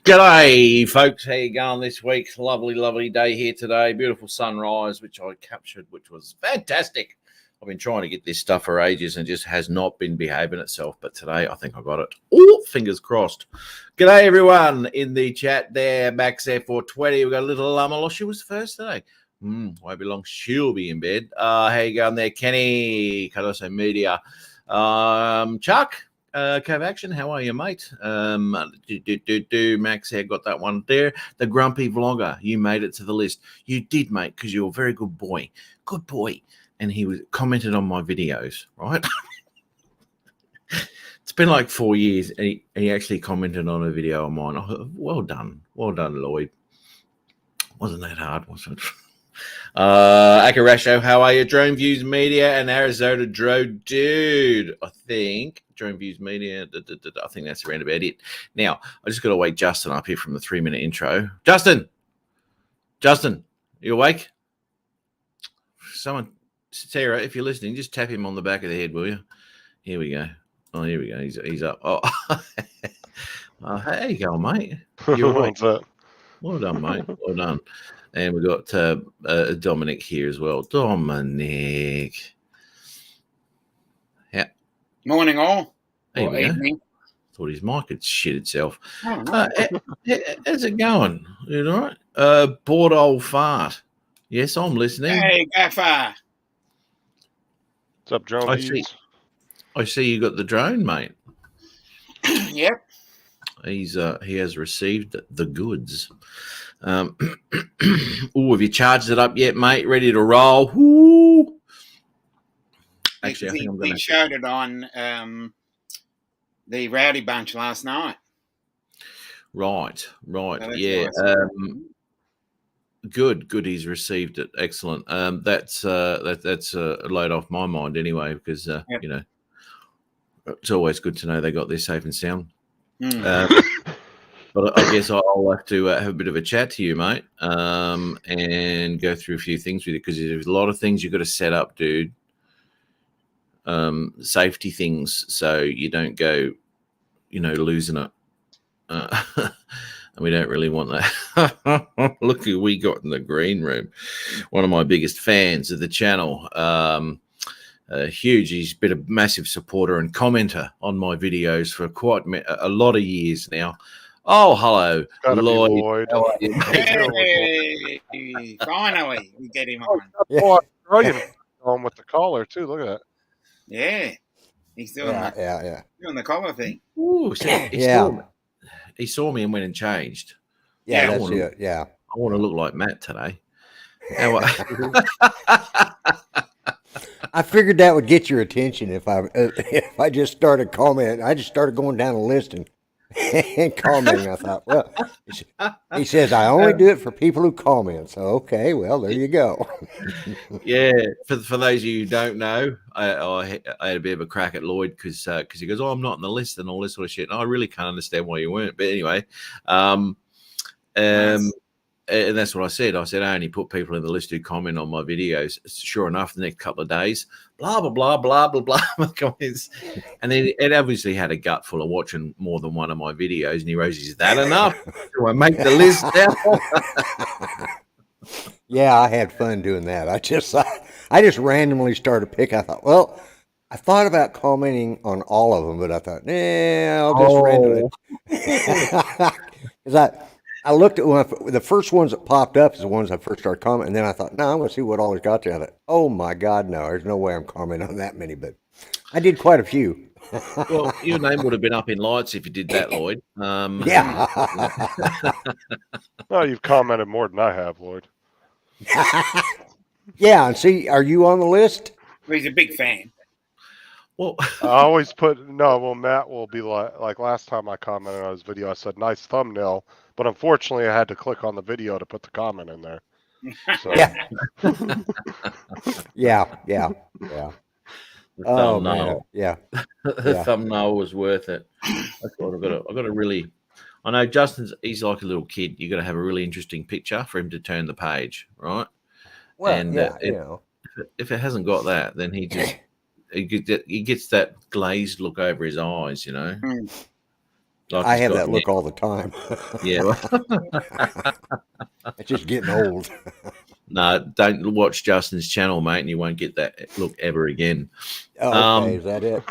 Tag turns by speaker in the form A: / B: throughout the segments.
A: G'day, folks. How you going this week? Lovely, lovely day here today. Beautiful sunrise, which I captured, which was fantastic. I've been trying to get this stuff for ages and just has not been behaving itself. But today, I think I got it. Oh, fingers crossed. G'day, everyone in the chat there. Max F420. We've got a little Well, she was first today. Won't be long. She'll be in bed. How you going there, Kenny? Cardoso Media. Chuck. Cav Action, how are you, mate? Max here, got that one there. The Grumpy Vlogger, you made it to the list. You did, mate, because you're a very good boy. Good boy. And he was commented on my videos, right? It's been like 4 years, and he actually commented on a video of mine. Well done, Lloyd. Wasn't that hard, was it? Akarasho, how are you? Drone Views Media and Arizona Drone Dude. I think Drone Views Media. I think that's around about it. Now, I just got to wake Justin up here from the 3-minute intro. Justin, you awake? Someone, Sarah, if you're listening, just tap him on the back of the head, will you? Here we go. Oh, here we go. He's up. Oh, how you going, mate? You awake? Well done, mate. Well done. And we've got Dominic here as well. Dominic. Yeah.
B: Morning, all.
A: Or evening. Thought his mic had shit itself. Oh, no. How's it going? You all right? Bored old fart. Yes, I'm listening.
B: Hey, Gaffer.
C: What's up, drone?
A: I see you got the drone, mate.
B: Yep.
A: He has received the goods. Have you charged it up yet, mate? Ready to roll? Woo! Actually, I think I'm going to.
B: We showed it on the Rowdy Bunch last night.
A: Right. Yeah. Nice. Good. He's received it. Excellent. That's a load off my mind anyway, because yep. You know, it's always good to know they got there safe and sound. But I guess I'll have to have a bit of a chat to you, mate, and go through a few things with you, because there's a lot of things you've got to set up, dude. Safety things, so you don't go, losing it. And we don't really want that. Look who we got in the green room. One of my biggest fans of the channel. Huge. He's been a massive supporter and commenter on my videos for quite a lot of years now. Oh, hello, Lloyd.
B: Hey, finally, we get him on.
C: Yeah. On with the collar too. Look at that.
B: Yeah, he's doing doing the collar thing.
A: Ooh, so he saw me and went and changed.
D: Yeah, that's it. Yeah,
A: I want to look like Matt today.
D: I figured that would get your attention if I just started commenting. I just started going down the list and commenting. I thought, well, he says I only do it for people who comment. So okay, well, there you go.
A: Yeah, for those of you who don't know, I had a bit of a crack at Lloyd because he goes, "Oh, I'm not on the list" and all this sort of shit. And I really can't understand why you weren't. But anyway, nice. And that's what I said. I said, I only put people in the list who comment on my videos. Sure enough, the next couple of days, blah, blah, blah, blah, blah, blah, comments. And then it obviously had a gut full of watching more than one of my videos. And he goes, is that enough? Do I make the list now?
D: Yeah, I had fun doing that. I just randomly started picking. I thought, well, I thought about commenting on all of them, but I thought, I'll just randomly. Because I looked at the first ones that popped up is the ones I first started commenting, and then I thought, no, I'm going to see what all he's got there. I thought, oh my God, no, there's no way I'm commenting on that many, but I did quite a few.
A: Well, your name would have been up in lights if you did that, Lloyd.
D: Yeah.
C: Oh, you've commented more than I have, Lloyd.
D: Yeah, and see, are you on the list?
B: Well, he's a big fan.
A: Well,
C: I always Matt will be like last time I commented on his video, I said, nice thumbnail. But unfortunately, I had to click on the video to put the comment in there. So.
D: Yeah. Oh man, yeah.
A: The thumbnail was worth it. That's what I've got to really. I know he's like a little kid. You got to have a really interesting picture for him to turn the page, right?
D: Well,
A: and if it hasn't got that, then he gets that glazed look over his eyes,
D: I have that look all the time.
A: Yeah.
D: It's just getting old.
A: No, don't watch Justin's channel, mate, and you won't get that look ever again.
D: Oh, okay, is that it?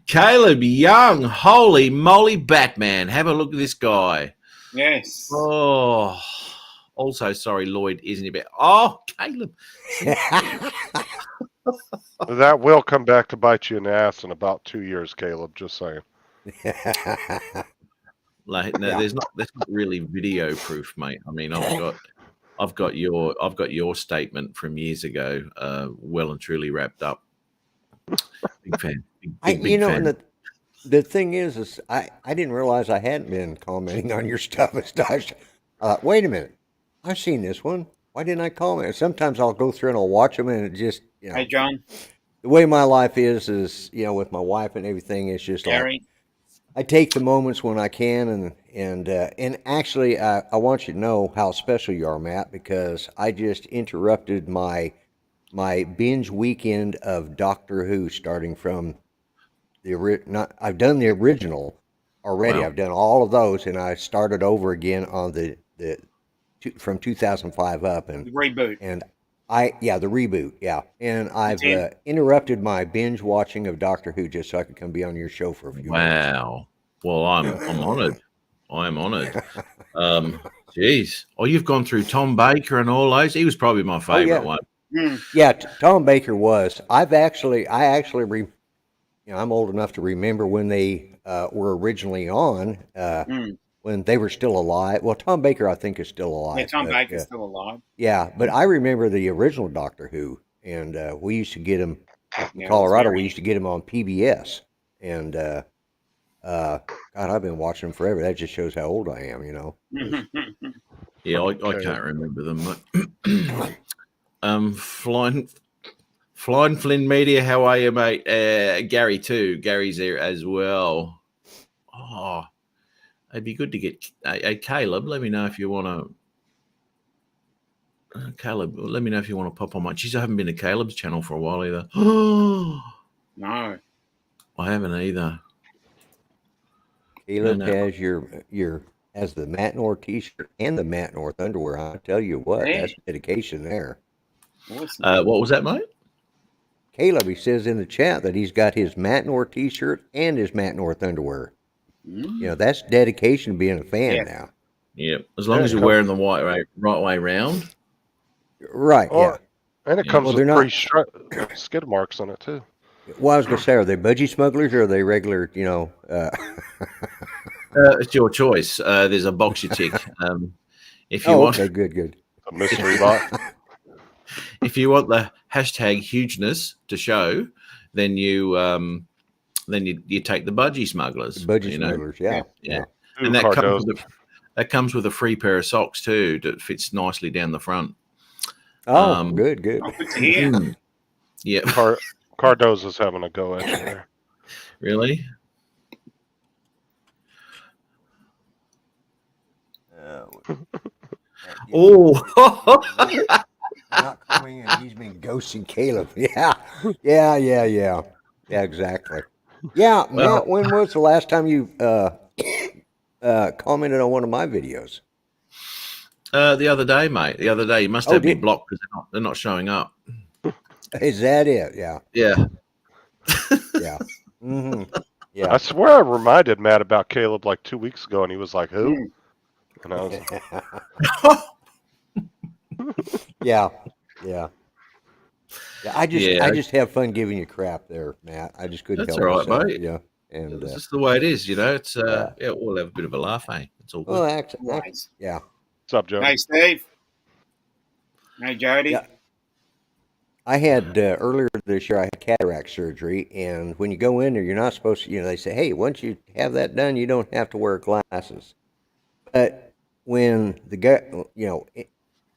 A: Caleb Young, holy moly, Batman! Have a look at this guy.
B: Yes.
A: Oh, also sorry, Lloyd isn't he? Oh, Caleb.
C: That will come back to bite you in the ass in about 2 years, Caleb. Just saying.
A: Like, no, that's not really video proof, mate. I mean, I've got your statement from years ago, well and truly wrapped up. Big fan. Big fan.
D: And the thing is I didn't realize I hadn't been commenting on your stuff as much. Wait a minute, I've seen this one. Why didn't I comment? Sometimes I'll go through and I'll watch them, and it just,
B: Hey, John.
D: The way my life is with my wife and everything, it's just
B: Gary.
D: like I take the moments when I can, and actually, I want you to know how special you are, Matt, because I just interrupted my binge weekend of Doctor Who, starting from I've done the original already.
A: Wow.
D: I've done all of those, and I started over again on the from 2005 up, and
B: The reboot.
D: and the reboot, yeah. And I've
B: Okay.
D: interrupted my binge watching of Doctor Who just so I could come be on your show for a few minutes.
A: Wow. Well, I'm honored. I'm honored. Geez. Oh, you've gone through Tom Baker and all those. He was probably my favorite
D: yeah.
A: one.
D: Yeah, Tom Baker was. I actually, I'm old enough to remember when they were originally on, when they were still alive. Well, Tom Baker, I think, is still alive.
B: Yeah, Tom
D: but,
B: Baker's still alive.
D: Yeah, but I remember the original Doctor Who, and we used to get him in
B: Yeah,
D: Colorado.
B: it's
D: We used to get him on PBS, and God, I've been watching him forever. That just shows how old I am,
B: very-
A: Yeah, I can't remember them. Flying Flynn Media, how are you, mate? Gary too. Gary's there as well. Oh, it'd be good to get Caleb. Let me know if you want to. Caleb, let me know if you want to pop on my. Geez, I haven't been to Caleb's channel for a while either.
B: No.
A: I haven't either.
D: Caleb
A: No.
D: has the Matt North T-shirt and the Matt North underwear. I tell you what,
B: Hey.
D: that's dedication there.
B: Awesome.
A: What was that, mate?
D: Caleb, he says in the chat that he's got his Matt North T-shirt and his Matt North underwear. That's dedication to being a fan
B: Yeah.
D: now.
A: Yeah, as long as you're wearing the right way round.
D: Right, yeah.
C: And it
A: Yeah.
C: comes
D: Well,
C: with
D: they're
C: free skid marks on it too.
D: Well, I was going to say, are they budgie smugglers or are they regular,
A: It's your choice. There's a boxer chick. If you want,
D: okay, good.
C: A mystery box.
A: if you want the hashtag hugeness to show, then you take the budgie smugglers.
D: Budgie
A: you know?
D: smugglers, yeah.
A: Yeah.
C: Two
A: And that
C: Cardos.
A: comes with a free pair of socks too that fits nicely down the front.
D: Oh, good.
B: Oh, good to hear.
A: Yeah,
C: Cardozo's having a go at you there.
A: really. Oh,
D: Not coming in. He's been ghosting Caleb. Yeah, exactly. Yeah,
A: Well-
D: Matt, when was the last time you commented on one of my videos?
A: the other day, mate. The other day, you must have me
D: did-
A: blocked because they're not showing up.
D: Is that it? Yeah.
A: Yeah.
D: Mm-hmm.
C: I
D: Yeah.
C: swear I reminded Matt about Caleb like 2 weeks ago, and he was like, "Who?" And I was
D: Yeah. I
A: Yeah.
D: just have fun giving you crap there, Matt. I just couldn't
A: That's
D: help
A: all right,
D: myself.
A: mate.
D: Yeah. And
A: It's just the way it is, It's
D: Yeah.
A: we'll have a bit of a laugh, eh? It's all good.
D: well, actually,
B: Nice.
D: yeah.
C: "What's up, Joe?"
B: Hey, Steve. Hey, Jody.
D: Yeah. I had earlier this year, I had cataract surgery, and when you go in there, you're not supposed to, they say, hey, once you have that done, you don't have to wear glasses. But when the guy,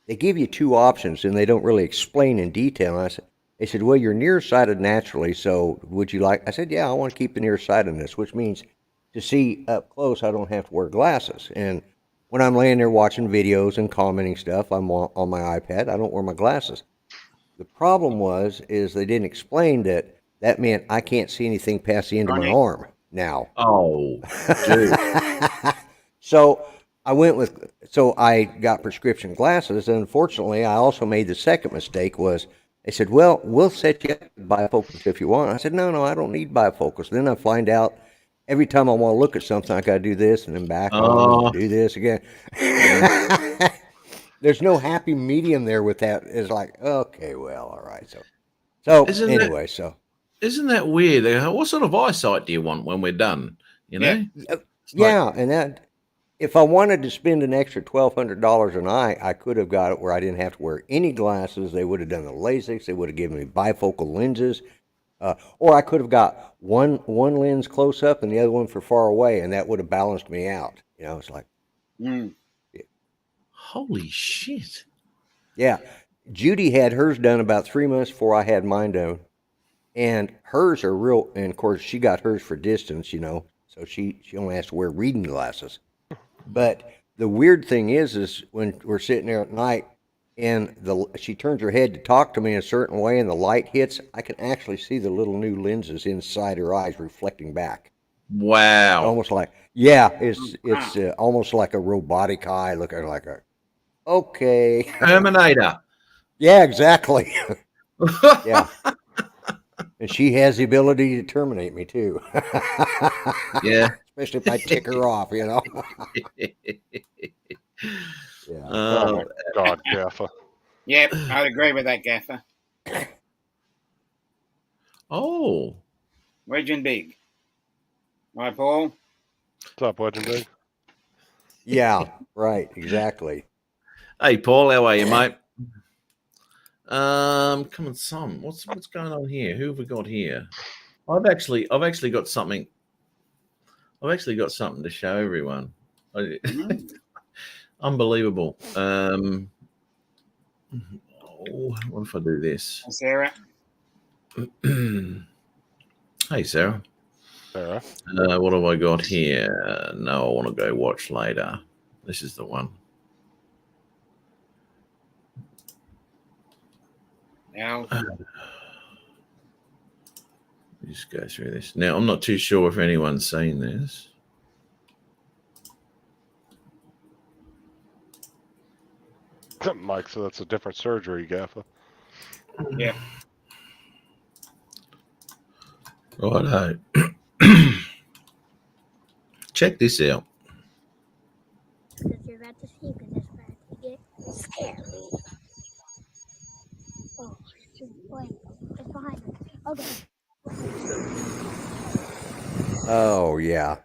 D: they give you two options, and they don't really explain in detail. And they said, well, you're nearsighted naturally, so would you like? I said, yeah, I want to keep the nearsightedness, which means to see up close, I don't have to wear glasses. And when I'm laying there watching videos and commenting stuff, I'm on my iPad. I don't wear my glasses. The problem is they didn't explain that that meant I can't see anything past the end of my
B: Ronnie?
D: arm now.
A: Oh, dude.
D: So I got prescription glasses, and unfortunately, I also made the second mistake. Was they said, "Well, we'll set you up with bifocals if you want." I said, "No, I don't need bifocals." Then I find out every time I want to look at something, I got to do this and then back on and do this again. There's no happy medium there with that. It's like, okay, well, all right. So anyway,
A: Isn't that weird? What sort of eyesight do you want when we're done? You know?
D: yeah, and that if I wanted to spend an extra $1,200 an eye, I could have got it where I didn't have to wear any glasses. They would have done the LASIK. They would have given me bifocal lenses, or I could have got one lens close up and the other one for far away, and that would have balanced me out. You know, it's like,
A: holy shit!
D: Yeah, Judy had hers done about 3 months before I had mine done, and hers are real. And of course, she got hers for distance, you know, so she only has to wear reading glasses. But the weird thing is when we're sitting there at night and she turns her head to talk to me in a certain way and the light hits, I can actually see the little new lenses inside her eyes reflecting back.
A: Wow.
D: Almost like, yeah, it's almost like a robotic eye looking like okay.
A: Terminator.
D: Yeah, exactly. Yeah. And she has the ability to terminate me too.
A: Yeah.
D: Especially if I tick her off, you know. Yeah.
C: Oh my God, Gaffer.
B: Yep, I'd agree with that, Gaffer.
A: Oh.
B: Wedge Big. Right, Paul?
C: What's up, Wedge Big?
D: Yeah, right, exactly.
A: Hey, Paul, how are you, mate? Come on, son. What's going on here? Who have we got here? I've actually got something. I've actually got something to show everyone. Unbelievable. What if I do this?
B: Sarah.
A: Hey, Sarah.
C: Sarah.
A: What have I got here? No, I want to go watch later. This is the one.
B: Now.
A: Just go through this. Now, I'm not too sure if anyone's seen this.
C: Mike, so that's a different surgery, Gaffer.
B: Yeah.
A: Righto. Check this out.
E: Because you're about to see, because it's about to get scary. Oh, shoot, wait, it's behind me. Okay.
D: Oh, yeah.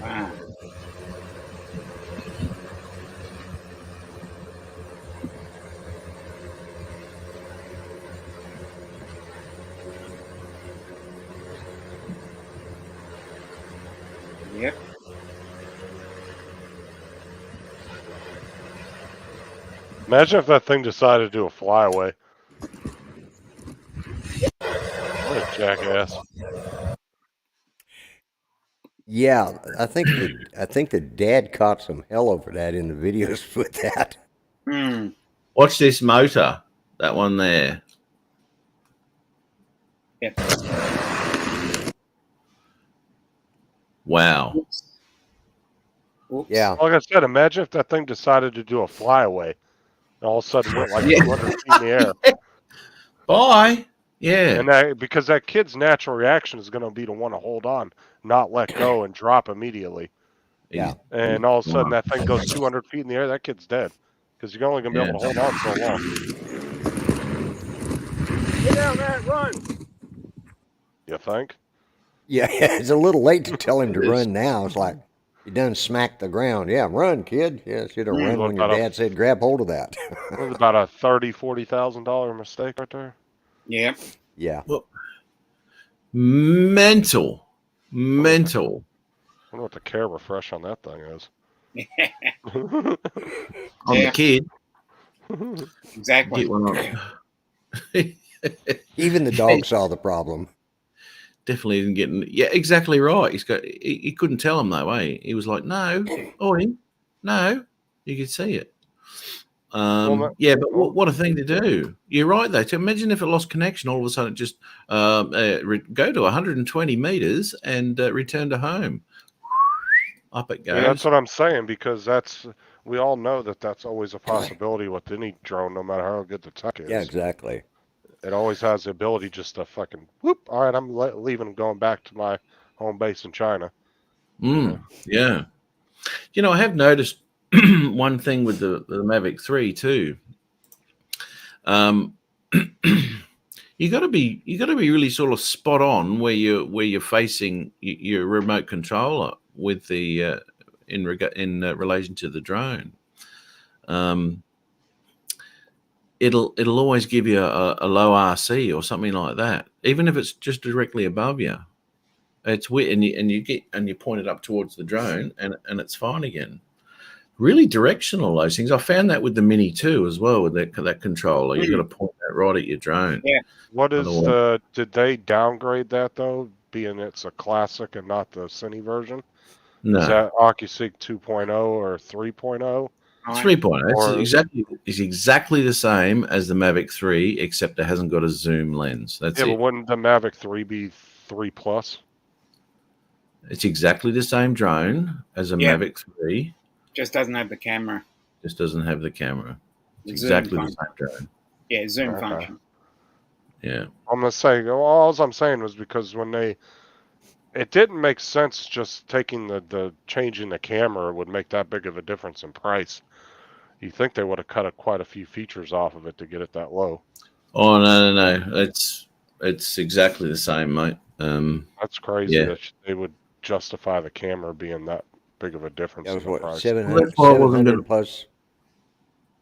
B: Wow. Yep.
C: Imagine if that thing decided to do a flyaway. What a jackass.
D: Yeah, I think the dad caught some hell over that in the videos with that.
A: Watch this motor. That one there.
B: Yep.
A: Wow.
B: Oops.
D: Yeah.
C: Like I said, imagine if that thing decided to do a flyaway and all of a sudden went like 200 feet in the air.
A: Bye. Yeah.
C: And because that kid's natural reaction is going to be to want to hold on, not let go, and drop immediately.
D: Yeah.
C: And all of a sudden that thing goes 200 feet in the air, that kid's dead. Because you're only going to be able to hold on so long. Get down, Matt, run! You think?
D: Yeah, it's a little late to tell him to run now. It's like, you done smacked the ground. Yeah, run, kid. Yeah, should have run when your dad said grab hold of that.
C: It was about a $30,000-$40,000 mistake right there.
B: Yep.
D: Yeah.
A: Well, mental.
C: I wonder what the care refresh on that thing is.
A: On the kid.
B: Exactly.
A: Get one on.
D: Even the dog saw the problem.
A: definitely didn't get. Yeah, exactly right. He couldn't tell him though, eh? He was like, no, oi, no. You could see it. Yeah, but what a thing to do. You're right, though. To imagine if it lost connection, all of a sudden it just go to 120 meters and return to home. Up it goes.
C: Yeah, that's what I'm saying, because we all know that's always a possibility with any drone, no matter how good the tech is.
D: Yeah, exactly.
C: It always has the ability just to fucking whoop. All right, I'm leaving and going back to my home base in China.
A: Yeah. You know, I have noticed one thing with the Mavic 3 too. You got to be really sort of spot on where you're facing your remote controller with the in relation to the drone. It'll always give you a low RC or something like that, even if it's just directly above you. It's weird, and you point it up towards the drone, and it's fine again. Really directional, those things. I found that with the Mini 2 as well, with that controller. You've got to point that right at your drone.
B: Yeah.
C: What is did they downgrade that though, being it's a classic and not the Cine version?
A: No.
C: Is that OcuSync 2.0 or 3.0?
A: 3.0. It's exactly the same as the Mavic 3, except it hasn't got a zoom lens. That's it.
C: But wouldn't the Mavic 3 be 3 plus?
A: It's exactly the same drone as a Mavic 3.
B: Just doesn't have the camera.
A: Just doesn't have the camera. It's exactly the same drone.
B: Yeah, zoom function.
A: Yeah.
C: I'm gonna say all I'm saying was because it didn't make sense just taking the changing the camera would make that big of a difference in price. You think they would have cut quite a few features off of it to get it that low?
A: Oh no! It's exactly the same, mate.
C: That's crazy that they would justify the camera being that big of a difference.
D: That was
C: in
D: what,
C: price.
D: $700 plus.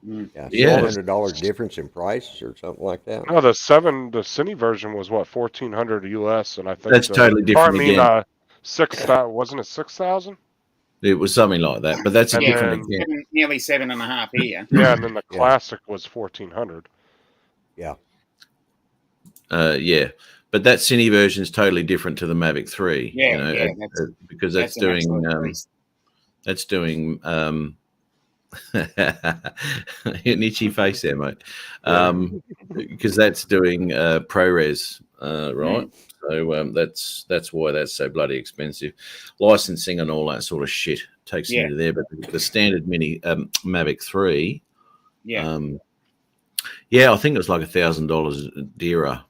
A: Yeah,
D: $700 difference in price or something like that.
C: No, the Cine version was what, $1,400 US, and I think
A: that's totally different.
C: again. 6,000, wasn't it 6,000?
A: It was something like that, but that's a different again.
B: Nearly 7.5 here.
C: Yeah, and then the classic was 1,400.
D: Yeah.
A: Yeah, but that Cine version is totally different to the Mavic 3.
B: Yeah,
A: because that's doing an itchy face there, mate. Because that's doing ProRes, right? So that's why that's so bloody expensive. Licensing and all that sort of shit takes you into there. But the standard Mini Mavic 3, I think it was like $1,000 dearer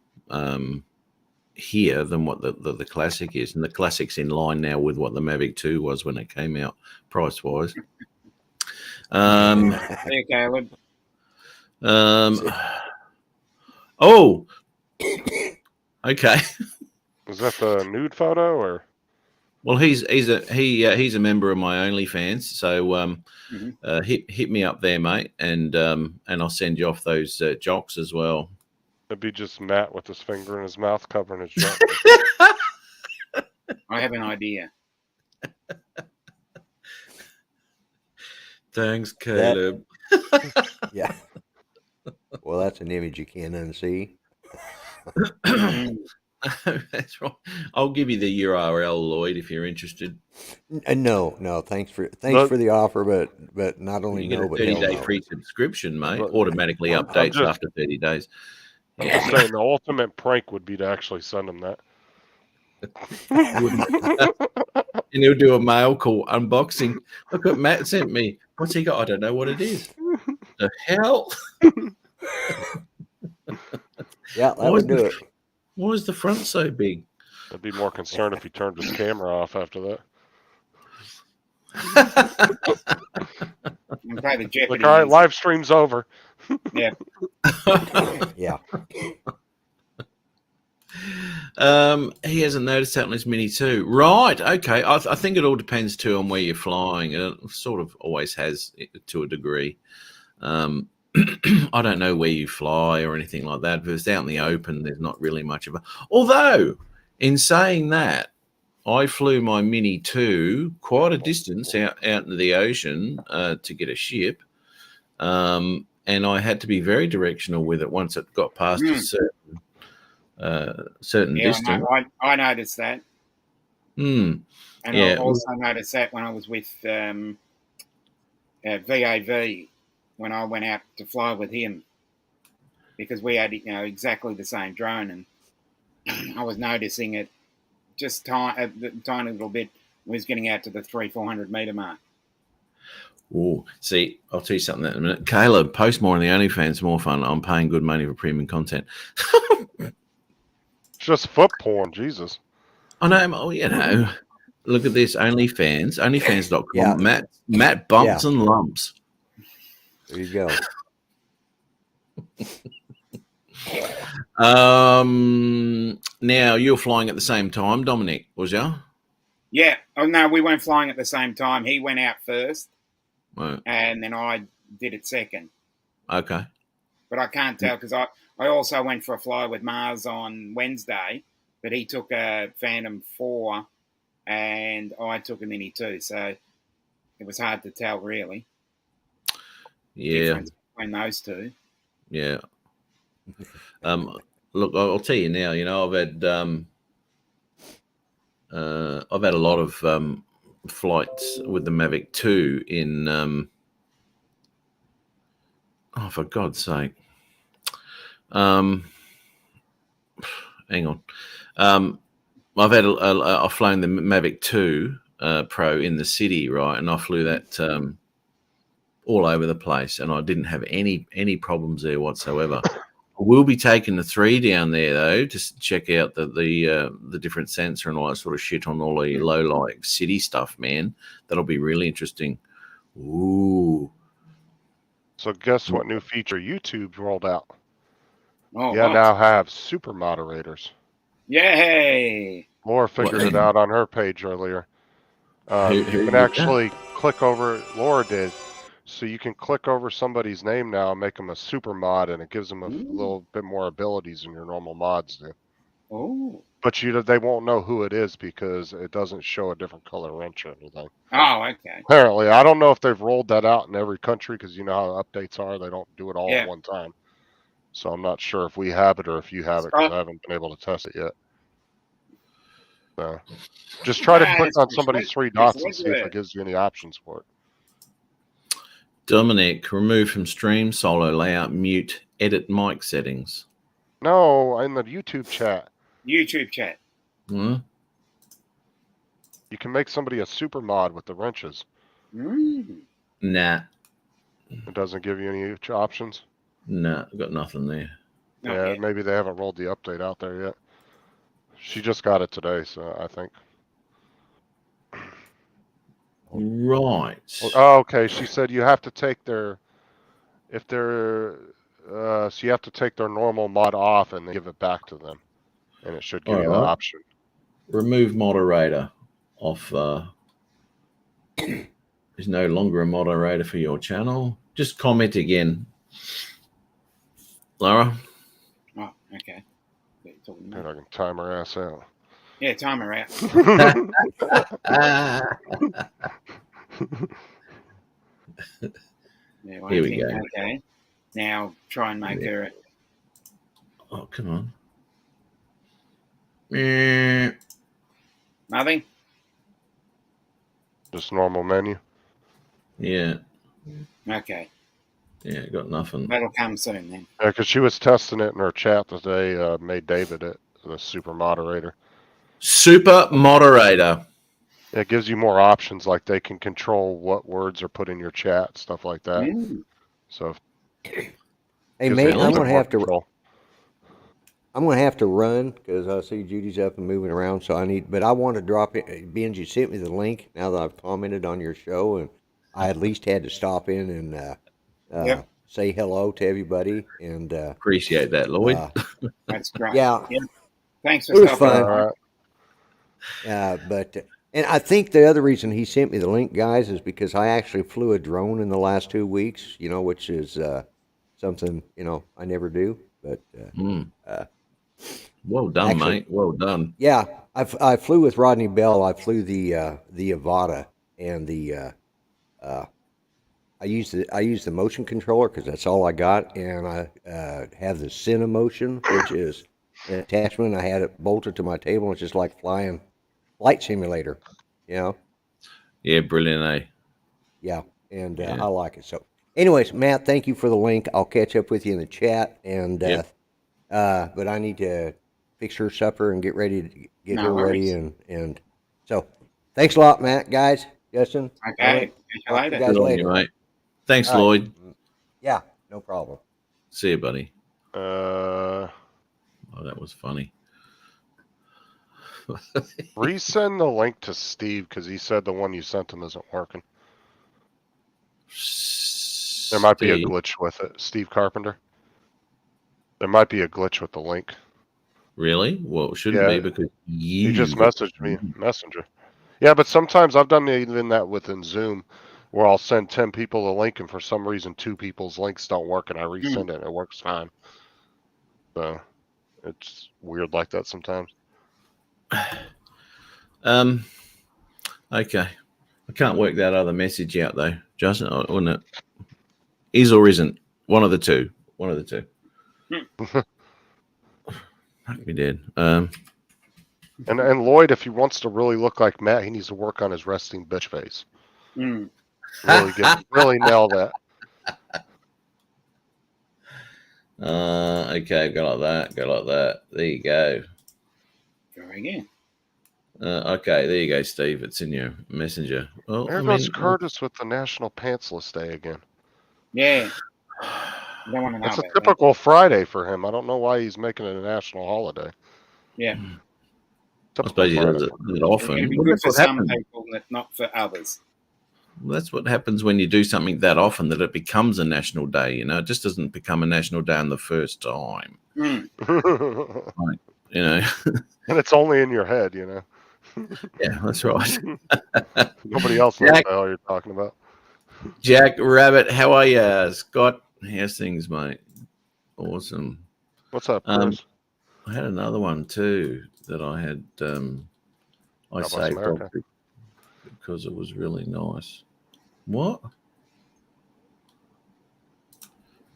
A: here than what the classic is, and the classic's in line now with what the Mavic 2 was when it came out, price wise.
B: There, Caleb.
A: Oh, okay.
C: Was that the nude photo or?
A: Well, he's a member of my OnlyFans, so hit me up there, mate, and I'll send you off those jocks as well.
C: It'd be just Matt with his finger in his mouth covering his junk.
B: I have an idea.
A: Thanks, Caleb.
D: Yeah. Well, that's an image you can't unsee.
A: That's right. I'll give you the URL, Lloyd, if you're interested.
D: No. Thanks for the offer, but not only
A: you get
D: no,
A: a
D: but
A: 30-day free subscription, mate. Automatically updates after 30 days.
C: I'm just saying the ultimate prank would be to actually send him that.
A: And he'll do a mail call unboxing. Look what Matt sent me. What's he got? I don't know what it is. The hell?
D: Yeah, that would do it.
A: Why is the front so big?
C: I'd be more concerned if he turned his camera off after that. Like, all right, live stream's over.
B: Yeah.
D: Yeah.
A: He hasn't noticed that on his Mini 2. Right. Okay. I think it all depends too on where you're flying. It sort of always has to a degree. I don't know where you fly or anything like that. If it's out in the open, there's not really much of a. Although, in saying that, I flew my Mini 2 quite a distance out into the ocean to get a ship. And I had to be very directional with it once it got past a certain certain
B: Yeah,
A: distance.
B: I noticed that.
A: Hmm.
B: And
A: Yeah.
B: I also noticed that when I was with VAV, when I went out to fly with him, because we had exactly the same drone, and I was noticing it just a tiny little bit. Was getting out to the 300-400 meter mark.
A: Oh, see, I'll tell you something in a minute. Caleb, post more on the OnlyFans, more fun. I'm paying good money for premium content.
C: It's just foot porn, Jesus.
A: I know, look at this OnlyFans, OnlyFans.com.
D: Yeah.
A: Matt bumps and lumps.
D: There you go.
A: Now you're flying at the same time, Dominic, was you?
B: Yeah. Oh no, we weren't flying at the same time. He went out first,
A: Right.
B: and then I did it second.
A: Okay.
B: But I can't tell because I also went for a fly with Mars on Wednesday, but he took a Phantom 4 and I took a Mini 2. So it was hard to tell, really.
A: Yeah.
B: Difference between those two.
A: Yeah. Look, I'll tell you now. I've had a lot of flights with the Mavic 2 in. Oh, for God's sake! Hang on. I've flown the Mavic 2 Pro in the city, right, and I flew that all over the place, and I didn't have any problems there whatsoever. We'll be taking the 3 down there though, just to check out the different sensor and all that sort of shit on all the low light city stuff, man. That'll be really interesting. Ooh.
C: So guess what new feature YouTube's rolled out?
B: Oh,
C: Yeah,
B: what?
C: now have super moderators.
B: Yay!
C: Laura figured it out on her page earlier.
A: Who
C: You
A: did
C: can
A: that?
C: actually click over. Laura did. So you can click over somebody's name now and make them a super mod, and it gives them a little bit more abilities than your normal mods do.
B: Oh.
C: But they won't know who it is because it doesn't show a different color wrench or anything.
B: Oh, okay.
C: Apparently, I don't know if they've rolled that out in every country because you know how updates are. They don't do it all at one time. So I'm not sure if we have it or if you have it because I haven't been able to test it yet. So just try to click on somebody's 3 dots and see if it gives you any options for it.
A: Dominic, remove from stream, solo layout, mute, edit mic settings.
C: No, in the YouTube chat.
B: YouTube chat.
A: Hmm?
C: You can make somebody a super mod with the wrenches.
A: Nah.
C: It doesn't give you any options?
A: Nah, got nothing there.
C: Yeah, maybe they haven't rolled the update out there yet. She just got it today, so I think.
A: Right.
C: Oh, okay. She said you have to take their, so you have to take their normal mod off and then give it back to them, and it should give you that option.
A: Remove moderator off. Is no longer a moderator for your channel. Just comment again, Laura.
B: Oh, okay.
C: And I can time her ass out.
B: Yeah, time her out.
A: Here we go.
B: Okay. Now try and make her.
A: Oh, come on.
B: Nothing?
C: Just normal menu?
A: Yeah.
B: Okay.
A: Yeah, got nothing.
B: That'll come soon then.
C: Yeah, because she was testing it in her chat today, made David it, the super moderator.
A: Super moderator.
C: It gives you more options, like they can control what words are put in your chat, stuff like that. So,
D: hey mate, I'm gonna have to run because I see Judy's up and moving around. So but I want to drop it. Benji sent me the link now that I've commented on your show, and I at least had to stop in and say hello to everybody. And
A: appreciate that, Lloyd.
B: That's great.
D: Yeah.
B: Thanks for
D: it was
B: stopping
D: fun. And I think the other reason he sent me the link, guys, is because I actually flew a drone in the last 2 weeks, which is something, I never do. But
A: well done, actually, mate. Well done.
D: Yeah, I flew with Rodney Bell. I flew the Avata and the I used the motion controller because that's all I got, and I have the Cinemotion, which is attachment. I had it bolted to my table. It's just like flying flight simulator, you know?
A: Yeah, brilliant, eh?
D: Yeah, and
A: Yeah.
D: I like it. So, anyways, Matt, thank you for the link. I'll catch up with you in the chat, and
A: Yep.
D: but I need to fix her supper and get ready to get
B: No
D: her ready,
B: worries.
D: and so thanks a lot, Matt, guys, Justin.
B: Okay.
D: Emmett,
B: Catch you
D: talk to you
B: later.
D: guys
A: Good on you,
D: later.
A: mate. Thanks,
D: All right.
A: Lloyd.
D: Yeah, no problem.
A: See you, buddy.
C: Uh,
A: Oh, that was funny.
C: resend the link to Steve because he said the one you sent him isn't working. There might be a
A: Steve,
C: glitch with it. Steve Carpenter. There might be a glitch with the link.
A: really? Well, it shouldn't
C: Yeah,
A: be because
C: He just
A: got-
C: messaged me, Messenger. Yeah, but sometimes I've done even that within Zoom, where I'll send 10 people a link, and for some reason 2 people's links don't work, and I resend it, and it works fine. So it's weird like that sometimes.
A: Okay. I can't work that other message out though, Justin. Wouldn't it? Is or isn't? One of the two. One of the two. Fuck me dead.
C: And Lloyd, if he wants to really look like Matt, he needs to work on his resting bitch face.
B: Mm.
C: Really nail that.
A: Okay, go like that. Go like that. There you go.
B: Very good.
A: Okay, there you go, Steve. It's in your messenger. Well,
C: There goes Curtis with the National Pantsless Day again.
B: Yeah. You don't want to know
C: It's a
B: about that.
C: typical Friday for him. I don't know why he's making it a national holiday.
B: Yeah.
A: I
C: Typical
A: suppose he does
C: Friday.
A: it
B: It's going to
A: often.
B: be
A: Well,
B: good
A: that's
B: for
A: what
B: some
A: happens.
B: people, but not for others.
A: Well, that's what happens when you do something that often that it becomes a national day. You know, it just doesn't become a national day on the first time.
B: Mm.
A: You know.
C: And it's only in your head, you know.
A: Yeah, that's right.
C: Nobody else knows
A: Jack-
C: what the hell you're talking about.
A: Jack Rabbit, how are you? Scott, how's things, mate? Awesome.
C: What's up, Chris?
A: I had another one too that I had. I
C: God bless
A: saved
C: America.
A: off because it was really nice. What?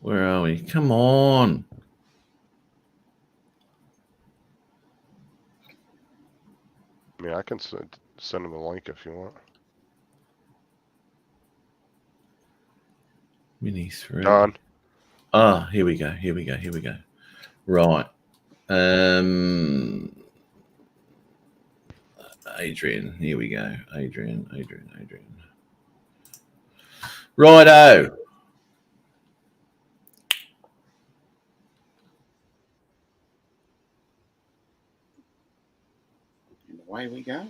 A: Where are we? Come on.
C: I mean, I can send him a link if you want.
A: Mini 3.
C: Don.
A: Ah, here we go. Here we go. Here we go. Right. Adrian. Here we go. Adrian. Righto.
B: And away we go.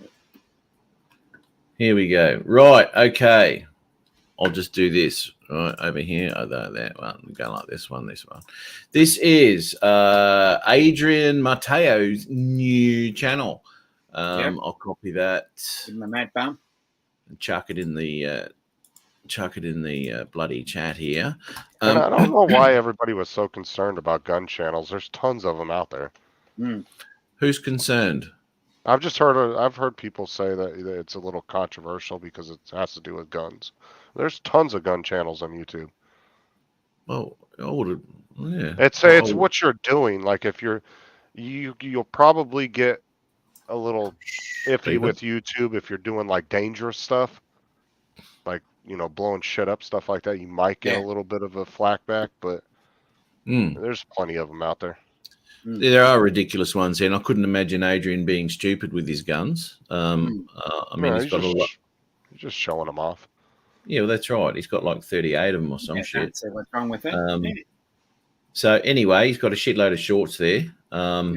A: Here we go. Right. Okay. I'll just do this right over here. Oh, that one. Go like this one. This one. This is Adrian Mateo's new channel.
B: Yep.
A: I'll copy that
B: Give him a mad bum.
A: and chuck it in the bloody chat here.
C: And I don't know why everybody was so concerned about gun channels. There's tons of them out there.
B: Mm.
A: Who's concerned?
C: I've heard people say that it's a little controversial because it has to do with guns. There's tons of gun channels on YouTube.
A: Well, yeah.
C: It's what you're doing. Like if you'll probably get a little iffy
A: David?
C: with YouTube if you're doing like dangerous stuff, like blowing shit up, stuff like that. You might get
B: Yeah.
C: a little bit of a flack back, but
A: Mm.
C: there's plenty of them out there.
A: There are ridiculous ones here, and I couldn't imagine Adrian being stupid with his guns. I mean,
C: No,
A: he's got a lot.
C: he's just showing them off.
A: Yeah, well, that's right. He's got like 38 of them or some
B: Yeah,
A: shit.
B: can't see what's wrong with it.
A: So anyway, he's got a shitload of shorts there.
B: Yep.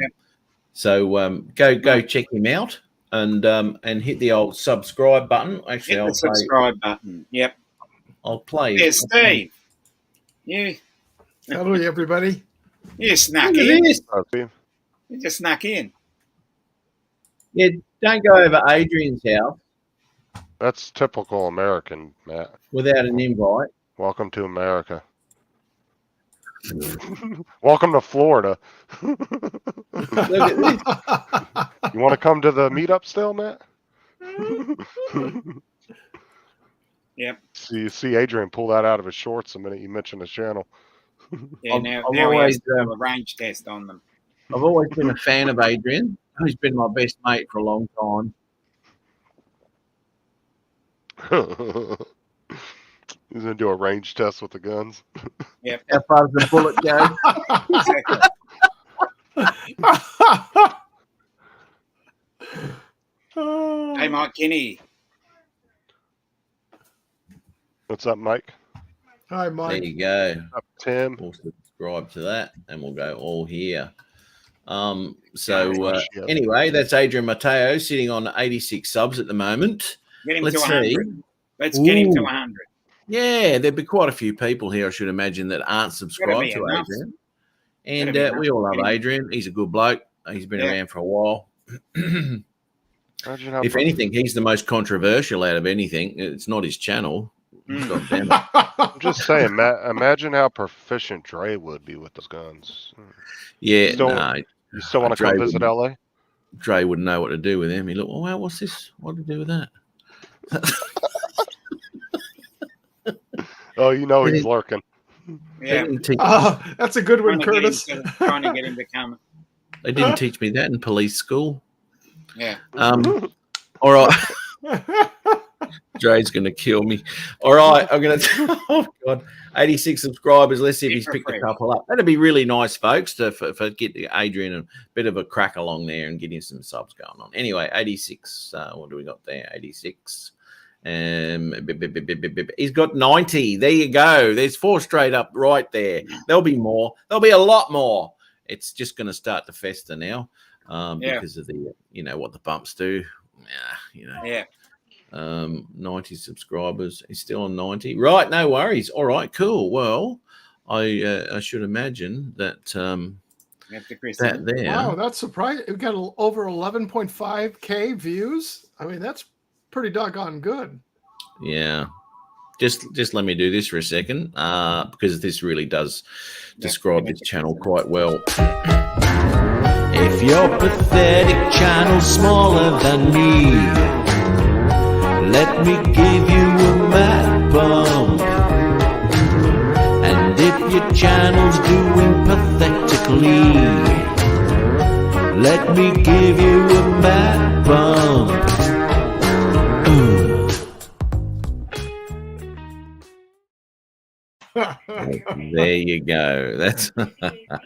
A: So go check him out and hit the old subscribe button. Actually,
B: Hit the subscribe button. Yep.
A: I'll play.
B: There's Steve. You
F: Hello, everybody.
B: snuck
A: Look at
B: in.
A: this.
C: Oh, Steve?
B: You just snuck in.
A: Yeah, don't go over Adrian's house
C: That's typical American, Matt.
A: without an invite.
C: Welcome to America. Welcome to Florida.
A: Look at this.
C: You want to come to the meetup still, Matt?
B: Yep.
C: See Adrian pull that out of his shorts the minute you mention the channel.
B: Yeah.
A: I'm
B: now
A: always,
B: he has to do a range test on them.
A: I've always been a fan of Adrian. He's been my best mate for a long time.
C: He's gonna do a range test with the guns.
A: How far does the bullet go?
F: Oh.
B: Hey, Mike Kinney.
C: What's up, Mike?
F: Hi,
A: There
F: Mike.
A: you go.
C: What's up, Tim?
A: We'll subscribe to that, and we'll go all here.
C: Oh, shit.
A: Anyway, that's Adrian Mateo sitting on 86 subs at the moment.
B: Get him
A: Let's
B: to
A: see.
B: 100. Let's get him to
A: Ooh.
B: 100.
A: Yeah, there'd be quite a few people here, I should imagine, that aren't subscribed
B: be
A: to
B: enough.
A: Adrian.
B: Gotta
A: And
B: be enough.
A: we all love
B: Anyway.
A: Adrian. He's a good bloke. He's been
B: Yeah.
A: around for a while.
C: Imagine how
A: If anything, he's the most controversial out of anything. It's not his channel.
B: Mm.
A: God damn it.
C: I'm just saying, imagine how proficient Dre would be with those guns.
A: Yeah,
C: Still-
A: no,
C: You still want to
A: Dre
C: come visit
A: wouldn't.
C: LA?
A: Dre wouldn't know what to do with him. He looked, oh, well, what's this? What to do with that?
C: Oh, you know
A: Did
C: he's
A: he-
C: lurking.
A: They
B: Yeah.
A: didn't teach,
F: That's a good one, Curtis.
B: Trying to get him to come.
A: they didn't teach me that in police school.
B: Yeah.
A: All right. Dre's going to kill me. All right. I'm going to, oh, God. 86 subscribers. Let's see if he's picked a couple up. That'd be really nice, folks, to for get Adrian a bit of a crack along there and getting some subs going on. Anyway, 86. What do we got there? 86. He's got 90. There you go. There's 4 straight up right there. There'll be more. There'll be a lot more. It's just going to start to fester now because of the, what the bumps do.
B: Yeah.
A: 90 subscribers. He's still on 90. Right, no worries. All right, cool. Well, I should imagine that
B: After Chris.
A: that there.
F: Wow, that's surprising. We've got over 11.5K views. I mean, that's pretty doggone good.
A: Yeah. Just let me do this for a second because this really does describe this channel quite well. If your pathetic channel's smaller than me, let me give you a mad bump. And if your channel's doing pathetically, let me give you a mad bump. There you go. That's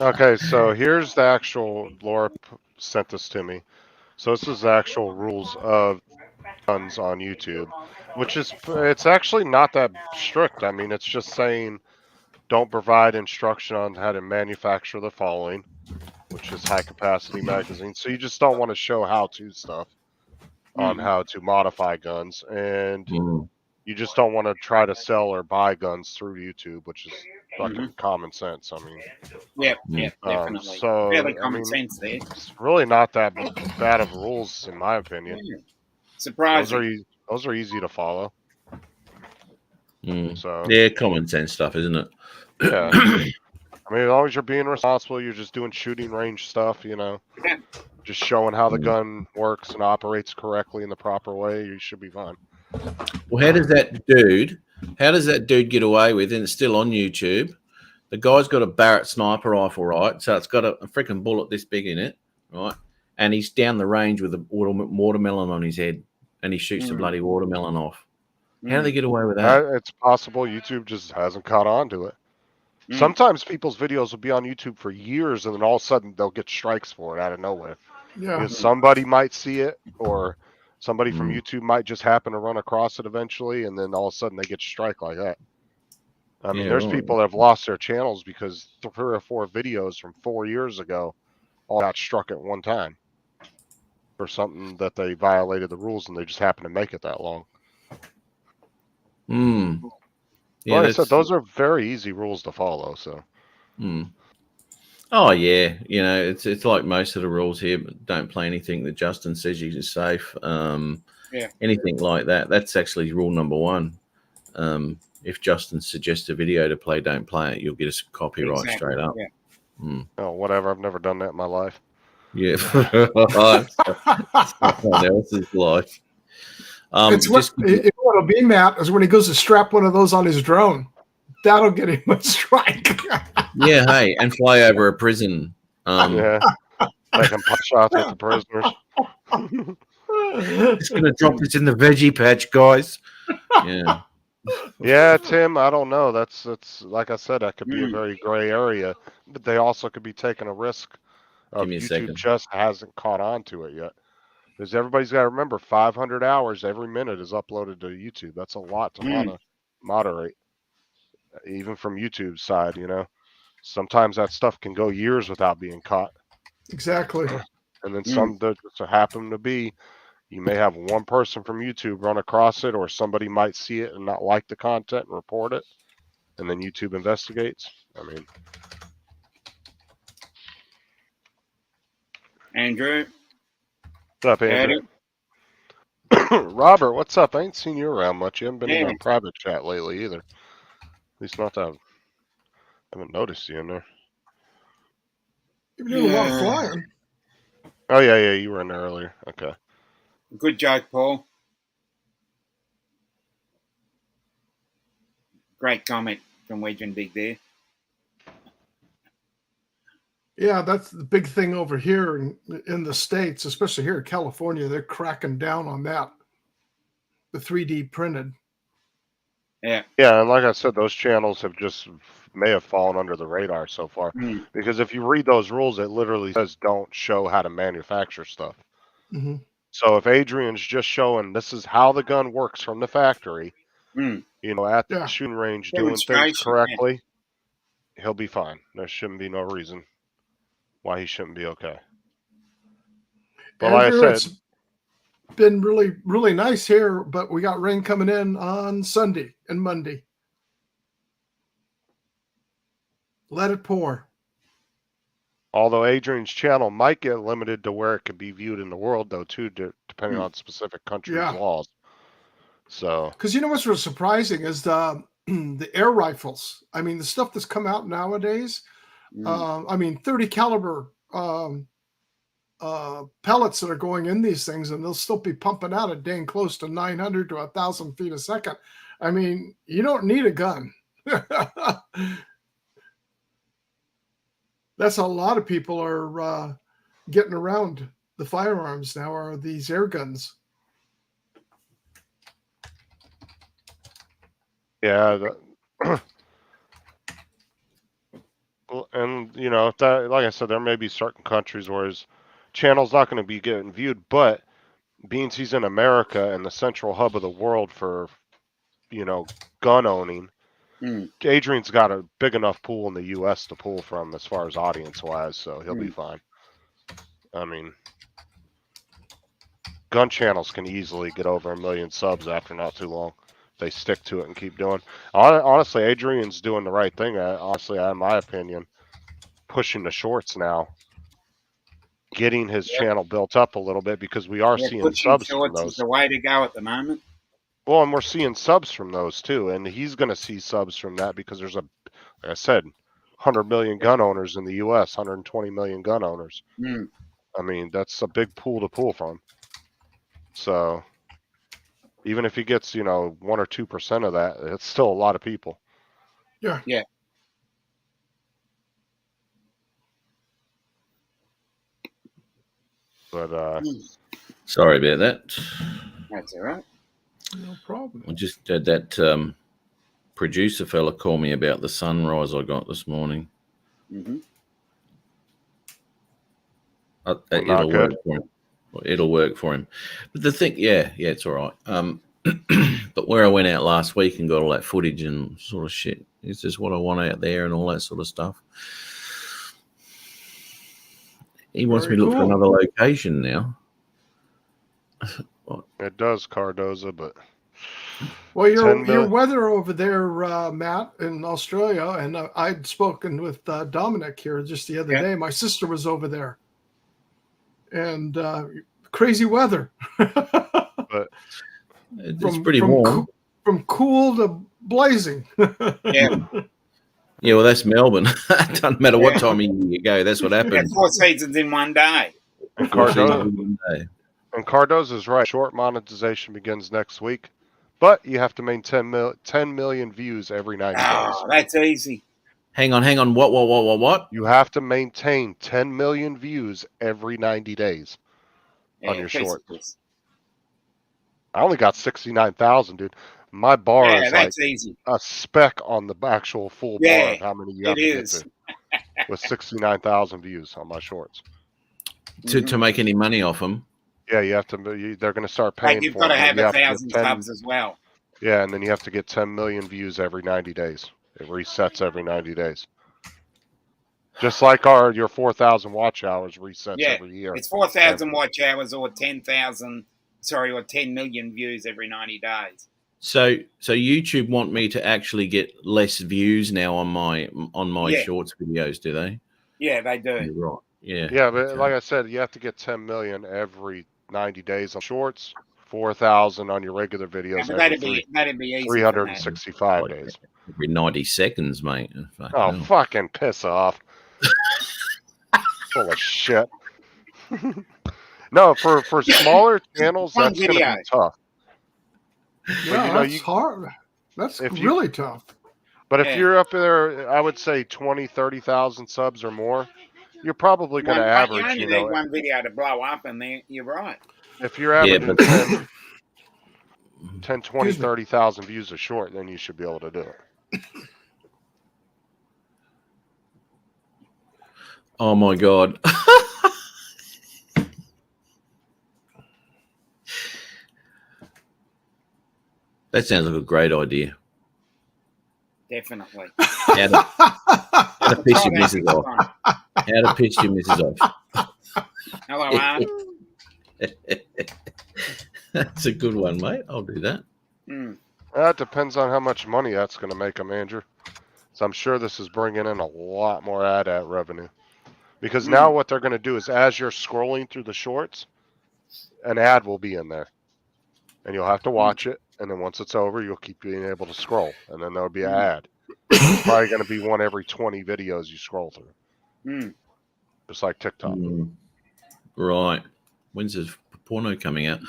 C: Okay, so here's the actual. Laura sent this to me. So this is the actual rules of guns on YouTube, which is it's actually not that strict. I mean, it's just saying don't provide instruction on how to manufacture the following, which is high capacity magazines. So you just don't want to show how-to stuff on how to modify guns, and you just don't want to try to sell or buy guns through YouTube, which is fucking common sense. I mean,
B: Yeah, definitely.
C: so,
B: Fairly
C: I
B: common
C: mean,
B: sense there.
C: it's really not that bad of rules, in my opinion.
B: Surprising.
C: Those are easy to follow. So
A: yeah, common sense stuff, isn't it?
C: yeah, I mean, as long as you're being responsible, you're just doing shooting range stuff, just showing how the gun works and operates correctly in the proper way. You should be fine.
A: Well, how does that dude get away with, and it's still on YouTube? The guy's got a Barrett sniper rifle, right? So it's got a freaking bullet this big in it, right? And he's down the range with a watermelon on his head, and he shoots the bloody watermelon off. How do they get away with that?
C: It's possible YouTube just hasn't caught on to it. Sometimes people's videos will be on YouTube for years, and then all of a sudden they'll get strikes for it out of nowhere.
F: Yeah.
C: Because somebody might see it, or somebody from YouTube might just happen to run across it eventually, and then all of a sudden they get strike like that. I mean, there's people that have lost their channels because 3 or 4 videos from 4 years ago all got struck at one time for something that they violated the rules, and they just happened to make it that long.
A: Yeah,
C: Like I said, those are very easy rules to follow. So.
A: Oh yeah, it's like most of the rules here. But don't play anything that Justin says is safe. Anything like that. That's actually rule number 1. If Justin suggests a video to play, don't play it. You'll get a copyright straight up.
B: Yeah.
C: Oh, whatever. I've never done that in my life.
A: Yeah, someone else's life.
F: It's what what'll be, Matt, is when he goes to strap one of those on his drone. That'll get him a strike.
A: Yeah, hey, and fly over a prison.
C: Yeah. Making pot shots at the prisoners.
A: It's going to drop this in the veggie patch, guys. Yeah.
C: Yeah, Tim, I don't know. That's like I said, that could be a
B: Mm.
C: very gray area, but they also could be taking a risk of
A: Give me a
C: YouTube
A: second.
C: just hasn't caught on to it yet. Because everybody's got to remember, 500 hours every minute is uploaded to YouTube. That's a lot to moderate, even from YouTube's side. Sometimes that stuff can go years without being caught,
F: Exactly.
C: and then some that just happen to be. You may have one person from YouTube run across it, or somebody might see it and not like the content and report it, and then YouTube investigates. I mean,
B: Andrew,
C: what's up, Andrew? Robert, what's up? I ain't seen you around much. You haven't been in
B: Yeah.
C: our private chat lately either. At least not that. I haven't noticed you in there.
F: You've been doing a lot of flying.
C: Oh, yeah, you were in there earlier. Okay.
B: Good joke, Paul. Great comment from Wedge and Big there.
F: Yeah, that's the big thing over here in the States, especially here in California. They're cracking down on that. The 3D printed.
B: Yeah.
C: Yeah, and like I said, those channels may have fallen under the radar so far.
B: Mm.
C: Because if you read those rules, it literally says don't show how to manufacture stuff.
F: Mm-hmm.
C: So if Adrian's just showing this is how the gun works from the factory, at the shooting range doing things correctly, he'll be fine. There shouldn't be no reason why he shouldn't be okay. But
F: Andrew,
C: like I
F: it's
C: said,
F: been really, really nice here, but we got rain coming in on Sunday and Monday. Let it pour.
C: Although Adrian's channel might get limited to where it could be viewed in the world, though, too, depending on specific countries' laws. So,
F: because you know what's really surprising is the air rifles. I mean, the stuff that's come out nowadays. 30 caliber pellets that are going in these things, and they'll still be pumping out at dang close to 900 to 1,000 feet a second. I mean, you don't need a gun. That's a lot of people are getting around the firearms now, are these air guns.
C: Yeah. And, if that, like I said, there may be certain countries where his channel's not going to be getting viewed, but being he's in America and the central hub of the world for, gun owning, Adrian's got a big enough pool in the U.S. to pull from as far as audience-wise, so he'll be fine. I mean, gun channels can easily get over 1 million subs after not too long. They stick to it and keep doing. Honestly, Adrian's doing the right thing. Honestly, in my opinion, pushing the shorts now, getting his channel built up a little bit because we are seeing subs from those.
B: Is the way to go at the moment.
C: Well, and we're seeing subs from those too, and he's going to see subs from that because there's like I said, 100 million gun owners in the U.S., 120 million gun owners. I mean, that's a big pool to pull from. So even if he gets, 1 or 2% of that, it's still a lot of people.
F: Yeah.
B: Yeah.
C: But
A: sorry about that.
B: That's all right.
F: No problem.
A: I just had that producer fella call me about the sunrise I got this morning. It'll work for him. It'll work for him. But the thing, yeah, it's all right. But where I went out last week and got all that footage and sort of shit, it's just what I want out there and all that sort of stuff. He wants me to look for another location now.
C: It does, Cardoza, but
F: well, your weather over there, Matt, in Australia, and I'd spoken with Dominic here just the other day. My sister was over there, and crazy weather.
C: But
A: it's pretty warm.
F: From cool to blazing.
A: Yeah, well, that's Melbourne. It doesn't matter what time of year you go. That's what happens.
B: 4 seasons in one day.
C: And Cardoza's right. Short monetization begins next week, but you have to maintain 10 million views every 90 days.
B: Oh, that's easy.
A: Hang on. What?
C: You have to maintain 10 million views every 90 days on your shorts. I only got 69,000, dude. My bar is like
B: easy.
C: A speck on the actual full bar of how many you have to get to. With 69,000 views on my shorts.
A: To make any money off them.
C: Yeah, you have to. They're going to start paying.
B: You've got to have 1,000 subs as well.
C: Yeah, and then you have to get 10 million views every 90 days. It resets every 90 days. Just like your 4,000 watch hours resets every year.
B: It's 4,000 watch hours or 10,000. Sorry, or 10 million views every 90 days.
A: So YouTube want me to actually get less views now on my shorts videos, do they?
B: Yeah, they do.
A: You're right. Yeah.
C: Yeah, but like I said, you have to get 10 million every 90 days on shorts, 4,000 on your regular videos.
B: Yeah, that'd be easy.
C: 365 days.
A: Every 90 seconds, mate.
C: Fucking piss off. Full of shit. No, for smaller channels, that's going to be tough.
F: Yeah, that's hard. That's really tough.
C: But if you're up there, I would say 20, 30,000 subs or more, you're probably going to average.
B: You only need one video to blow up, and then you're right.
C: If you're averaging 10, 20, 30,000 views a short, then you should be able to do it.
A: Oh my God. That sounds like a great idea.
B: Definitely.
A: How to piss your missus off. How to piss your missus off.
B: Hello, Arn.
A: That's a good one, mate. I'll do that.
C: That depends on how much money that's going to make them, Andrew. So I'm sure this is bringing in a lot more ad revenue. Because now what they're going to do is as you're scrolling through the shorts, an ad will be in there. And you'll have to watch it. And then once it's over, you'll keep being able to scroll. And then there'll be an ad. It's probably going to be one every 20 videos you scroll through. Just like TikTok.
A: Right. When's the porno coming out?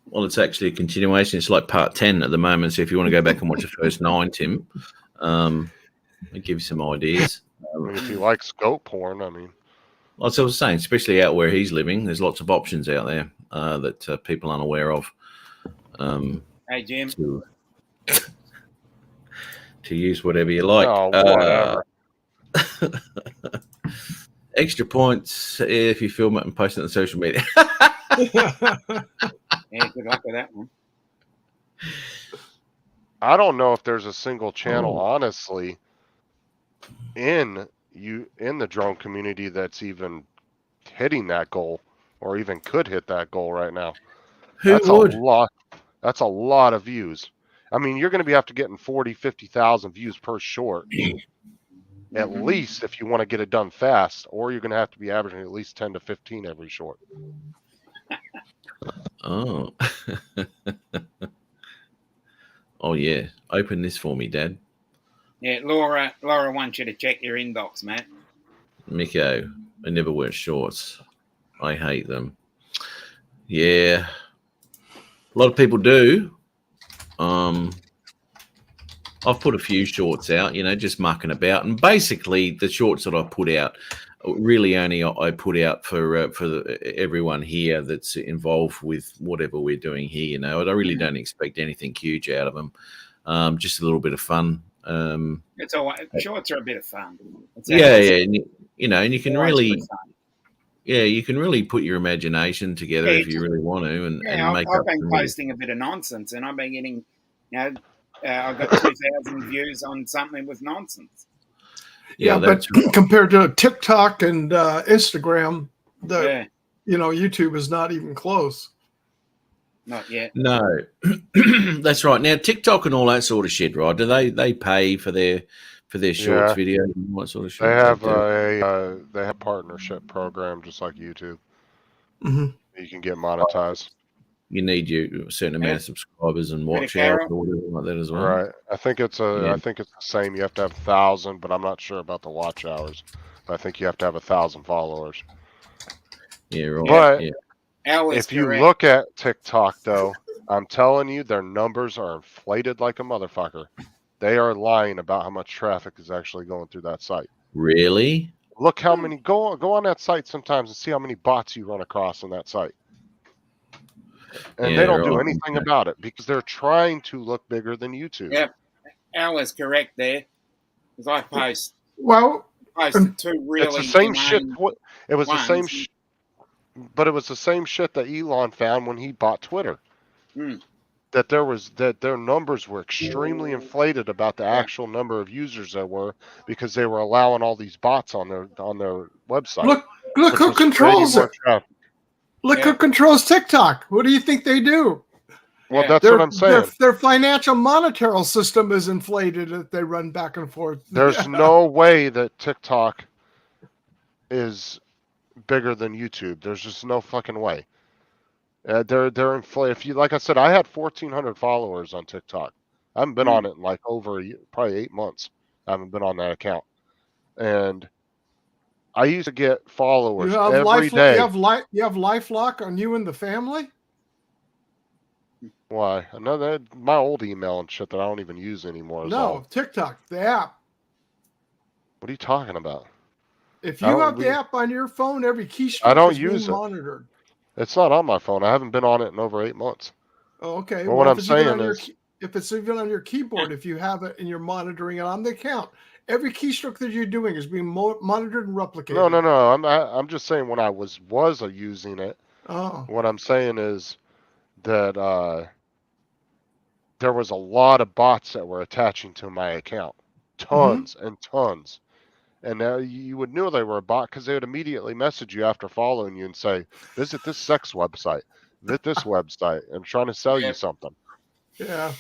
A: Well, it's actually a continuation. It's like part 10 at the moment. So if you want to go back and watch the first 9, Tim, I'll give you some ideas.
C: If you like scope porn, I mean.
A: Like I was saying, especially out where he's living, there's lots of options out there that people aren't aware of.
B: Hey, Jim.
A: To use whatever you like.
C: Oh, whatever.
A: Extra points if you film it and post it on social media.
B: Yeah, good luck with that one.
C: I don't know if there's a single channel, honestly, in the drone community that's even hitting that goal or even could hit that goal right now. That's a lot. That's a lot of views. I mean, you're going to be after getting 40, 50,000 views per short, at least if you want to get it done fast, or you're going to have to be averaging at least 10 to 15 every short.
A: Oh. Oh, yeah. Open this for me, Dad.
B: Yeah, Laura wants you to check your inbox, Matt.
A: Miko, I never wear shorts. I hate them. Yeah. A lot of people do. I've put a few shorts out, just mucking about. And basically, the shorts that I put out, really only I put out for everyone here that's involved with whatever we're doing here. I really don't expect anything huge out of them. Just a little bit of fun.
B: It's all shorts are a bit of fun.
A: Yeah, and you can really. Yeah, you can really put your imagination together if you really want to, and make up.
B: I've been posting a bit of nonsense, and I've been getting, I've got 2,000 views on something with nonsense.
F: Yeah, but compared to TikTok and Instagram, YouTube is not even close.
B: Not yet.
A: No, that's right. Now TikTok and all that sort of shit, right? Do they pay for their shorts video and what sort of shit?
C: They have they have partnership program just like YouTube.
F: Mm-hmm.
C: You can get monetized.
A: You need a certain amount of subscribers and watch hours or whatever like that as well.
C: Right. I think it's I think it's the same. You have to have 1,000, but I'm not sure about the watch hours. But I think you have to have 1,000 followers.
A: Yeah, right.
C: But
B: if
C: you look at TikTok, though, I'm telling you, their numbers are inflated like a motherfucker. They are lying about how much traffic is actually going through that site.
A: Really?
C: Look how many go on that site sometimes and see how many bots you run across on that site. And
A: Yeah,
C: they don't do
A: right,
C: anything
A: okay.
C: about it because they're trying to look bigger than YouTube.
B: Yep. Al was correct there. Because I posted two really
C: It's the same shit.
B: inane
C: It was the same
B: ones.
C: but it was the same shit that Elon found when he bought Twitter.
B: Mm.
C: That their numbers were extremely inflated about the actual number of users there were because they were allowing all these bots on their website.
F: Look
C: which
F: who
C: was
F: controls
C: creating more
F: it.
C: traffic.
F: Look who controls TikTok. What do you think they do?
C: Well, that's what I'm saying.
F: Their financial monetary system is inflated that they run back and forth.
C: There's no way that TikTok is bigger than YouTube. There's just no fucking way. They're inflated. If you, like I said, I had 1,400 followers on TikTok. I haven't been on it in like over probably 8 months. I haven't been on that account, and I used to get followers every day.
F: You have LifeLock on you and the family.
C: Why? Another my old email and shit that I don't even use anymore.
F: No, TikTok, the app.
C: What are you talking about?
F: If you have the app on your phone, every keystroke
C: I don't
F: is
C: use
F: being
C: it.
F: monitored.
C: It's not on my phone. I haven't been on it in over 8 months.
F: Oh, okay.
C: Well, what I'm saying is,
F: if it's even on your keyboard, if you have it and you're monitoring it on the account, every keystroke that you're doing is being monitored and replicated.
C: No. I'm just saying when I was using it.
F: Oh.
C: What I'm saying is that there was a lot of bots that were attaching to my account, tons and tons. And now you would know they were a bot because they would immediately message you after following you and say, "Visit this sex website. Visit this website. I'm trying to sell you something."
F: Yeah.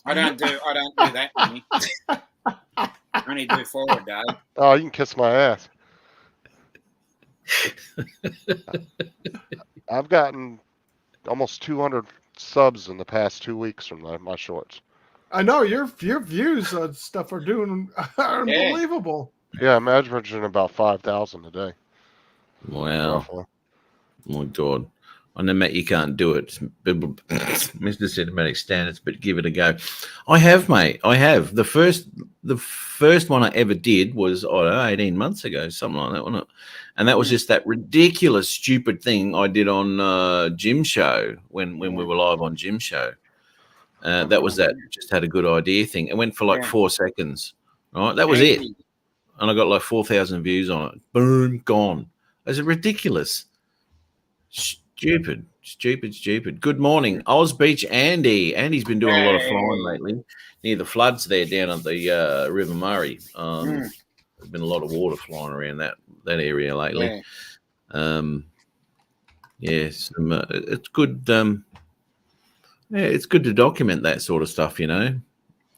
B: I don't do that, Jimmy. I only do forward, Dave.
C: Oh, you can kiss my ass. I've gotten almost 200 subs in the past 2 weeks from my shorts.
F: I know your views on stuff are unbelievable.
C: Yeah, I'm averaging about 5,000 a day.
A: Wow.
C: Roughly.
A: My God. I know, Matt, you can't do it. Mr. Cinematic Standards, but give it a go. I have, mate. I have. The first one I ever did was 18 months ago, something like that, wasn't it? And that was just that ridiculous, stupid thing I did on Jim Show when we were live on Jim Show. That was that just had a good idea thing. It went for like 4 seconds, right? That was it. And I got like 4,000 views on it. Boom, gone. Is it ridiculous? Stupid. Good morning, Oz Beach Andy. Andy's been doing a lot of flying lately near the floods there down at the River Murray. There's been a lot of water flying around that area lately. Yes, it's good. It's good to document that sort of stuff, you know.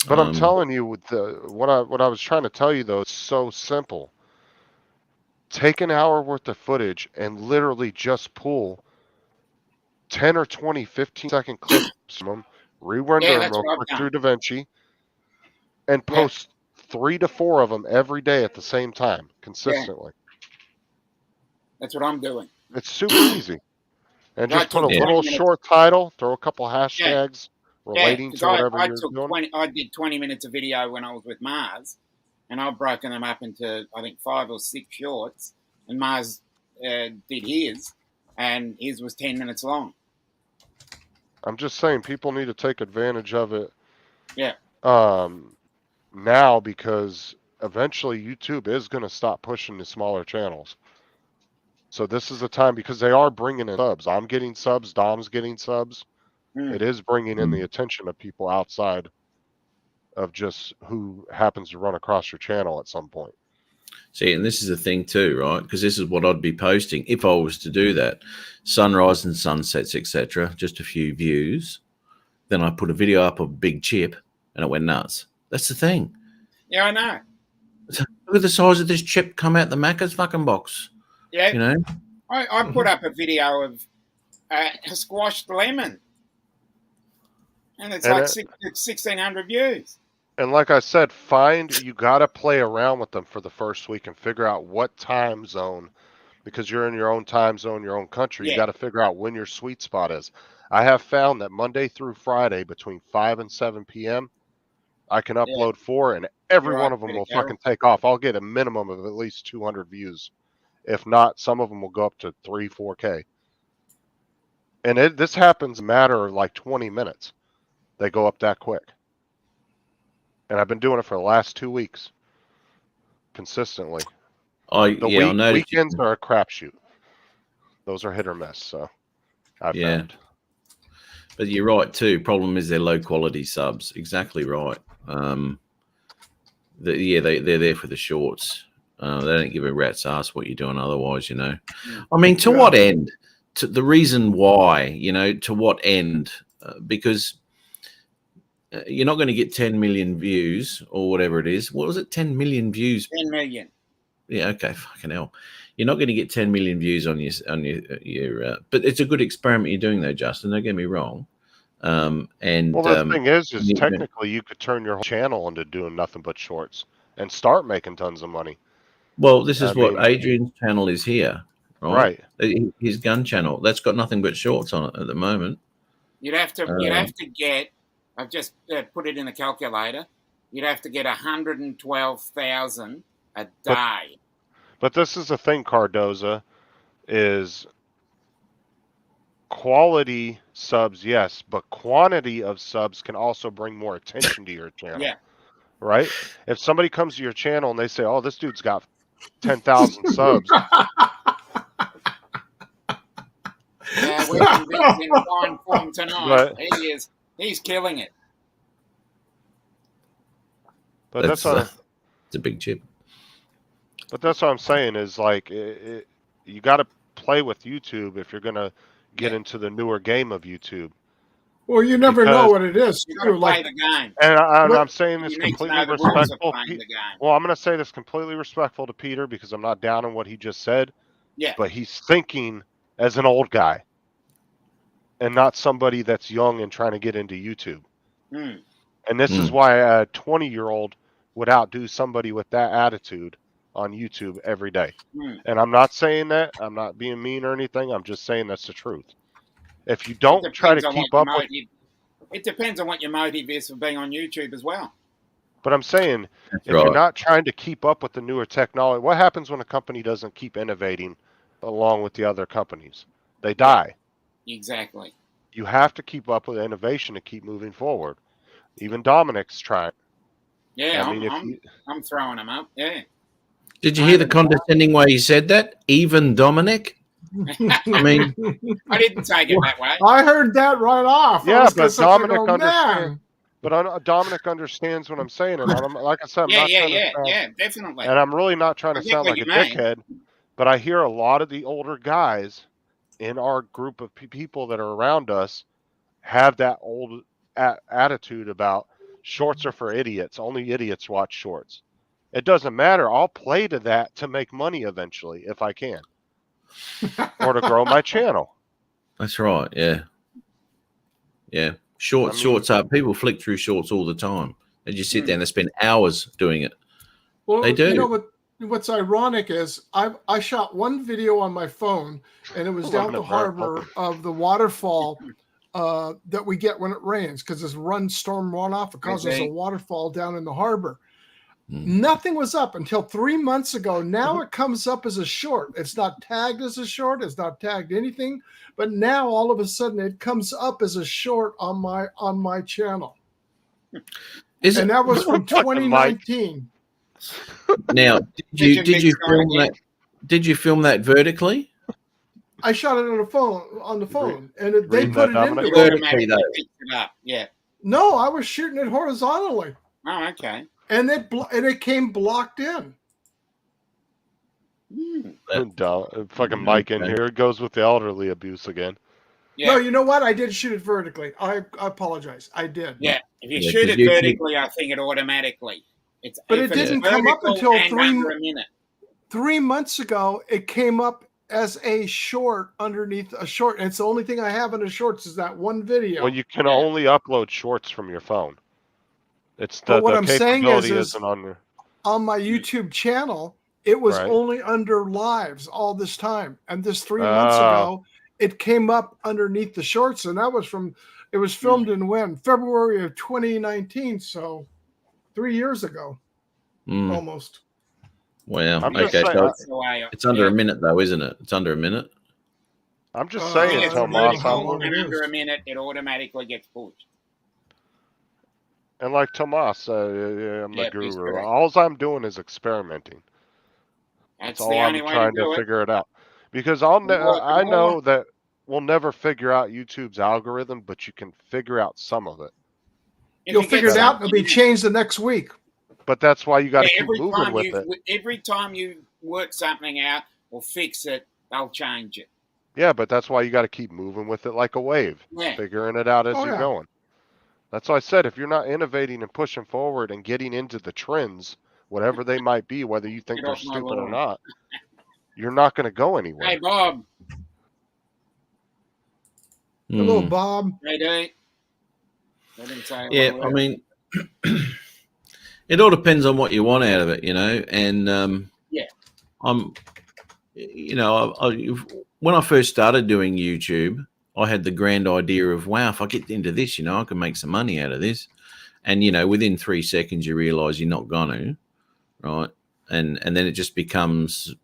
C: But I'm telling you, with what I was trying to tell you though, it's so simple. Take an hour worth of footage and literally just pull 10 or 20 15-second clips from them, re-render them real quick through DaVinci, and post 3 to 4 of them every day at the same time, consistently.
B: That's what I'm doing.
C: It's super easy. And just put a little short title, throw a couple hashtags relating to whatever you're doing.
B: I did 20 minutes of video when I was with Mars, and I've broken them up into, I think, 5 or 6 shorts, and Mars did his, and his was 10 minutes long.
C: I'm just saying people need to take advantage of it.
B: Yeah.
C: Now, because eventually YouTube is going to stop pushing the smaller channels. So this is the time, because they are bringing in subs. I'm getting subs. Dom's getting subs. It is bringing in the attention of people outside of just who happens to run across your channel at some point.
A: See, and this is the thing too, right? Because this is what I'd be posting if I was to do that. Sunrise and sunsets, etc. Just a few views. Then I put a video up of Big Chip and it went nuts. That's the thing.
B: Yeah, I know.
A: Look at the size of this chip come out the Macca's fucking box.
B: Yeah.
A: You know?
B: I put up a video of a squashed lemon. And it's 1,600 views.
C: And like I said, you got to play around with them for the first week and figure out what time zone because you're in your own time zone, your own country. You
B: Yeah.
C: got to figure out when your sweet spot is. I have found that Monday through Friday between 5 and 7 p.m., I can upload 4, and every
B: You're
C: one
B: right,
C: of them
B: Peter
C: will
B: Carroll.
C: fucking take off. I'll get a minimum of at least 200 views. If not, some of them will go up to 3, 4K. And this happens in a matter of like 20 minutes. They go up that quick. And I've been doing it for the last 2 weeks. Consistently.
A: I noticed.
C: Weekends are a crapshoot. Those are hit or miss, so I've found.
A: But you're right too. Problem is they're low quality subs. Exactly right. They're there for the shorts. They don't give a rat's ass what you're doing otherwise, you know. I mean, to what end? To the reason why, you know, to what end? Because you're not going to get 10 million views or whatever it is. What was it? 10 million views?
B: 10 million.
A: Yeah, okay, fucking hell. You're not going to get 10 million views on your but it's a good experiment you're doing though, Justin. Don't get me wrong.
C: The thing is technically you could turn your whole channel into doing nothing but shorts and start making tons of money.
A: Well, this is what Adrian's channel is here, right? His gun channel. That's got nothing but shorts on it at the moment.
B: You'd have to get. I've just put it in the calculator. You'd have to get 112,000 a day.
C: But this is the thing, Cardoza, is quality subs, yes, but quantity of subs can also bring more attention to your channel.
B: Yeah.
C: Right? If somebody comes to your channel and they say, "Oh, this dude's got 10,000 subs."
B: Yeah, we're convinced in fine form tonight. He's killing it.
C: But
A: it's a big chip.
C: But that's what I'm saying is like you got to play with YouTube if you're going to get into the newer game of YouTube.
F: Well, you never know what it is.
B: You got to play the game.
C: And I'm saying this completely respectful.
B: Well,
C: I'm going to say this completely respectful to Peter because I'm not down on what he just said.
B: Yeah.
C: But he's thinking as an old guy and not somebody that's young and trying to get into YouTube. And this is why a 20-year-old would outdo somebody with that attitude on YouTube every day. And I'm not saying that. I'm not being mean or anything. I'm just saying that's the truth. If you don't try to keep up with...
B: It depends on what your motive is for being on YouTube as well.
C: But I'm saying, you're not trying to keep up with the newer technology, what happens when a company doesn't keep innovating along with the other companies? They die.
B: Exactly.
C: You have to keep up with innovation to keep moving forward. Even Dominic's trying.
B: Yeah, I'm throwing them up. Yeah.
A: Did you hear the condescending way he said that? Even Dominic? I mean,
B: I didn't take it that way.
F: I heard that right off.
C: Yeah, but Dominic understands. But Dominic understands what I'm saying, and like I said,
B: yeah, definitely.
C: And I'm really not trying to sound like a dickhead, but I hear a lot of the older guys in our group of people that are around us have that old attitude about shorts are for idiots. Only idiots watch shorts. It doesn't matter. I'll play to that to make money eventually if I can. Or to grow my channel.
A: That's right. Yeah. Yeah. Shorts up. People flick through shorts all the time. They just sit there and they spend hours doing it.
F: Well,
A: they do.
F: You know what's ironic is I shot one video on my phone and it was down the harbor of the waterfall that we get when it rains because this storm runoff. It causes a waterfall down in the harbor. Nothing was up until 3 months ago. Now it comes up as a short. It's not tagged as a short. It's not tagged anything. But now all of a sudden it comes up as a short on my channel. And that was from 2019.
A: Now, did you film that? Did you film that vertically?
F: I shot it on the phone, and they put it into
B: vertically though. Yeah.
F: No, I was shooting it horizontally.
B: Oh, okay.
F: And it came blocked in.
C: Fucking Mike in here goes with the elderly abuse again.
F: Yeah. No, you know what? I did shoot it vertically. I apologize. I did.
B: Yeah, if you shoot it vertically, I think it automatically.
F: But it didn't come up until 3 months ago. It came up as a short underneath a short. And it's the only thing I have in the shorts is that one video.
C: Well, you can only upload shorts from your phone. It's
F: what I'm saying is on my YouTube channel, It was
C: Right.
F: only under lives all this time. And this 3 months ago, it came up underneath the shorts. And that was it was filmed in when? February of 2019. So 3 years ago, almost.
A: Wow.
C: I'm
A: Okay,
C: just saying,
A: so
B: That's the way
A: it's under a minute though, isn't it? It's under a minute.
C: I'm just
B: I
C: saying,
B: think it's
C: Tomas,
B: vertical, and under a minute, it automatically gets pushed.
C: and like Tomas, I'm the
B: Yep, he's
C: guru.
B: correct.
C: All I'm doing is experimenting.
B: That's
C: all
B: the
C: I'm
B: only way
C: trying
B: to do
C: to
B: it.
C: figure it out. Because
B: The more-
C: I know that we'll never figure out YouTube's algorithm, but you can figure out some of it.
B: If
F: You'll
B: you
F: figure
B: get
F: it out. It'll be
B: something-
F: changed the next week.
C: But that's why you got to
B: Yeah,
C: keep moving with it.
B: every time you work something out or fix it, they'll change it.
C: Yeah, but that's why you got to keep moving with it like a wave,
B: Yeah.
C: figuring it out as
F: Oh,
C: you're
F: yeah.
C: going. That's why I said if you're not innovating and pushing forward and getting into the trends, whatever they might be, whether you think
B: Get
C: they're
B: off my
C: stupid or
B: lawn.
C: not, you're not going to go anywhere.
B: Hey, Bob.
F: Hello, Bob.
B: Hey, D. I didn't say
A: Yeah,
B: hello.
A: I mean, it all depends on what you want out of it, you know. And
B: Yeah.
A: I'm, you know, when I first started doing YouTube, I had the grand idea of, wow, if I get into this, you know, I can make some money out of this. And you know, within 3 seconds, you realise you're not gonna, right? And then it just becomes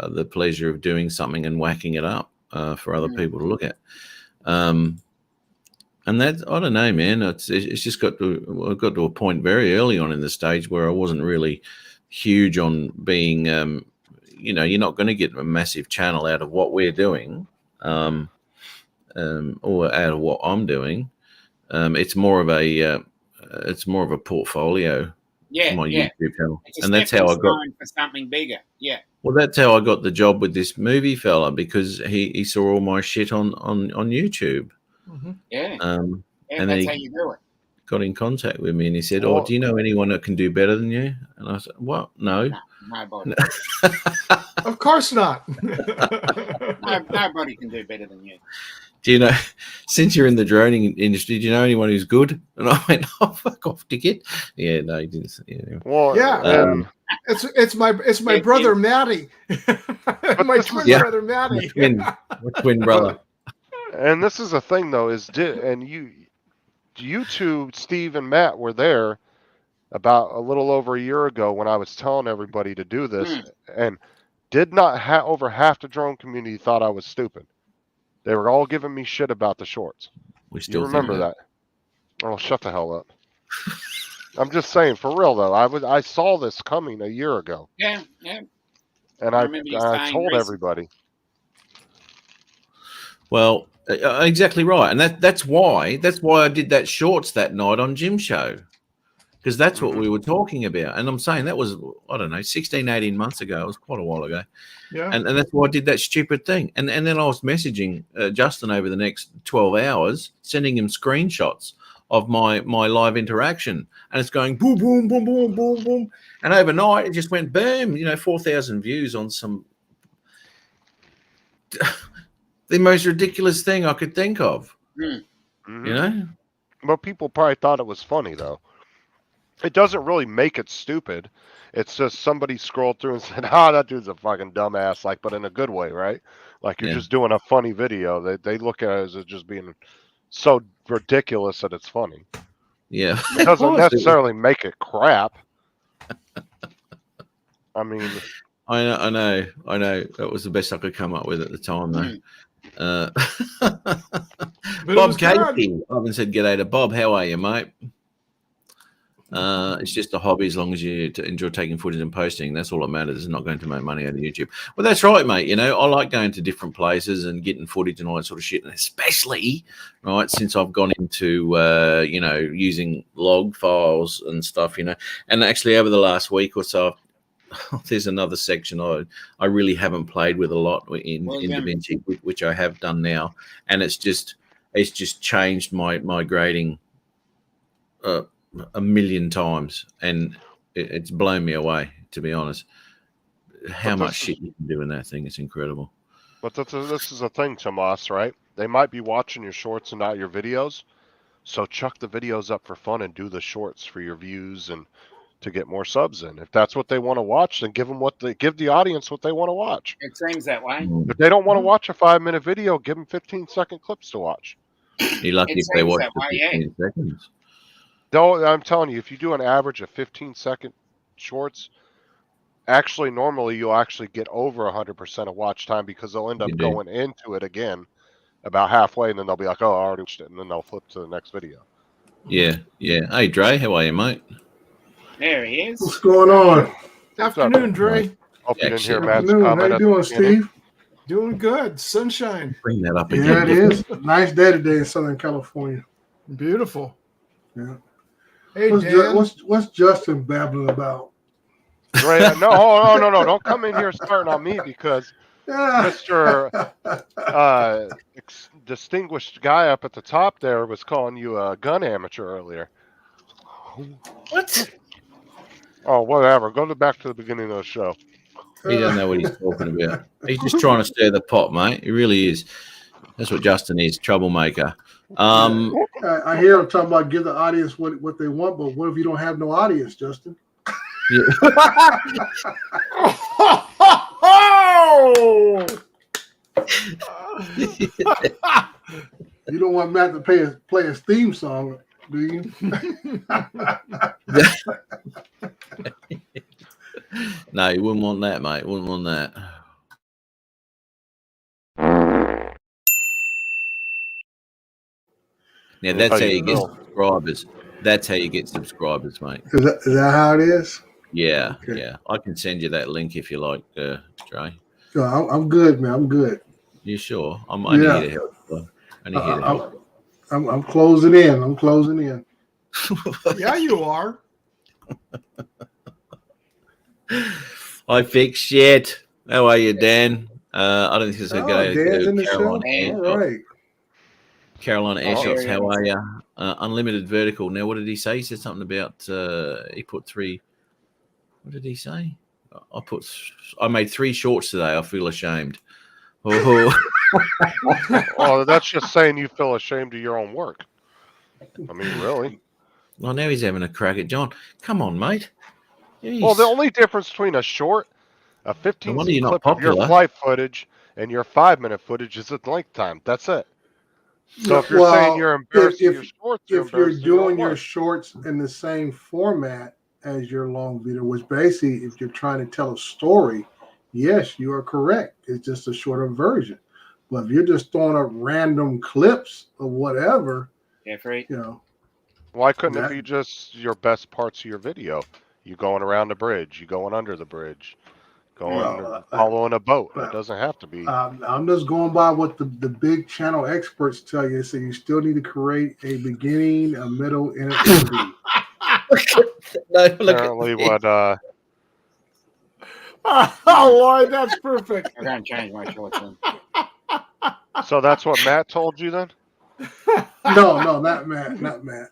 A: the pleasure of doing something and whacking it up for other people to look at. And that, I don't know, man. It's just got to a point very early on in the stage where I wasn't really huge on being, you know, you're not going to get a massive channel out of what we're doing, or out of what I'm doing. It's more of a portfolio.
B: Yeah,
A: My
B: yeah.
A: YouTube channel,
B: It's a
A: and that's how I got.
B: stone for something bigger. Yeah.
A: Well, that's how I got the job with this movie fella, because he saw all my shit on YouTube.
B: Yeah.
A: And then
B: That's
A: he
B: how you do it.
A: got in contact with me and he said,
C: Well-
A: "Oh, do you know anyone that can do better than you?" And I said, "What? No."
B: Nobody.
F: Of course not.
B: Nobody can do better than you.
A: Do you know, since you're in the droning industry, do you know anyone who's good? And I went, "Oh, fuck off, ticket." Yeah, no, he didn't. Yeah.
C: Well,
F: Yeah.
C: and
F: It's my brother Matty. My twin
A: Yeah.
F: brother Matty.
A: My twin brother.
C: And this is a thing though, you two, Steve and Matt, were there about a little over a year ago when I was telling everybody to do this, and did not over half the drone community thought I was stupid. They were all giving me shit about the shorts.
A: We
C: You
A: still
C: remember
A: think
C: that? Oh, shut the hell up. I'm just saying, for real though, I saw this coming a year ago,
B: Yeah.
C: and
B: I
C: I
B: remember you
C: told
B: saying recently.
C: everybody.
A: Well, exactly right, and that's why I did that shorts that night on Jim Show, because that's what we were talking about. And I'm saying that was, I don't know, 16, 18 months ago. It was quite a while ago.
F: Yeah.
A: And that's why I did that stupid thing. And then I was messaging Justin over the next 12 hours, sending him screenshots of my live interaction. And it's going boom, boom, boom, boom, boom, boom. And overnight, it just went boom, 4,000 views on some the most ridiculous thing I could think of,
C: Well, people probably thought it was funny, though. It doesn't really make it stupid. It's just somebody scrolled through and said, that dude's a fucking dumbass, but in a good way, right? Like you're just doing a funny video. They look at it as just being so ridiculous that it's funny.
A: Yeah.
C: It doesn't necessarily make it crap. I mean...
A: I know. That was the best I could come up with at the time, though. Bob Casey. I haven't said g'day to Bob. How are you, mate? It's just a hobby as long as you enjoy taking footage and posting. That's all that matters. It's not going to make money out of YouTube. Well, that's right, mate. I like going to different places and getting footage and all that sort of shit. And especially, right, since I've gone into, using log files and stuff, And actually over the last week or so, there's another section I really haven't played with a lot in DaVinci, which I have done now, and it's just changed my grading a million times, and it's blown me away, to be honest. How much shit you can do in that thing, it's incredible.
C: But this is a thing, Tomas, right? They might be watching your shorts and not your videos, so chuck the videos up for fun and do the shorts for your views and to get more subs in. If that's what they want to watch, then give the audience what they want to watch.
B: It seems that way.
C: If they don't want to watch a 5-minute video, give them 15-second clips to watch.
A: You're lucky
B: It
A: if they
B: seems
A: watch
B: that
A: the
B: way, yeah.
A: 15 seconds.
C: Though I'm telling you, if you do an average of 15-second shorts, actually normally you'll actually get over 100% of watch time because they'll end up
A: You do.
C: going into it again about halfway, and then they'll be like, "Oh, I already watched it," and then they'll flip to the next video.
A: Yeah, yeah. Hey, Dre, how are you, mate?
B: There he is.
F: What's going on?
G: Afternoon, Dre.
C: Hope you didn't hear
A: Excellent.
C: Matt's
F: Afternoon. How
C: comment.
F: you
C: at the
F: doing,
C: beginning.
F: Steve?
G: Doing good. Sunshine.
A: Bring that up
F: Yeah,
A: again.
F: it is. Nice day today in Southern California.
G: Beautiful.
F: Yeah.
G: Hey,
F: What's,
G: Dan.
F: what's Justin babbling about?
C: Right? No! Don't come in here starting on me because Mr. Distinguished guy up at the top there was calling you a gun amateur earlier.
A: What?
C: Oh, whatever. Go back to the beginning of the show.
A: He doesn't know what he's talking about. He's just trying to stir the pot, mate. He really is. That's what Justin is, troublemaker.
F: I hear him talking about give the audience what they want, but what if you don't have no audience, Justin?
G: Oh!
F: You don't want Matt to play his theme song, do you?
A: No, you wouldn't want that, mate. Wouldn't want that. Now that's how you get subscribers. That's how you get subscribers, mate.
F: Is that how it is?
A: Yeah,
F: Okay.
A: yeah. I can send you that link if you like, Dre.
F: No, I'm good, man. I'm good.
A: You sure? I'm only
F: Yeah.
A: here to help. Bro. Only here to help.
F: I'm closing in. I'm closing in.
G: Yeah, you are.
A: I fix shit. How are you, Dan? I don't think it's a
F: Oh,
A: go.
F: Dan's in the show.
A: Carolina
F: All right.
A: Carolina
B: Oh,
A: Airshots,
B: there
A: how
B: he
A: are you? Unlimited vertical. Now, what did he say? He said something about he put 3. What did he say? I made 3 shorts today. I feel ashamed. Oh,
C: Oh, that's just saying you feel ashamed of your own work. I mean, really.
A: well, now he's having a crack at John. Come on, mate. Jeez.
C: Well, the only difference between a short, a 15
A: wonder you're not
C: clip of your
A: popular.
C: flight footage and your 5-minute footage is the length time. That's it. So
F: Yeah,
C: if you're
F: well,
C: saying you're embarrassing
F: if-
C: your shorts,
F: If you're
C: embarrassing your own
F: doing your
C: work.
F: shorts in the same format as your long video, which basically, if you're trying to tell a story, yes, you are correct. It's just a shorter version. But if you're just throwing up random clips of whatever,
B: Jeffrey.
F: you know,
C: Why couldn't
F: that-
C: it be just your best parts of your video? You going around the bridge, you going under the bridge, following a boat. It doesn't have to be.
F: I'm just going by what the big channel experts tell you. So you still need to create a beginning, a middle, and an end.
A: No, look
C: Apparently, what
G: Oh, Lloyd, that's perfect.
B: I'm going to change my shorts. Then.
C: so that's what Matt told you then?
F: No, not Matt, not Matt.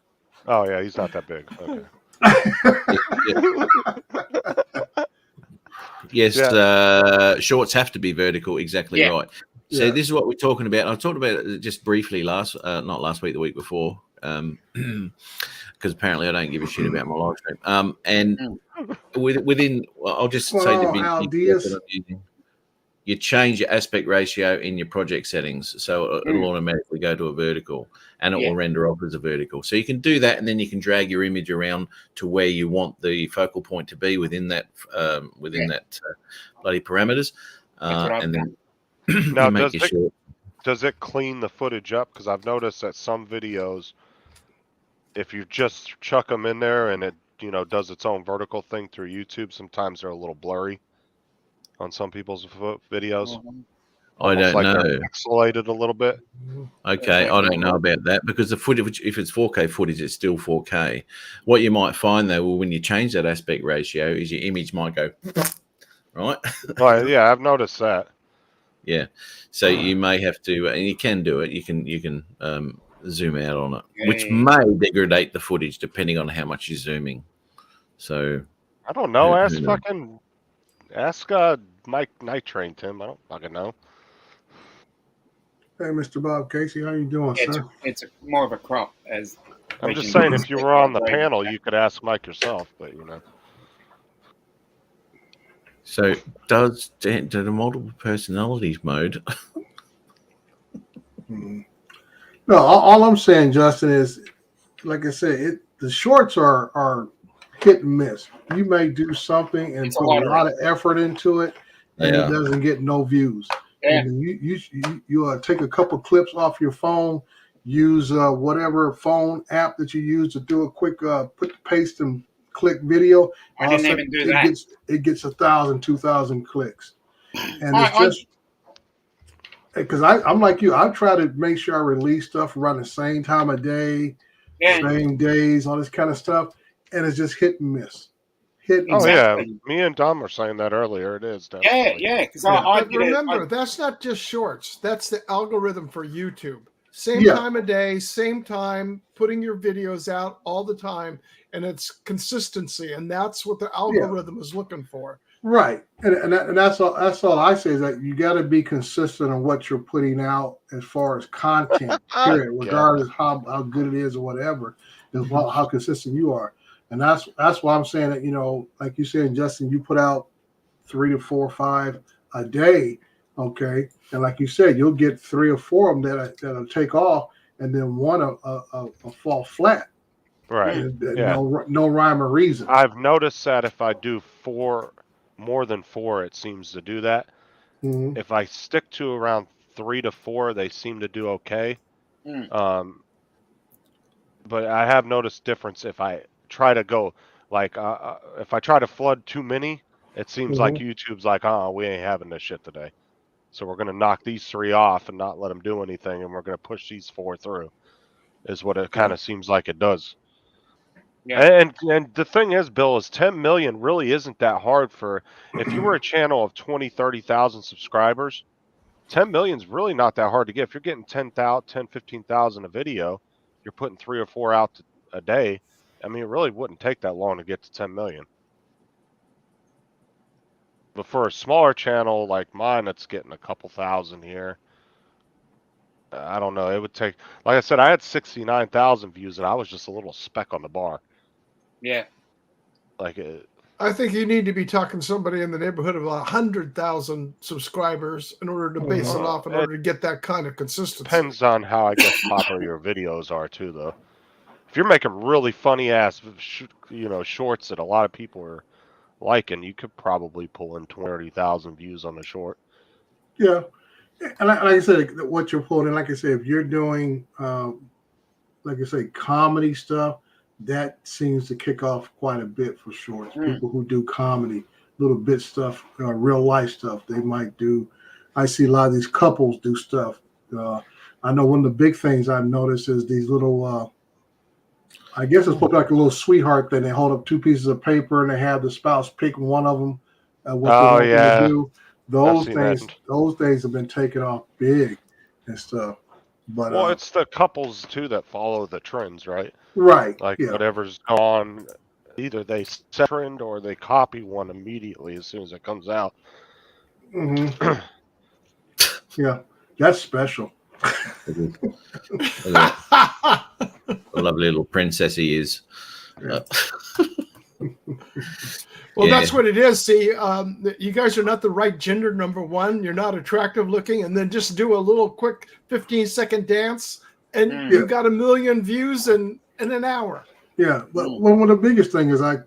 C: Oh yeah, he's not that big. Okay.
A: yes, shorts have to be vertical. Exactly
B: Yeah.
A: right. So
F: Yeah.
A: this is what we're talking about. I talked about it just briefly not last week, the week before, because apparently I don't give a shit about my live stream. And within, I'll just say
F: Well,
A: the
F: Al
A: big
F: Diaz-
A: that I'm using. You change your aspect ratio in your project settings, so it'll automatically go to a vertical, and it will render off as a vertical. So you can do that, and then you can drag your image around to where you want the focal point to be within that bloody parameters, and then
C: Now,
A: you make your short.
C: Does it clean the footage up? Because I've noticed that some videos, if you just chuck them in there and it does its own vertical thing through YouTube, sometimes they're a little blurry on some people's videos.
A: I don't know.
C: They're pixelated a little bit.
A: Okay, I don't know about that because the footage, if it's 4K footage, it's still 4K. What you might find though, when you change that aspect ratio, is your image might go right.
C: Right? Yeah, I've noticed that.
A: Yeah, so you may have to, and you can do it. You can zoom out on it, which may degrade the footage depending on how much you're zooming. So
C: I don't know.
A: Who knows?
C: Ask Mike Night Train, Tim. I don't fucking know.
F: Hey, Mr. Bob Casey, how you doing, sir?
B: It's more of a crop as.
C: I'm just saying, if you were on the panel, you could ask Mike yourself, but
A: So does the multiple personalities mode?
G: No, all I'm saying, Justin, is like I said, the shorts are hit and miss. You may do something and
B: It's a
G: put a
B: lottery.
G: lot of effort into it, and
A: Yeah.
G: it doesn't get no views.
B: Yeah.
G: And then you take a couple clips off your phone, use whatever phone app that you use to do a quick paste and click video.
B: I
G: All of a
B: didn't
G: sudden,
B: even do that.
G: It gets 1,000, 2,000 clicks, and
B: I-
G: it's just because I'm like you. I try to make sure I release stuff around the same time of day,
B: Yeah.
G: same days, all this kind of stuff, and it's just hit and miss. Hit and
C: Oh
B: Exactly.
C: yeah, me and Dom were saying that earlier. It is
B: Yeah,
C: definitely.
B: yeah. Because
G: Yeah.
B: I
F: But
B: did it.
F: remember, that's not just shorts. That's the algorithm for YouTube. Same
G: Yeah.
F: time of day, same time, putting your videos out all the time, and it's consistency, and that's what the algorithm is looking for.
G: Right, and that's all. That's all I say is that you got to be consistent on what you're putting out as far as content. Period, regardless how good it is or whatever, is how consistent you are. And that's why I'm saying that, you know, like you said, Justin, you put out 3 to 4 or 5 a day, okay, and like you said, you'll get 3 or 4 of them that'll take off, and then one will fall flat.
C: Right.
G: And,
C: Yeah.
G: no rhyme or reason.
C: I've noticed that if I do more than 4, it seems to do that.
G: Mhm.
C: If I stick to around 3 to 4, they seem to do okay. But I have noticed difference if I try to go like if I try to flood too many, it seems like YouTube's like, we ain't having this shit today. So we're gonna knock these 3 off and not let them do anything, and we're gonna push these 4 through. Is what it kind of seems like it does.
B: Yeah.
C: And the thing is, Bill, is 10 million really isn't that hard for if you were a channel of 20, 30,000 subscribers. 10 million is really not that hard to get. If you're getting 10,000, 15,000 a video, you're putting 3 or 4 out a day. I mean, it really wouldn't take that long to get to 10 million. But for a smaller channel like mine, that's getting a couple thousand here. I don't know. It would take, like I said, I had 69,000 views, and I was just a little speck on the bar.
B: Yeah.
C: Like
F: I think you need to be talking to somebody in the neighborhood of 100,000 subscribers in order to base it off, in order to get that kind of consistency.
C: Depends on how, I guess, popular your videos are too, though. If you're making really funny ass, shorts that a lot of people are liking, you could probably pull in 30,000 views on a short.
G: Yeah, and like I said, what you're pulling, like I said, if you're doing, like I say, comedy stuff, that seems to kick off quite a bit for shorts. People who do comedy, little bit stuff, real life stuff, they might do. I see a lot of these couples do stuff. I know one of the big things I've noticed is these little, I guess it's like a little sweetheart thing. They hold up 2 pieces of paper and they have the spouse pick one of them. What they want them to do. Those things have been taken off big and stuff. But
C: well, it's the couples too that follow the trends, right?
G: Right.
C: Like whatever's gone, either they set trend or they copy one immediately as soon as it comes out.
G: Yeah, that's special.
A: A lovely little princess he is.
F: Well, that's what it is. See, you guys are not the right gender, number one. You're not attractive looking. And then just do a little quick 15-second dance, and you got 1 million views in an hour.
G: Yeah, but one of the biggest thing is I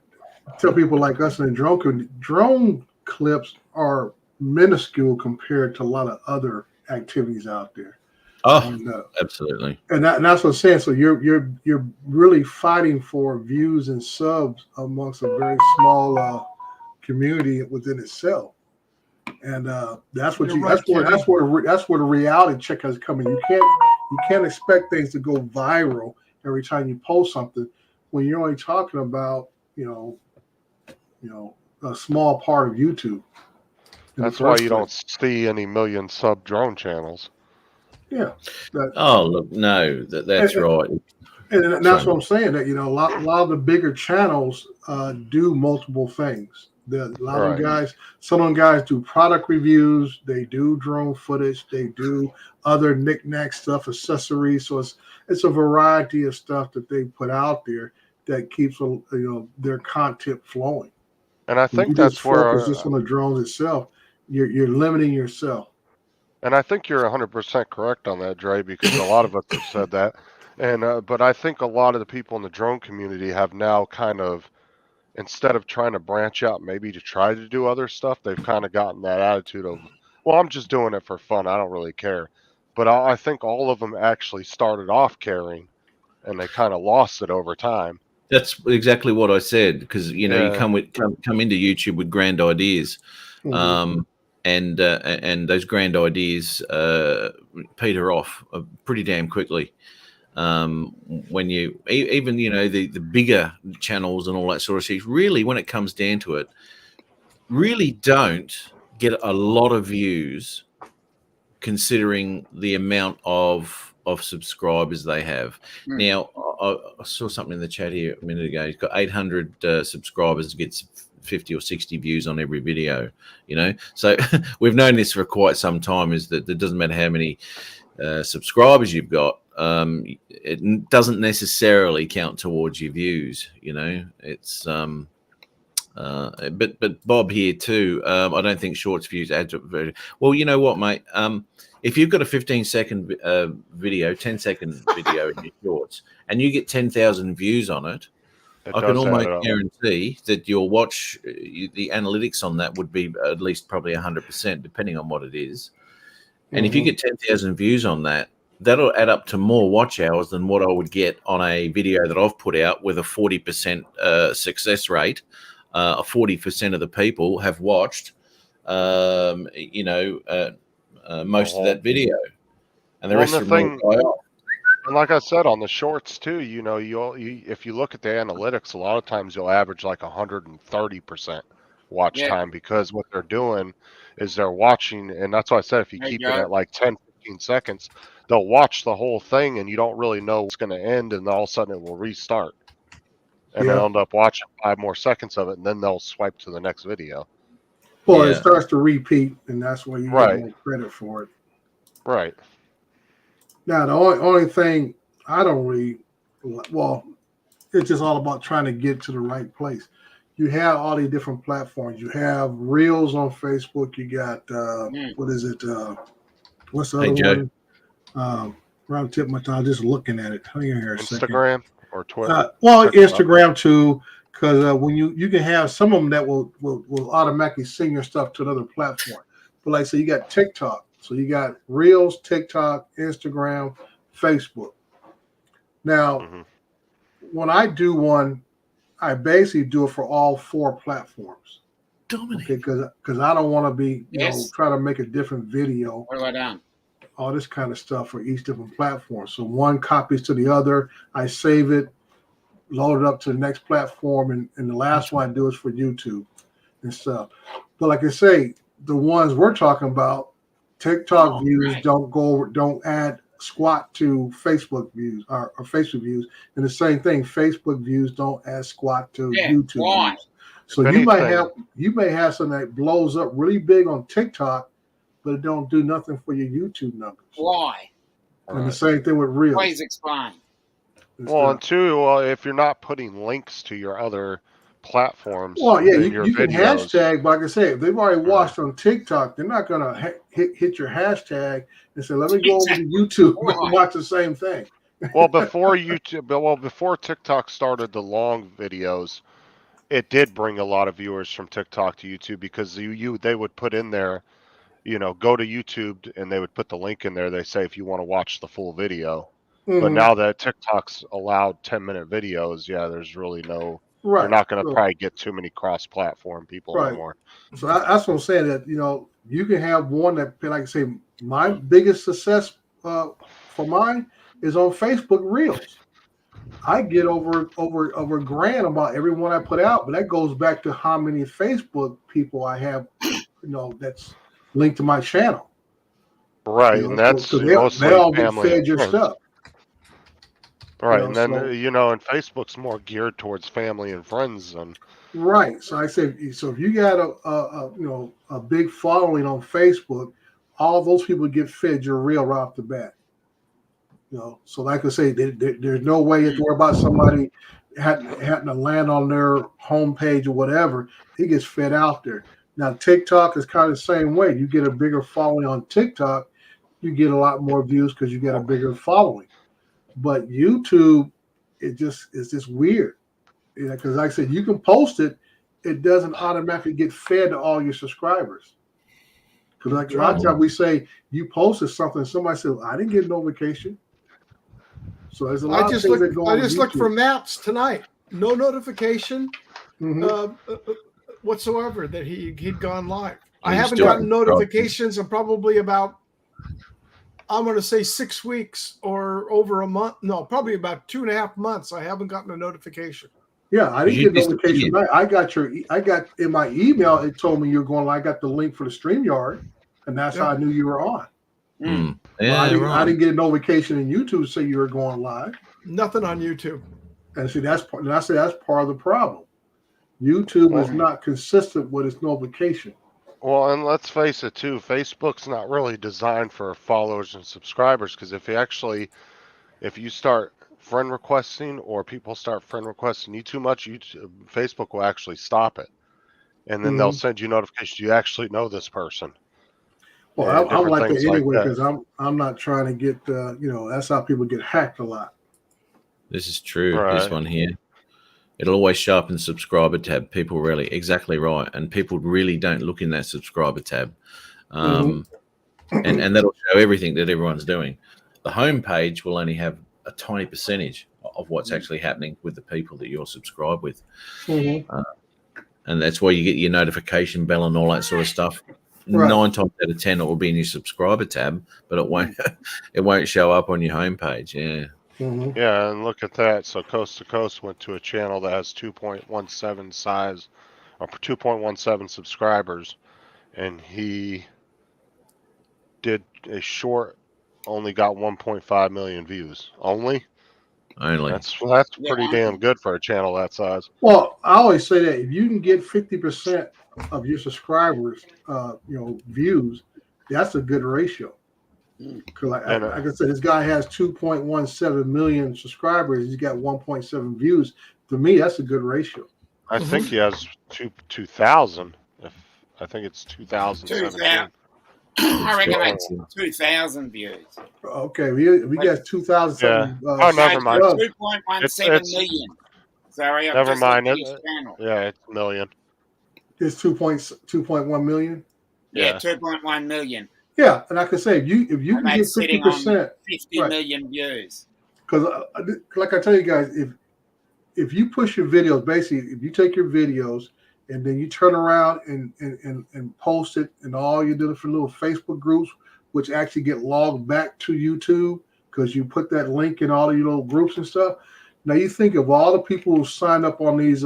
G: tell people like us in drone clips are minuscule compared to a lot of other activities out there.
A: Absolutely.
G: And that's what I'm saying. So you're really fighting for views and subs amongst a very small community within itself. And that's what that's where the reality check has come in. You can't expect things to go viral every time you post something when you're only talking about a small part of YouTube.
C: That's why you don't see any million sub drone channels.
G: Yeah.
A: Look, no, that's right.
G: And that's what I'm saying. That a lot of the bigger channels do multiple things. A lot of guys, some of them guys do product reviews. They do drone footage. They do other knick-knack stuff, accessories. So it's a variety of stuff that they put out there that keeps their content flowing.
C: And I
G: When you
C: think
G: just
C: that's where,
G: focus just on the drones itself, you're limiting yourself.
C: and I think you're 100% correct on that, Dre, because a lot of us have said that. And but I think a lot of the people in the drone community have now kind of, instead of trying to branch out, maybe to try to do other stuff, they've kind of gotten that attitude of, well, I'm just doing it for fun. I don't really care. But I think all of them actually started off caring, and they kind of lost it over time.
A: That's exactly what I said, because you know you
C: Yeah.
A: come into YouTube with grand ideas,
G: Mhm.
A: and those grand ideas peter off pretty damn quickly. When you even you know the bigger channels and all that sort of shit, really when it comes down to it, really don't get a lot of views considering the amount of subscribers they have.
B: Hmm.
A: Now, I saw something in the chat here a minute ago. He's got 800 subscribers, gets 50 or 60 views on every video. You know, so we've known this for quite some time. Is that it doesn't matter how many subscribers you've got, it doesn't necessarily count towards your views. You know, it's but Bob here too. I don't think shorts views add up very well. You know what, mate? If you've got a 15-second video, 10-second video in your shorts, and you get 10,000 views on it,
C: It
A: I can
C: does add
A: almost
C: up.
A: guarantee that your watch, the analytics on that would be at least probably 100%, depending on what it is. And if you get 10,000 views on that, that'll add up to more watch hours than what I would get on a video that I've put out with a 40% success rate. 40% of the people have watched, you know, most of that video, and the
C: Well,
A: rest
C: and
A: of
C: the
A: them will die off.
C: And like I said, on the shorts too, you know, if you look at the analytics, a lot of times you'll average like 130% watch
B: Yeah.
C: time, because what they're doing is they're watching, and that's why I said if you
B: There you
C: keep it
B: go.
C: at like 10, 15 seconds, they'll watch the whole thing and you don't really know what's going to end, and all of a sudden it will restart. And
G: Yeah.
C: they'll end up watching 5 more seconds of it, and then they'll swipe to the next video.
G: Well, it
A: Yeah.
G: starts to repeat, and that's where you
C: Right.
G: get more credit for it.
C: Right.
G: Now, the only thing I don't really, well, it's just all about trying to get to the right place. You have all these different platforms. You have Reels on Facebook. You got, what is it? What's the
A: Hey,
G: other
A: Joe.
G: one? Around the tip of my tongue, just looking at it. Hang on here a second.
C: Instagram or Twitter.
G: Well,
C: TikTok.
G: Instagram too, because when you can have some of them that will automatically send your stuff to another platform. But like I said, you got TikTok, so you got Reels, TikTok, Instagram, Facebook. Now, when I do one, I basically do it for all 4 platforms.
A: Dominic,
G: because I don't want to be
B: Yes.
G: try to make a different video,
B: What have I done?
G: all this kind of stuff for each different platform. So one copies to the other. I save it, load it up to the next platform, and the last one I do is for YouTube and stuff. But like I say, the ones we're talking about, TikTok views
B: right.
G: don't add squat to Facebook views or Facebook views, and the same thing, Facebook views don't add squat to YouTube
B: why?
G: views. So
C: If
G: you
C: anything-
G: may have something that blows up really big on TikTok, but it don't do nothing for your YouTube numbers.
B: Why?
G: And the same thing with Reels.
B: Please explain.
G: and
C: Well, and
G: stuff.
C: two, if you're not putting links to your other platforms,
G: Well, yeah,
C: in your
G: you can
C: videos,
G: hashtag, but like I said, if they've already watched on TikTok, they're not gonna hit your hashtag and say, "Let me go over to YouTube and watch the same thing."
C: well, before TikTok started the long videos, it did bring a lot of viewers from TikTok to YouTube, because they would put in there, go to YouTube, and they would put the link in there. They say if you want to watch the full video. But
G: Mhm.
C: now that TikTok's allowed 10-minute videos, there's really no.
G: Right.
C: You're not going to
G: So-
C: probably get too many cross-platform people
G: Right.
C: anymore.
G: So that's what I'm saying. That you can have one that, like I say, my biggest success for mine is on Facebook Reels. I get over $1,000 about every one I put out, but that goes back to how many Facebook people I have, that's linked to my channel.
C: Right, and that's
G: so
C: mostly
G: they all get
C: family
G: fed
C: and
G: your
C: friends.
G: stuff.
C: Right,
G: You
C: and
G: know,
C: then
G: so-
C: and Facebook's more geared towards family and friends, and
G: Right. So I said, so if you got a big following on Facebook, all those people get fed your reel right off the bat. So like I say, there's no way you have to worry about somebody hadn't to land on their homepage or whatever, it gets fed out there. Now TikTok is kind of the same way. You get a bigger following on TikTok, you get a lot more views because you get a bigger following. But YouTube, it's just weird. Because like I said, you can post it, it doesn't automatically get fed to all your subscribers. Because like a lot of times we say you posted something, somebody says, I didn't get a notification. So there's a lot of things that go on.
F: I just looked for Matt's tonight. No notification whatsoever that he'd gone live. I haven't gotten notifications in probably about, I'm going to say 6 weeks or over a month. No, probably about 2.5 months. I haven't gotten a notification.
G: Yeah, I didn't get a notification. I got in my email. It told me you're going. I got the link for the StreamYard, and that's how I knew you were on.
A: Yeah,
G: I didn't get a notification in YouTube to say you were going live.
F: Nothing on YouTube.
G: And see, that's part of the problem. YouTube is not consistent with its notification.
C: Well, and let's face it too, Facebook's not really designed for followers and subscribers, because if you start friend requesting or people start friend requesting you too much, Facebook will actually stop it, and then they'll send you notifications. You actually know this person.
G: Well, I'm like that anyway, because I'm not trying to get that's how people get hacked a lot.
A: This is true. Right. This one here, it'll always show up in the subscriber tab. People really exactly right, and people really don't look in that subscriber tab, and that'll show everything that everyone's doing. The home page will only have a tiny percentage of what's actually happening with the people that you're subscribed with, and that's why you get your notification bell and all that sort of stuff. Right. 9 times out of 10 it will be in your subscriber tab, but it won't show up on your homepage.
C: Yeah, and look at that. So Coast to Coast went to a channel that has 2.17 size or 2.17 subscribers, and he did a short, only got 1.5 million views. Only. That's pretty damn good for a channel that size.
G: Well, I always say that if you can get 50% of your subscribers, views, that's a good ratio. Because like I said, this guy has 2.17 million subscribers. He's got 1.7 views. To me, that's a good ratio.
C: I think he has 2,000. I think it's 2017.
B: I reckon that's 2,000 views.
G: Okay, we got 2,000.
C: Yeah. Never mind.
B: 2.17 million. Sorry,
C: never mind. Yeah, it's a million.
G: It's 2.1 million.
B: Yeah, 2.1 million.
G: Yeah, and I can say if you can get 50%,
B: 50 million views.
G: Because like I tell you guys, if you push your videos, basically, if you take your videos and then you turn around and post it in all your different little Facebook groups, which actually get logged back to YouTube because you put that link in all of your little groups and stuff. Now you think of all the people who signed up on these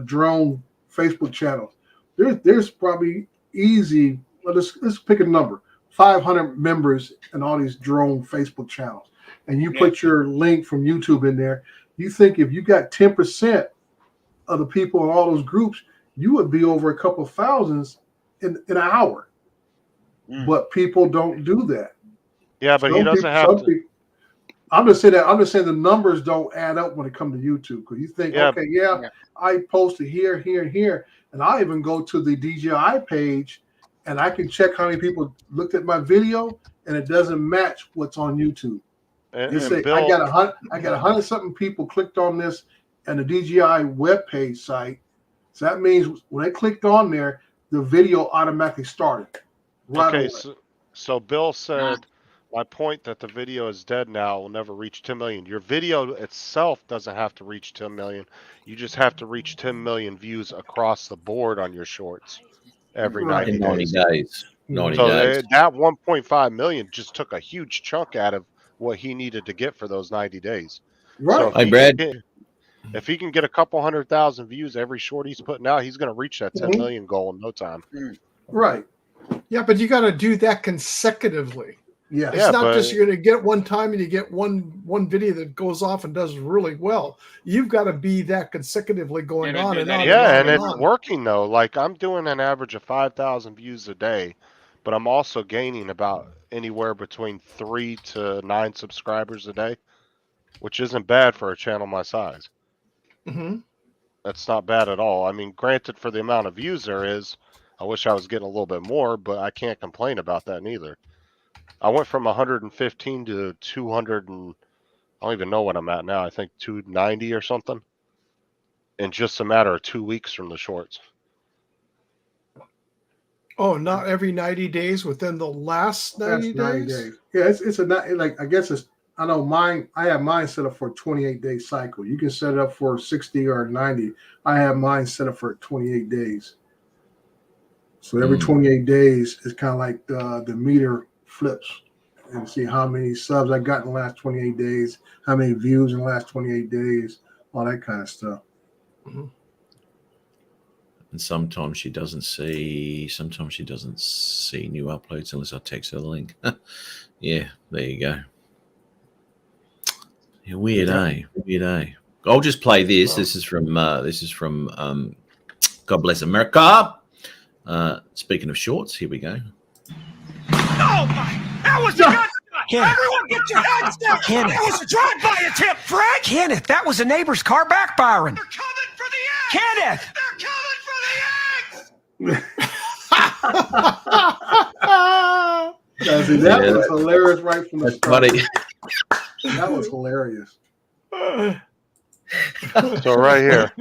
G: drone Facebook channels. There's probably easy. Let's pick a number. 500 members in all these drone Facebook channels, and you put your link from YouTube in there. You think if you got 10% of the people in all those groups, you would be over a couple thousands in an hour. But people don't do that.
C: Yeah, but he doesn't have to.
G: I'm just saying the numbers don't add up when it comes to YouTube, because you think, I posted here, and I even go to the DJI page and I can check how many people looked at my video, and it doesn't match what's on YouTube. I got 100 something people clicked on this and the DJI webpage site. So that means when they clicked on there, the video automatically started.
C: Right away. So Bill said, my point that the video is dead now will never reach 10 million. Your video itself doesn't have to reach 10 million. You just have to reach 10 million views across the board on your shorts every 90 days.
A: 90
C: so
A: days.
C: That 1.5 million just took a huge chunk out of what he needed to get for those 90 days.
G: Right.
C: So
A: Hey, Brad.
C: If he can get a couple 100,000 views every short he's putting out, he's going to reach that 10 million goal in no time.
G: Right.
F: Yeah, but you got to do that consecutively.
G: Yeah.
F: It's not just you're going to get one time and you get one video that goes off and does really well. You've got to be that consecutively going on and on.
C: Yeah, and it's working though. Like I'm doing an average of 5,000 views a day, but I'm also gaining about anywhere between 3 to 9 subscribers a day, which isn't bad for a channel my size.
F: Mm-hmm.
C: That's not bad at all. I mean, granted, for the amount of views there is, I wish I was getting a little bit more, but I can't complain about that neither. I went from 115 to 200 and I don't even know what I'm at now. I think 290 or something in just a matter of 2 weeks from the shorts.
F: Oh, not every 90 days within the last 90
G: That's
F: days?
G: Yeah, it's a like I guess it's I know mine. I have mine set up for a 28-day cycle. You can set it up for 60 or 90. I have mine set up for 28 days. So every 28 days is kind of like the meter flips and see how many subs I got in the last 28 days, how many views in the last 28 days, all that kind of stuff.
F: Mm-hmm.
A: And sometimes she doesn't see new uploads unless I text her the link. Yeah, there you go. Yeah, weird, eh? Weird, eh? I'll just play this.
F: Oh.
A: This is from God Bless America. Speaking of shorts, here we go.
H: Oh my! That was a gun! Everyone get your heads down! That was a drive-by attempt, Frank!
I: Kenneth, that was a neighbor's car backfiring.
H: They're coming for the eggs!
I: Kenneth!
H: They're coming for the eggs!
G: See, that was hilarious right from the
A: That's
G: start.
A: funny.
G: That was hilarious.
C: So right here.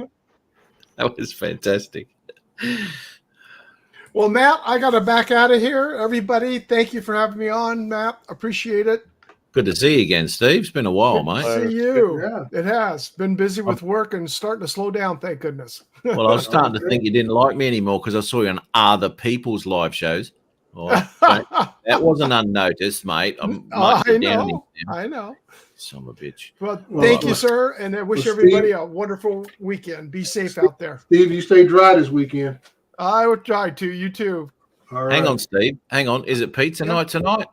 A: That was fantastic.
F: Well, Matt, I got to back out of here. Everybody, thank you for having me on, Matt. Appreciate it.
A: Good to see you again, Steve. It's been a while,
F: Good
A: mate.
F: to see you.
G: Yeah.
F: It has. Been busy with work and starting to slow down, thank goodness.
A: Well, I was starting to think you didn't like me anymore because I saw you on other people's live shows. Oh, that wasn't unnoticed, mate.
F: I know.
A: Son of a bitch.
F: Well, thank you, sir. And I wish everybody a wonderful weekend. Be safe out there.
G: Steve, you stay dry this weekend.
F: I would try to. You too.
G: All right.
A: Hang on, Steve. Hang on. Is it pizza night tonight?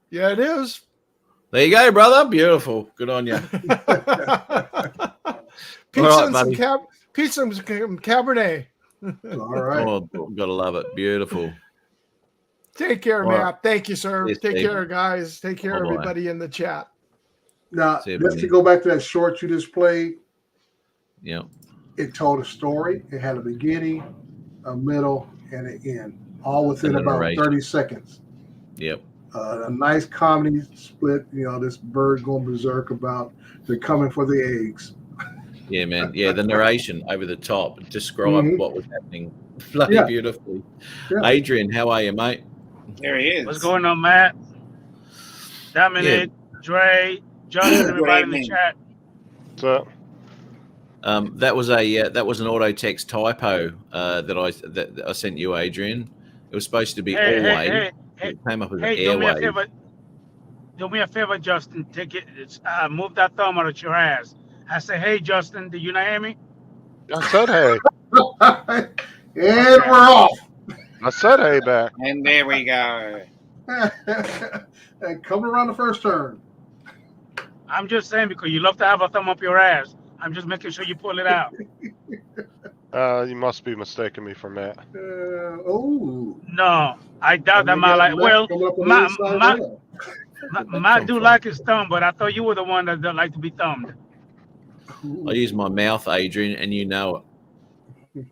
F: Yeah, it is.
A: There you go, brother. Beautiful. Good on you.
F: Pizza
A: right,
F: and some Cabernet.
G: All right.
A: Oh, gotta love it. Beautiful.
F: Take care,
A: All
F: Matt.
A: right.
F: Thank you, sir.
A: Yes,
F: Take
A: Dave.
F: care, guys. Take care,
A: Bye-bye.
F: everybody in the chat.
G: Now,
A: See you,
G: just
A: buddy.
G: to go back to that short you just played,
A: Yeah.
G: it told a story. It had a beginning, a middle, and an end, all within
A: And a
G: about
A: narration.
G: 30 seconds.
A: Yep.
G: A nice comedy split. You know, this bird going berserk about they're coming for the eggs.
A: Yeah, man. Yeah, the narration over the top described
G: Mhm.
A: what was happening bloody
G: Yeah.
A: beautifully.
G: Yeah.
A: Adrian, how are you, mate?
B: There he is.
H: What's going on, Matt? Dominic, Dre, Justin, everybody in the
B: evening.
H: chat.
C: So,
A: That was an auto text typo that I sent you, Adrian. It was supposed to be always.
H: Hey,
A: It came up as an
H: do me a
A: airwave.
H: favor. Do me a favor, Justin. Take it. Move that thumb out of your ass. I say, hey, Justin, do you not hear me?
C: I said hey.
G: And we're off.
C: I said hey back.
B: And there we go.
G: And coming around the first turn.
H: I'm just saying because you love to have a thumb up your ass. I'm just making sure you pull it out.
C: You must be mistaking me for Matt.
G: Oh.
H: No, I doubt that. Matt do like his thumb, but I thought you were the one that don't like to be thumbed.
A: I use my mouth, Adrian, and you know it.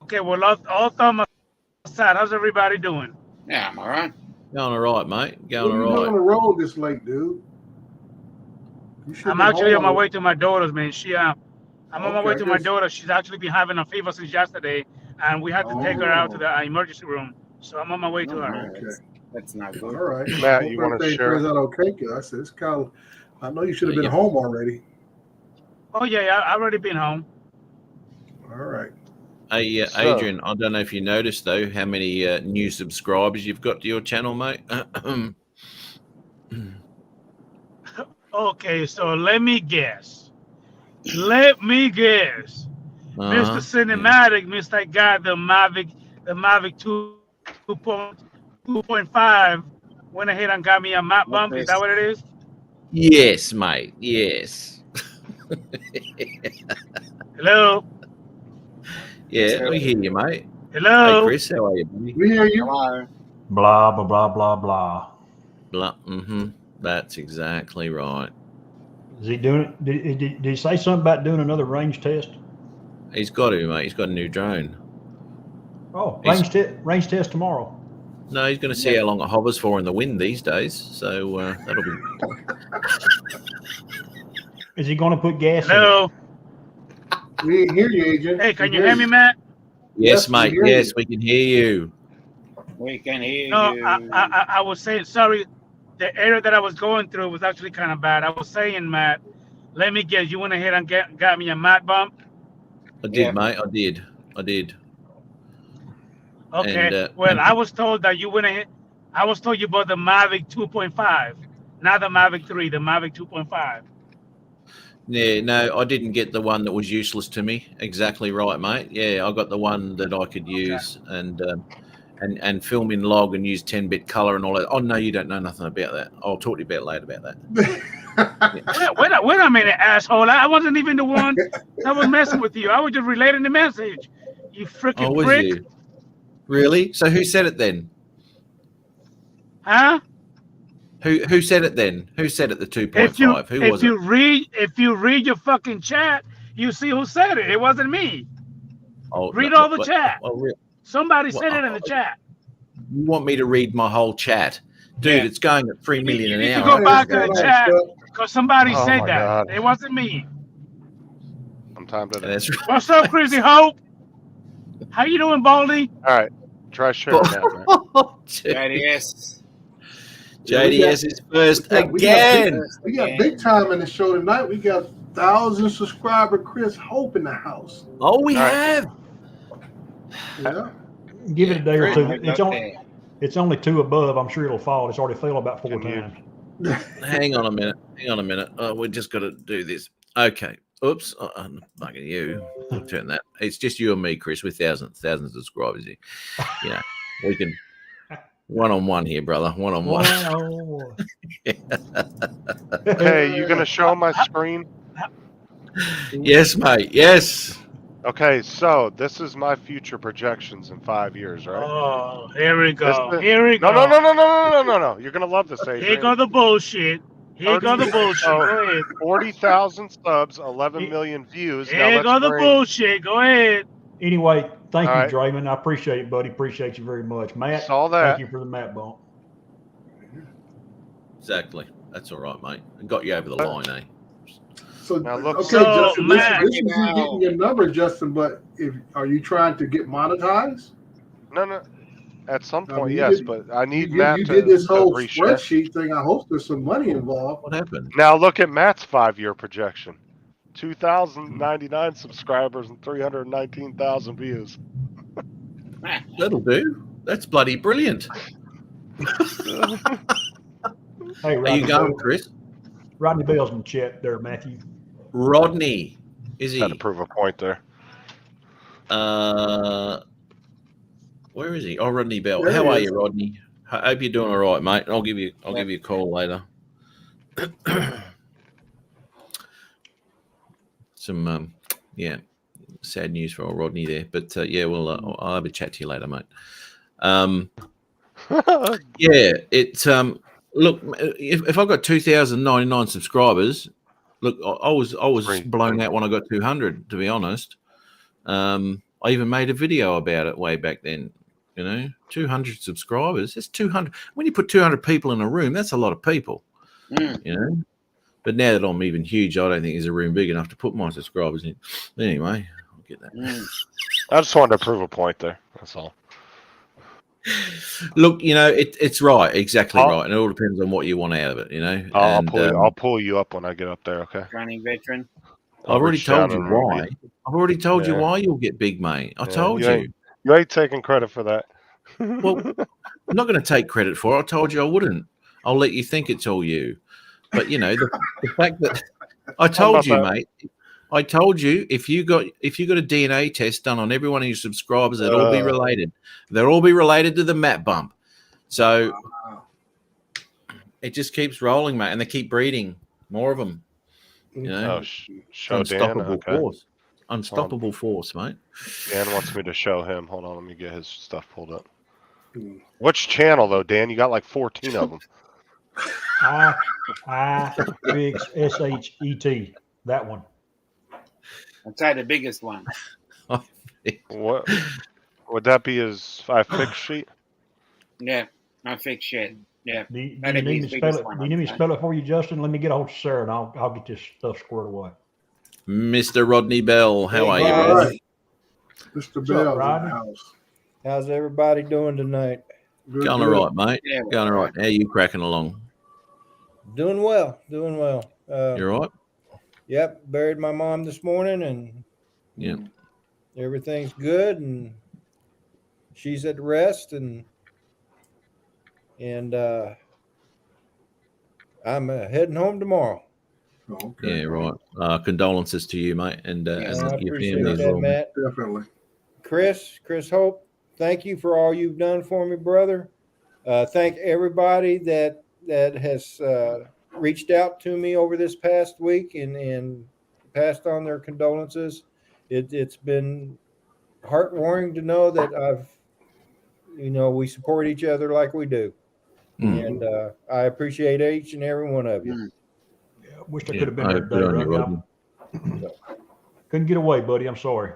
H: Okay, well, all thumb aside, how's everybody doing?
B: Yeah, I'm all right.
A: Going all right, mate. Going
G: You're
A: all
G: on
A: right.
G: the road this late, dude. You should
H: I'm
G: be
H: actually on my
G: home.
H: way to my daughter's, man. I'm on my way
G: Okay,
H: to my
G: good.
H: daughter. She's actually been having a fever since yesterday, and we had to take her out to the emergency room. So I'm on my way to her.
G: Okay.
B: That's not
G: All
B: good.
G: right.
C: Matt,
G: Hope
C: you wanna
G: everything
C: share?
G: turns out okay, Gus. It's kind of. I know you should have been
A: Yeah.
G: home already.
H: Oh yeah, I already been home.
G: All right.
A: Hey,
C: So-
A: Adrian, I don't know if you noticed, though, how many new subscribers you've got to your channel, mate.
H: Okay, so let me guess. Mr. Cinematic, Mr. God, the Mavic 2.5 went ahead and got me a map bump. Is that what it is?
A: Yes, mate. Yes.
H: Hello?
A: Yeah, we hear you, mate.
H: Hello?
A: Hey, Chris, how are you, buddy?
G: We hear you.
B: Hello.
J: Blah, blah, blah, blah, blah.
A: Mm-hmm. That's exactly right.
J: Is he doing it? Did he say something about doing another range test?
A: He's got to, mate. He's got a new drone.
J: Oh,
A: He's-
J: range test tomorrow.
A: No, he's going to see how long it hovers for in the wind these days. So that'll be.
J: Is he going to put gas in it?
H: Hello.
G: We hear you, Agent.
H: Hey, can you hear me, Matt?
A: Yes,
G: Yes, we
A: mate.
G: hear
A: Yes,
G: you.
A: we can hear you.
B: We can hear
H: No,
B: you.
H: I was saying, sorry, the area that I was going through was actually kind of bad. I was saying, Matt, let me guess, you went ahead and got me a mat bump?
A: I did,
B: Yeah.
A: mate. I did.
H: Okay.
A: And,
H: Well, I was told that you went ahead. I was told you bought the Mavic 2.5, not the Mavic 3, the Mavic 2.5.
A: Yeah, no, I didn't get the one that was useless to me. Exactly right, mate. Yeah, I got the one that I could use and film in log and use 10-bit color and all that. Oh no, you don't know nothing about that. I'll talk to you about later about that.
H: Wait a minute, asshole. I wasn't even the one that was messing with you. I was just relating the message. You freaking
A: Oh, was
H: prick.
A: you? Really? So who said it then?
H: Huh?
A: Who said it then? Who said it? The 2.5? Who was it?
H: If you read your fucking chat, you see who said it. It wasn't me.
A: Oh,
H: Read
A: no,
H: all the
A: what-
H: chat.
A: oh,
H: Somebody
A: Well,
H: said it in the chat.
A: You want me to read my whole chat? Dude,
B: Yeah.
A: it's going at 3
H: You
A: million
H: need
A: an
H: to
A: hour.
H: go back to
G: Hold
H: the
G: on,
H: chat
G: Chuck.
H: because somebody
C: Oh
H: said
C: my
H: that.
C: God.
H: It wasn't me.
C: Sometime today.
A: That's right.
H: What's up, Crazy Hope? How you doing, Baldy?
C: All right. Try sharing that, man.
A: Dude,
B: JDS.
A: JDS is first
G: we
A: again.
G: got big time in the show tonight. We got 1,000 subscriber Chris Hope in the house.
A: Oh, we
C: All right.
A: have.
G: Yeah.
J: Give it a day or two.
B: Right
J: It's only 2 above. I'm sure it'll fall. It's already fell about 4
C: Can you-
J: times.
A: Hang on a minute. We just got to do this. Okay. Oops. I'm bugging you. I'll turn that. It's just you and me, Chris, with thousands of subscribers here. You know, we can one-on-one here, brother. One-on-one.
C: Okay, you gonna show my screen?
A: Yes, mate. Yes.
C: Okay, so this is my future projections in 5 years, right?
H: Oh, here we go.
C: This-
H: Here we go.
C: No. You're gonna love this, Adrian.
H: Here go the bullshit. Here go the bullshit.
C: Oh,
H: Go ahead.
C: 40,000 subs, 11 million views. Now
H: Here
C: let's
H: go the
C: bring-
H: bullshit. Go ahead.
J: Anyway, thank
C: All
J: you,
C: right.
J: Draymond. I appreciate it, buddy. Appreciate you very much. Matt,
C: Saw that.
J: thank you for the Matt bump.
A: Exactly. That's all right, mate. I got you over the line, eh?
G: So,
C: Now look-
G: okay,
H: So,
G: Justin, this
H: Matt-
G: is you getting your number, Justin, but are you trying to get monetized?
C: No. At some
G: I
C: point,
G: mean,
C: yes, but I need Matt
G: You
C: to
G: did this whole
C: reshare.
G: spreadsheet thing. I hope there's some money involved.
A: What happened?
C: Now look at Matt's 5-year projection. 2,099 subscribers and 319,000 views.
A: That'll do. That's bloody brilliant.
J: Hey,
A: Are you going, Chris?
J: Rodney Bell's in the chat there, Matthew.
A: Rodney, is
C: Had to
A: he?
C: prove a point there.
A: Where is he? Oh, Rodney Bell.
G: There
A: How
G: he
A: are
G: is.
A: you, Rodney? I hope you're doing all right, mate. I'll give you a call later. Some sad news for old Rodney there, but I'll have a chat to you later, mate. Look, if I got 2,099 subscribers, look, I was
C: Great.
A: blown out when I got 200, to be honest. I even made a video about it way back then. 200 subscribers. That's 200. When you put 200 people in a room, that's a lot of people. But now that I'm even huge, I don't think there's a room big enough to put my subscribers in. Anyway, I'll get that.
C: I just wanted to prove a point there. That's all.
A: Look, it's right, exactly
C: I'll-
A: right, and it all depends on what you want out of it.
C: I'll pull you up when I get up there. Okay.
B: Running veteran.
A: I've already
C: reach down
A: told you
C: and
A: why.
C: review.
A: I've already told you
C: Yeah.
A: why you'll get big, mate. I
C: Yeah,
A: told
C: you
A: you.
C: ain't- You ain't taking credit for that.
A: Well, I'm not going to take credit for it. I told you I wouldn't. I'll let you think it's all you. But the fact that I told you,
C: about
A: mate. I told you if you got a DNA test done on every one of your subscribers, they'd all be related. They'll all be related to the Matt bump. So it just keeps rolling, mate, and they keep breeding more of them.
C: Show Dan.
A: Unstoppable
C: Okay.
A: force. Unstoppable force, mate.
C: Dan wants me to show him. Hold on, let me get his stuff pulled up. Which channel though, Dan? You got like 14 of them.
J: I-F-I-X-S-H-E-T. That one.
B: I'd say the biggest one.
C: What would that be? His fix sheet?
B: Yeah, I fix shit. Yeah,
J: Do you
B: that'd be
J: need me
B: his
J: to spell
B: biggest
J: it?
B: one.
J: Do you need me
B: I'd
J: to
B: say.
J: spell it for you, Justin? Let me get a hold of Sarah, and I'll get this stuff squared away.
A: Mr. Rodney Bell, how are you,
G: All
A: brother?
G: right. Mr.
J: What's up,
G: Bell's in the
J: Rodney?
G: house.
K: How's everybody doing tonight?
G: Good,
A: Going
G: good.
A: all right, mate.
B: Yeah,
A: Going all right. How you cracking along?
K: Doing well, doing well.
A: You all right?
K: Yep, buried my mom this morning, and
A: Yeah.
K: everything's good, and she's at rest, and I'm heading home tomorrow.
G: Okay.
A: Yeah, right. Condolences to you, mate, and
B: Yeah,
K: I
A: your
K: appreciate
A: family as
K: that,
A: well.
K: Matt.
G: Definitely.
K: Chris Hope, thank you for all you've done for me, brother. Thank everybody that has reached out to me over this past week and passed on their condolences. It's been heartwarming to know that we support each other like we do. And I appreciate each and every one of you.
J: Yeah, I wish I
A: Yeah,
J: could have been there
A: good
J: today,
A: on you,
J: Rodney. Couldn't get away, buddy. I'm sorry.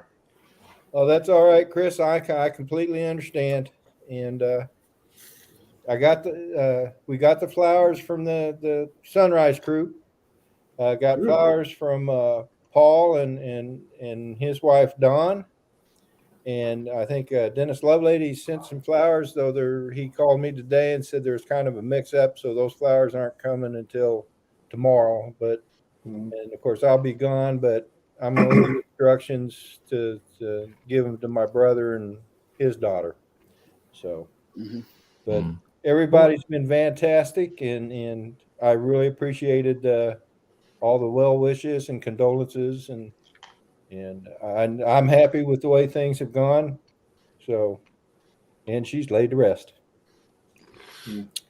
K: Oh, that's all right, Chris. I completely understand. And we got the flowers from the Sunrise Crew. Got flowers from Paul and his wife Dawn. And I think Dennis Lovelady sent some flowers, though he called me today and said there's kind of a mix-up, so those flowers aren't coming until tomorrow. But and of course I'll be gone, but I'm going to leave instructions to give them to my brother and his daughter. So, but everybody's been fantastic, and I really appreciated all the well wishes and condolences, and I'm happy with the way things have gone. So, and she's laid to rest.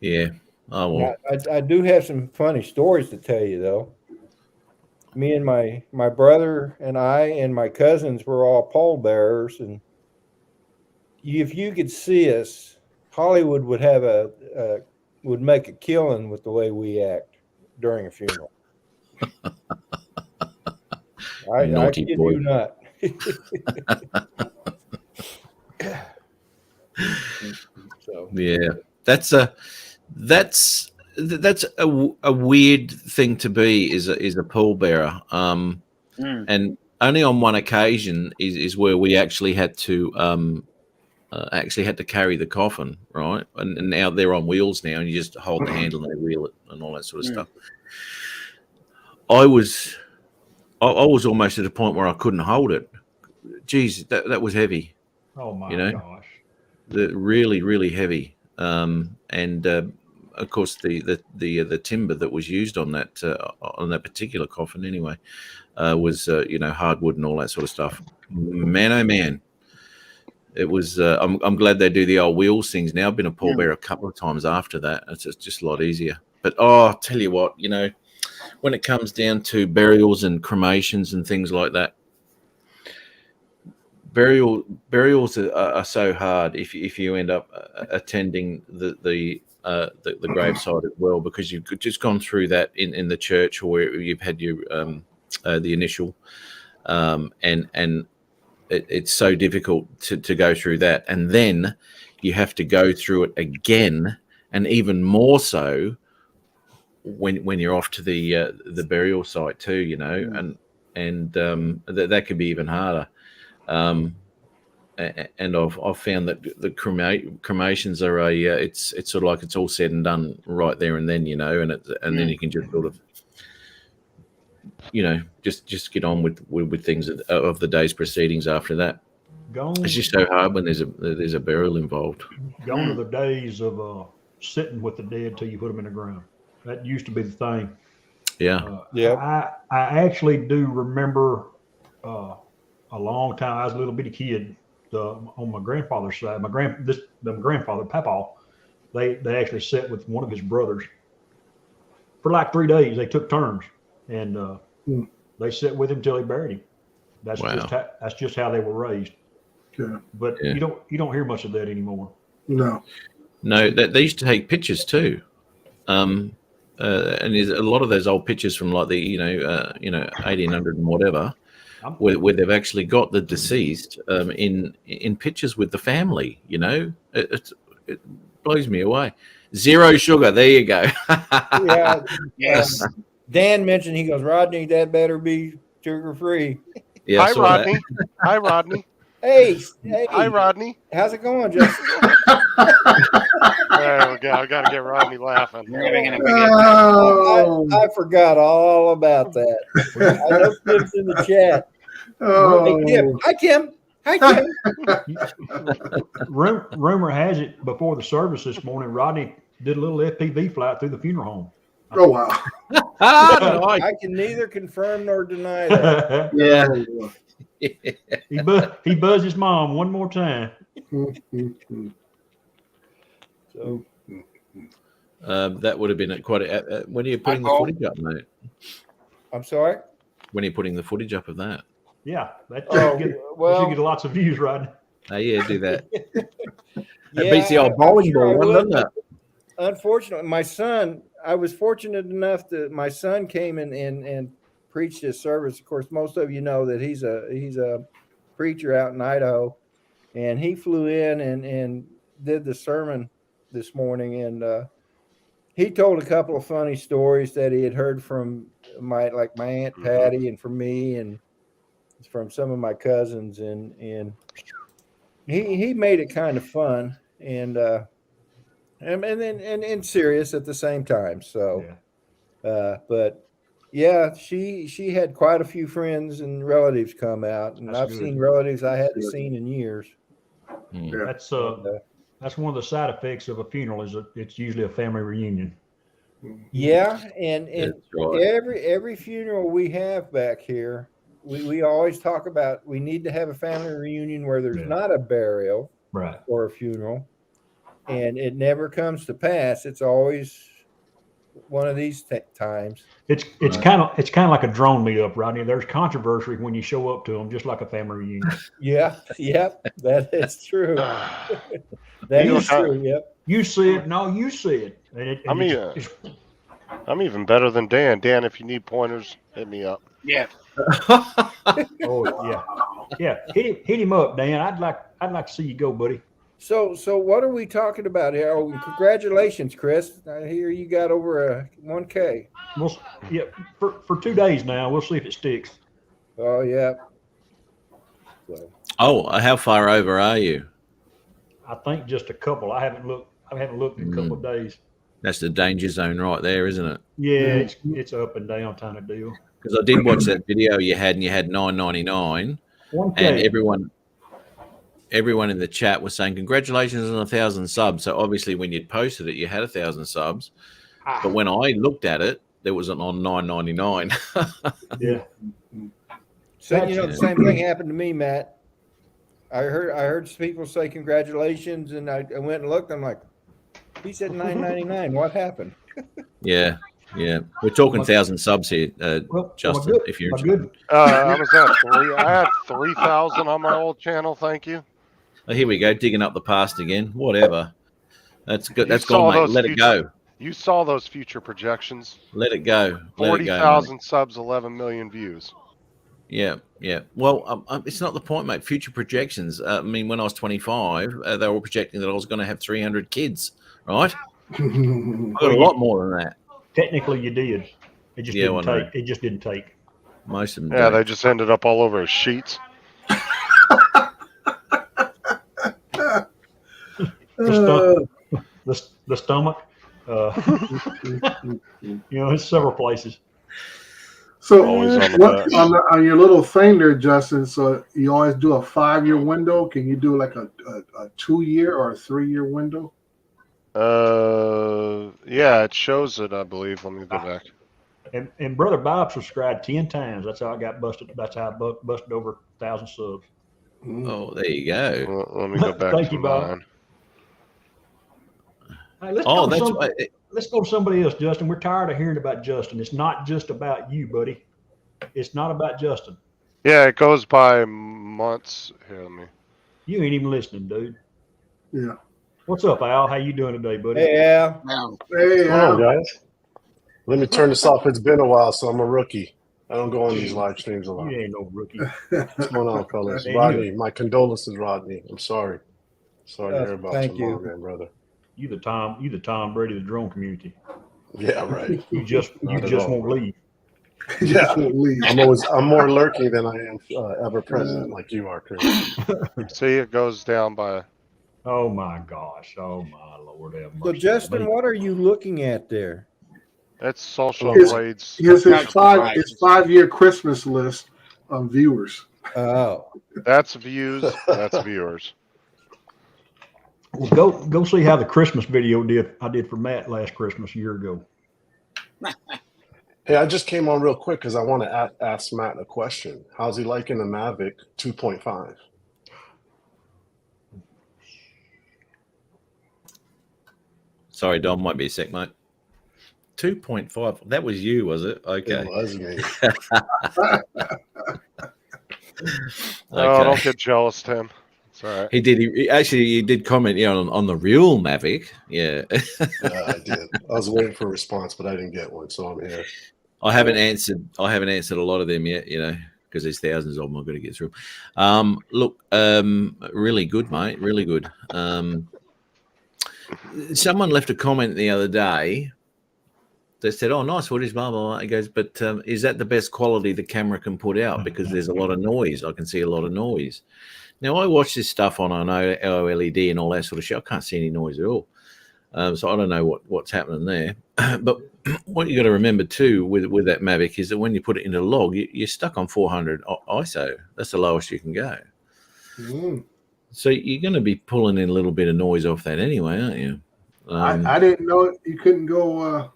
A: Yeah. Oh well.
K: I do have some funny stories to tell you, though. Me and my brother and I and my cousins were all pallbearers, and if you could see us, Hollywood would have would make a killing with the way we act during a funeral. I kid
A: boy.
K: you not. So
A: Yeah, that's a weird thing to be is a pallbearer. And only on one occasion is where we actually had to carry the coffin, right? And now they're on wheels now, and you just hold the handle and they wheel it and all that sort of stuff. I was almost at a point where I couldn't hold it. Jeez, that was heavy.
J: Oh my gosh.
A: Really, really heavy. And of course the timber that was used on that particular coffin anyway was hardwood and all that sort of stuff. Man, oh man. It was I'm glad they do the old wheels things now. I've been a pallbearer a couple of times after that. It's just a lot easier. But I'll tell you what, when it comes down to burials and cremations and things like that, burials are so hard if you end up attending the graveside as well, because you've just gone through that in the church, or where you've had your the initial and it's so difficult to go through that, and then you have to go through it again, and even more so when you're off to the burial site too, and that could be even harder. And I've found that the cremations are it's sort of like it's all said and done right there and then, and then you can just sort of just get on with things of the day's proceedings after that. It's just so hard when there's a burial involved.
J: Gone are the days of sitting with the dead till you put them in the ground. That used to be the thing.
A: Yeah.
J: I actually do remember a long time. I was a little bitty kid on my grandfather's side. My grandfather, Papa, they actually sat with one of his brothers for like 3 days. They took turns, and they sat with him till he buried him. That's just how they were raised.
G: Yeah.
J: But you don't hear much of that anymore.
G: No.
A: They used to take pictures too. and there's a lot of those old pictures from like the 1800 and whatever, where they've actually got the deceased in pictures with the family. You know, it blows me away. Zero sugar. There you go.
K: Yeah.
B: Yes.
K: Dan mentioned, he goes, Rodney, that better be sugar free.
A: Yeah,
C: Hi, Rodney. Hi, Rodney.
K: Hey.
C: Hi, Rodney.
K: How's it going, Justin?
C: There we go. I got to get Rodney laughing.
B: You're never gonna forget.
K: I forgot all about that. I know Tim's in the chat. Hey, Tim. Hi, Tim. Hi, Tim.
J: Rumor has it before the service this morning, Rodney did a little FPV flight through the funeral home.
G: Oh wow!
K: I can neither confirm nor deny that.
A: Yeah.
J: He buzzed his mom one more time.
K: So
A: that would have been quite a. When are you putting the footage up, mate?
K: I'm sorry?
A: When are you putting the footage up of that?
J: Yeah, that
K: Oh,
J: should
K: well-
J: get lots of views, Rodney.
A: Yeah, do that. That
K: Yeah,
A: beats the old
K: I'm
A: bowling
K: sure I
A: ball one,
K: would.
A: doesn't it?
K: Unfortunately, I was fortunate enough that my son came and preached his service. Of course, most of you know that he's a preacher out in Idaho, and he flew in and did the sermon this morning, and he told a couple of funny stories that he had heard from my Aunt Patty and from me and from some of my cousins, and he made it kind of fun and serious at the same time. So, but yeah, she had quite a few friends and relatives come out, and I've seen relatives I hadn't seen in years.
J: That's one of the side effects of a funeral is that it's usually a family reunion.
K: Yeah, and
A: right.
K: every funeral we have back here, we always talk about we need to have a family reunion where there's not a burial
J: Right.
K: or a funeral, and it never comes to pass. It's always one of these times.
J: It's kind of like a drone meetup, Rodney. There's controversy when you show up to them, just like a family reunion.
K: Yep, that is true. That is true. Yep.
J: You see it, no, you see it.
C: I'm even better than Dan. Dan, if you need pointers, hit me up.
B: Yeah.
J: Oh yeah. Hit him up, Dan. I'd like to see you go, buddy.
K: So what are we talking about here? Oh, congratulations, Chris! I hear you got over a 1K.
J: For 2 days now. We'll see if it sticks.
K: Oh yeah.
A: So. Oh, how far over are you?
J: I think just a couple. I haven't looked in a couple of days.
A: That's the danger zone right there, isn't it?
J: Yeah, it's up and down kind of deal.
A: Because I did watch that video you had, and you had 999, and everyone in the chat was saying congratulations on 1,000 subs. So obviously, when you'd posted it, you had 1,000 subs. But when I looked at it, there wasn't on 999.
J: Yeah.
K: So the same thing happened to me, Matt. I heard people say congratulations, and I went and looked. I'm like, he said 999. What happened?
A: Yeah. We're talking 1,000 subs here, Justin. If you're interested.
C: I was at 3. I had 3,000 on my old channel. Thank you.
A: Oh, here we go, digging up the past again. Whatever. That's good. That's gone, mate. Let it go.
C: You saw those future projections.
A: Let it go.
C: 40,000 subs, 11 million views.
A: Yeah. Well, it's not the point, mate. Future projections. I mean, when I was 25, they were projecting that I was going to have 300 kids, right? I got a lot more than that.
J: Technically, you did. It just didn't take. It just didn't take.
A: Most of them.
C: Yeah, they just ended up all over sheets.
J: The stomach. It's several places.
G: So on your little thing there, Justin, so you always do a 5-year window. Can you do like a 2-year or a 3-year window?
C: Yeah, it shows it, I believe. Let me go back.
J: And Brother Bob subscribed 10 times. That's how I got busted. That's how I busted over 1,000 subs.
A: Oh, there you go.
C: Well, let me go back
J: Thank
C: to
J: you, Bob.
C: mine.
J: Hey, let's go to somebody else, Justin. We're tired of hearing about Justin. It's not just about you, buddy. It's not about Justin.
C: Yeah, it goes by months. Here, let me.
J: You ain't even listening, dude.
G: Yeah.
J: What's up, Al? How you doing today, buddy?
K: Hey, Al.
G: Hey, Al.
L: Hello, guys. Let me turn this off. It's been a while, so I'm a rookie. I don't go on these live streams a lot.
J: You ain't no rookie.
L: What's going on, fellas?
J: Hey,
L: Rodney, my condolences, Rodney. I'm sorry. Sorry to hear about
K: thank
L: your
K: you.
L: mom, man, brother.
J: You the Tom Brady of the drone community.
L: Yeah, right.
J: You just won't leave.
L: Yeah, I'm more lurking than I am ever present, like you are, Chris.
C: See, it goes down by.
J: Oh my gosh! Oh my Lord, have
K: So
J: mercy.
K: Justin, what are you looking at there?
C: It's Social
G: His-
C: Blades.
G: His 5-year Christmas list of viewers.
K: Oh,
C: That's views. That's viewers.
J: Well, go see how the Christmas video I did for Matt last Christmas a year ago.
L: Hey, I just came on real quick because I want to ask Matt a question. How's he liking the Mavic 2.5?
A: Sorry, Dom, might be a sec, mate. 2.5. That was you, was it? Okay.
L: It was me.
C: Oh, don't get jealous, Tim. It's all right.
A: He did. He did comment on the real Mavic. Yeah.
L: Yeah, I did. I was waiting for a response, but I didn't get one, so I'm here.
A: I haven't answered a lot of them yet, because there's thousands of them I've got to get through. Look, really good, mate. Really good. Someone left a comment the other day that said, "Oh, nice footage, blah blah blah." He goes, "But is that the best quality the camera can put out? Because there's a lot of noise. I can see a lot of noise." Now, I watch this stuff on an OLED and all that sort of shit. I can't see any noise at all. So I don't know what's happening there. But what you got to remember too with that Mavic is that when you put it into log, you're stuck on 400 ISO. That's the lowest you can go.
G: Mm.
A: So you're going to be pulling in a little bit of noise off that anyway, aren't you?
G: I didn't know you couldn't go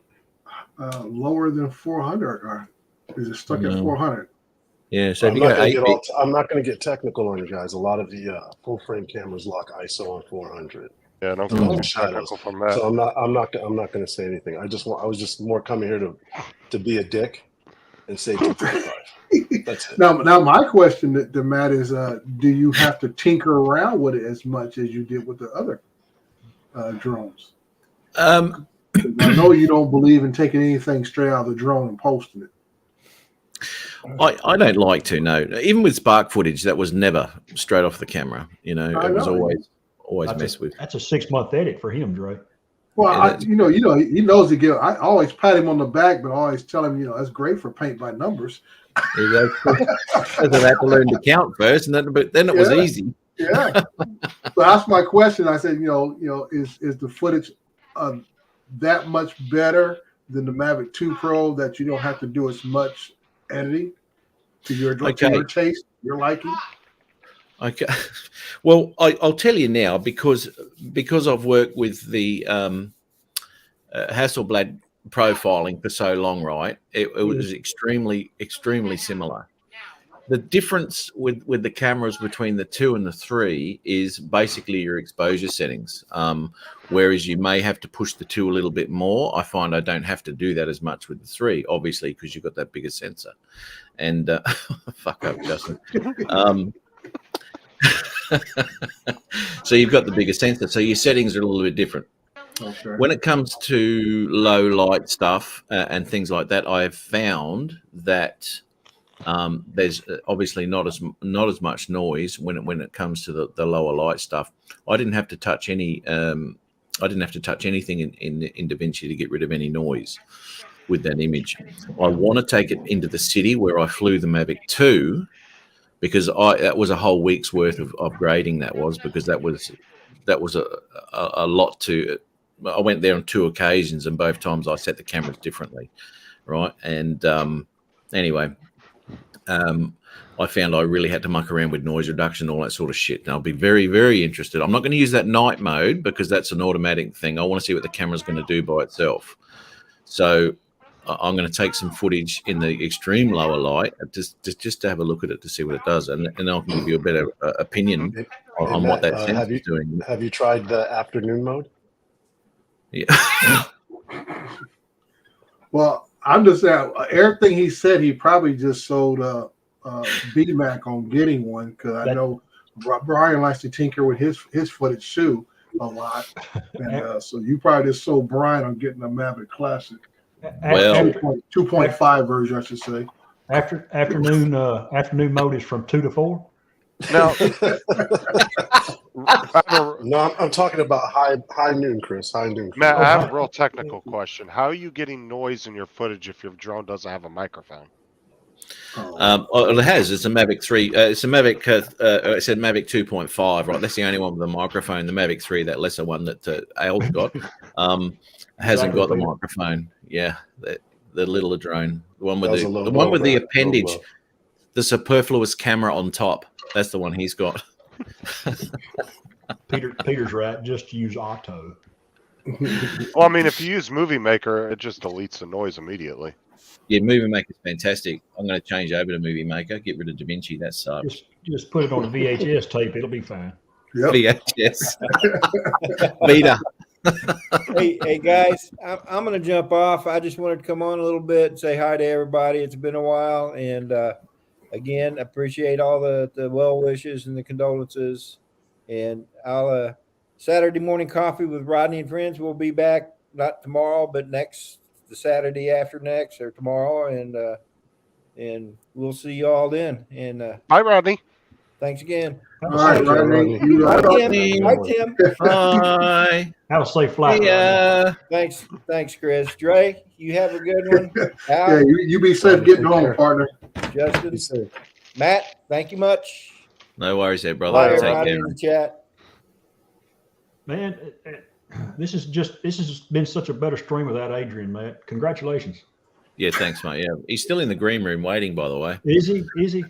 G: lower than 400, or is it stuck at 400?
A: Yeah, so
L: I'm not going to get technical on you guys. A lot of the full frame cameras lock ISO on 400.
C: Yeah, don't get too technical from that.
L: So I'm not going to say anything. I was just more coming here to be a dick and say 2.5. That's it.
G: Now my question to Matt is, do you have to tinker around with it as much as you did with the other drones? I know you don't believe in taking anything straight out of the drone and posting it.
A: I don't like to, no. Even with Spark footage, that was never straight off the camera. It was always messed with.
J: That's a 6-month edit for him, Dre.
G: Well, he knows to give. I always pat him on the back, but I always tell him, that's great for paint by numbers.
A: Because I had to learn to count first, but then it was easy.
G: Yeah. So that's my question. I said, is the footage that much better than the Mavic 2 Pro that you don't have to do as much editing to your taste, your liking?
A: Okay. Well, I'll tell you now because I've worked with the Hasselblad profiling for so long, right? It was extremely, extremely similar. The difference with the cameras between the 2 and the 3 is basically your exposure settings. Whereas you may have to push the 2 a little bit more. I find I don't have to do that as much with the 3, obviously, because you've got that bigger sensor. And fuck up, Justin. So you've got the bigger sensor, so your settings are a little bit different. Okay. When it comes to low light stuff and things like that, I have found that there's obviously not as much noise when it comes to the lower light stuff. I didn't have to touch any. I didn't have to touch anything in DaVinci to get rid of any noise with that image. I want to take it into the city where I flew the Mavic 2 because that was a whole week's worth of grading. That was a lot to. I went there on 2 occasions, and both times I set the cameras differently, right? And anyway. I found I really had to muck around with noise reduction, all that sort of shit. And I'll be very, very interested. I'm not going to use that night mode because that's an automatic thing. I want to see what the camera's going to do by itself. So I'm going to take some footage in the extreme lower light just to have a look at it to see what it does. And I can give you a better opinion on what that sensor is doing.
L: Have you tried the afternoon mode?
A: Yeah.
G: Well, I'm just saying, everything he said, he probably just sold BMAC on getting one, because I know Brian likes to tinker with his footage too a lot. And so you probably just sold Brian on getting a Mavic Classic.
A: Well,
G: 2.5 version, I should say.
J: Afternoon mode is from 2 to 4.
C: Now,
L: no, I'm talking about high noon, Chris. High noon.
C: Matt, I have a real technical question. How are you getting noise in your footage if your drone doesn't have a microphone?
A: Well, it has. It's a Mavic 3. It's a Mavic. It said Mavic 2.5. Right, that's the only one with a microphone. The Mavic 3, that lesser one that Al's got, hasn't got the microphone. Yeah, the littler drone, the one with the appendage, the superfluous camera on top. That's the one he's got.
J: Peter's right. Just use Auto.
C: Well, I mean, if you use Movie Maker, it just deletes the noise immediately.
A: Yeah, Movie Maker's fantastic. I'm going to change over to Movie Maker. Get rid of DaVinci. That sucks.
J: Just put it on a VHS tape. It'll be fine.
L: Yep.
A: VHS. Beta.
K: Hey guys, I'm going to jump off. I just wanted to come on a little bit and say hi to everybody. It's been a while, and again, appreciate all the well wishes and the condolences. And I'll Saturday morning coffee with Rodney and friends. We'll be back not tomorrow, but the Saturday after next or tomorrow, and we'll see you all then. And
C: bye, Rodney.
K: Thanks again.
G: All right, Rodney.
K: Bye, Tim.
A: Bye.
J: Have a safe flight.
A: Yeah.
K: Thanks, Chris. Dre, you have a good one. Al,
G: Yeah, you be safe getting home, partner.
K: Justin, Matt, thank you much.
A: No worries there, brother.
K: Bye,
A: Take
K: everybody
A: care.
K: in the chat.
J: Man, this has been such a better stream without Adrian, Matt. Congratulations.
A: Yeah, thanks, mate. Yeah, he's still in the green room waiting, by the way.
J: Is he?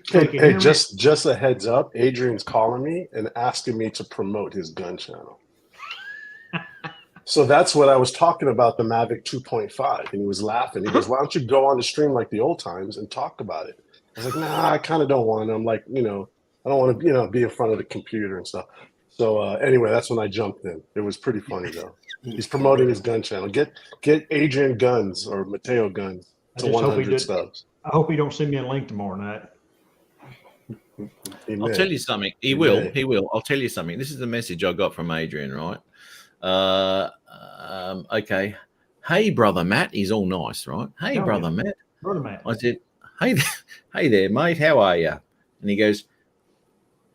L: Hey, just a heads up. Adrian's calling me and asking me to promote his gun channel. So that's what I was talking about, the Mavic 2.5. And he was laughing. He goes, why don't you go on the stream like the old times and talk about it? I was like, nah, I kind of don't want to. I'm like, I don't want to, be in front of the computer and stuff. So anyway, that's when I jumped in. It was pretty funny, though. He's promoting his gun channel. Get Adrian Guns or Mateo Guns to 100 subs.
J: I hope he don't send me a link tomorrow night.
A: I'll tell you something. He will. He will. I'll tell you something. This is the message I got from Adrian, right? Okay. Hey, brother Matt. He's all nice, right? Hey, brother Matt.
J: Brother Matt.
A: I said, hey there, mate. How are you? And he goes,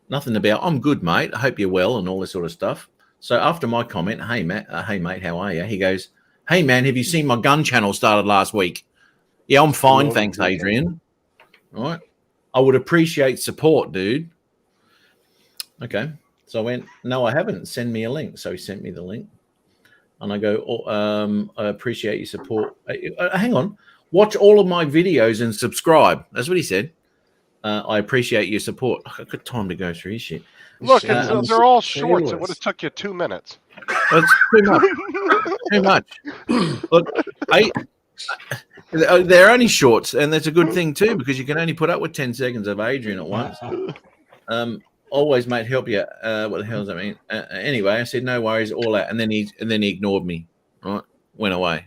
A: nothing about, I'm good, mate. I hope you're well and all this sort of stuff. So after my comment, hey, Matt, hey, mate, how are you? He goes, hey, man, have you seen my gun channel started last week? Yeah, I'm fine. Thanks, Adrian. All right. I would appreciate support, dude. Okay. So I went, no, I haven't. Send me a link. So he sent me the link. And I go, I appreciate your support. Hang on. Watch all of my videos and subscribe. That's what he said. I appreciate your support. I've got time to go through his shit.
C: Look, they're all shorts. It would have took you 2 minutes.
A: That's too much. Too much. Look, they're only shorts, and that's a good thing too, because you can only put up with 10 seconds of Adrian at once. Always, mate, help you. What the hell does that mean? Anyway, I said no worries, all out, and then he ignored me. Right, went away.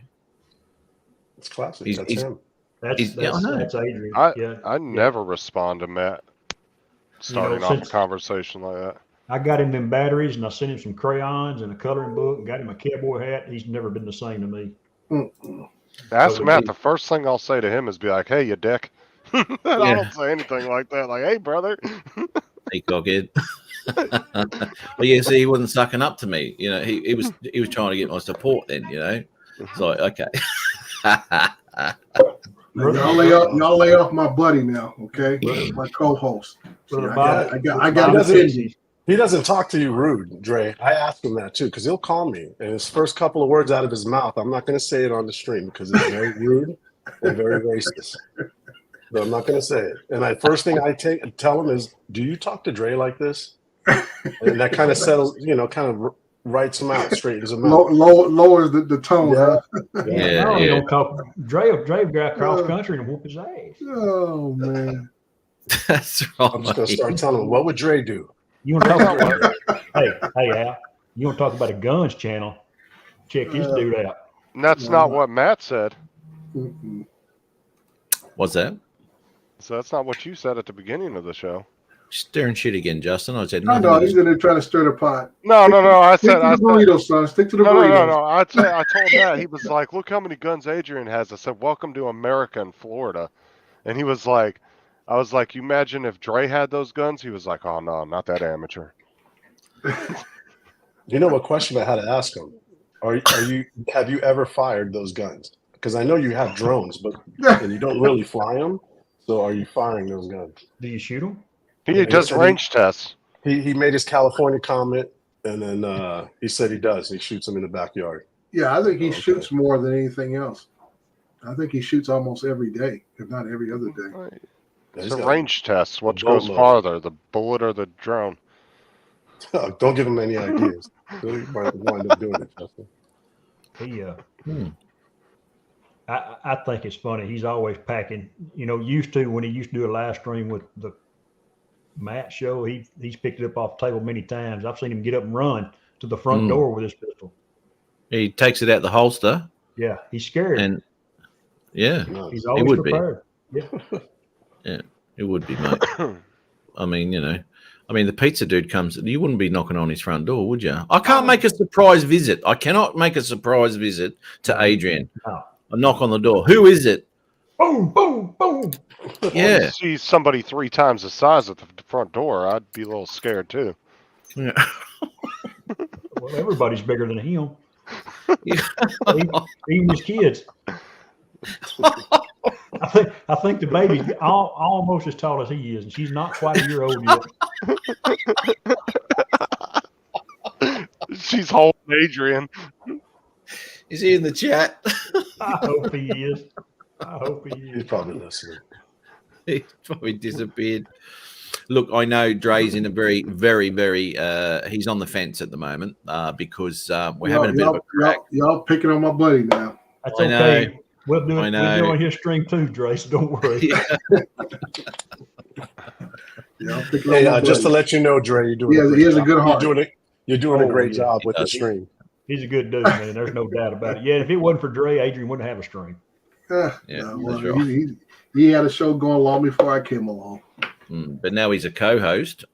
L: It's classic. That's him.
J: That's Adrian.
C: I never respond to Matt starting off a conversation like that.
J: I got him them batteries, and I sent him some crayons and a coloring book, and got him a cowboy hat. He's never been the same to me.
C: Ask Matt. The first thing I'll say to him is be like, "Hey, you dick." I don't say anything like that. Like, "Hey, brother."
A: Hey, cockhead. But yeah, see, he wasn't sucking up to me. He was trying to get my support. Then it's like, okay.
G: Y'all lay off my buddy now, okay? My co-host. I got
L: He doesn't talk to you rude, Dre. I asked him that too, because he'll call me, and his first couple of words out of his mouth, I'm not going to say it on the stream because it's very rude and very racist. So I'm not going to say it. And the first thing I tell him is, "Do you talk to Dre like this?" And that kind of settles, kind of writes him out, straightens him out.
G: Lowers the tone.
J: Yeah. Don't talk. Dre got cross country and whoop his ass.
G: Oh man,
A: that's right.
L: I'm just gonna start telling him, what would Dre do?
J: You want to talk about? hey Al, you want to talk about a guns channel? Check this dude out.
C: That's not what Matt said.
A: What's that?
C: So that's not what you said at the beginning of the show.
A: Stirring shit again, Justin. I said
G: No,
A: nothing.
G: he's in there trying to stir the pot.
C: No.
G: Stick to the burritos, son. Stick to the burritos.
C: No. I told Matt. He was like, "Look how many guns Adrian has." I said, "Welcome to America and Florida," and he was like, "I was like, you imagine if Dre had those guns?" He was like, "Oh no, not that amateur."
L: You know what question I had to ask him? Have you ever fired those guns? Because I know you have drones, but and you don't really fly them. So are you firing those guns?
J: Do you shoot them?
C: He does range tests.
L: He made his California comment, and then he said he does. He shoots them in the backyard.
G: Yeah, I think he shoots more than anything else. I think he shoots almost every day, if not every other day.
C: It's a range test. Which goes farther, the bullet or the drone?
L: Don't give him any ideas. He might wind up doing it, Justin.
J: I think it's funny. He's always packing. You know, when he used to do a live stream with the Matt show, he's picked it up off the table many times. I've seen him get up and run to the front door with his pistol.
A: He takes it out the holster.
J: Yeah, he's scared.
A: And yeah,
J: he's always prepared. Yeah,
A: it would be, mate. I mean, the pizza dude comes. You wouldn't be knocking on his front door, would you? I can't make a surprise visit. I cannot make a surprise visit to Adrian.
J: No.
A: I knock on the door. Who is it?
J: Boom, boom, boom.
A: Yeah.
C: If you see somebody 3 times the size at the front door, I'd be a little scared too.
A: Yeah.
J: Well, everybody's bigger than him. Even his kids. I think the baby's almost as tall as he is, and she's not quite a year old
C: yet. She's holding Adrian.
A: Is he in the chat?
J: I hope he is.
L: He's probably listening.
A: He's probably disappeared. Look, I know Dre's in a very, very, very. He's on the fence at the moment because we're having a bit of a crack.
G: Y'all picking on my buddy now.
J: That's okay. We're doing his string too, Dre, so don't worry.
L: Just to let you know, Dre, you're doing.
G: He has a good heart.
L: You're doing a great job with the stream.
J: He's a good dude, man. There's no doubt about it. Yeah, if it wasn't for Dre, Adrian wouldn't have a string.
G: He had a show going long before I came along.
A: But now he's a co-host. He's,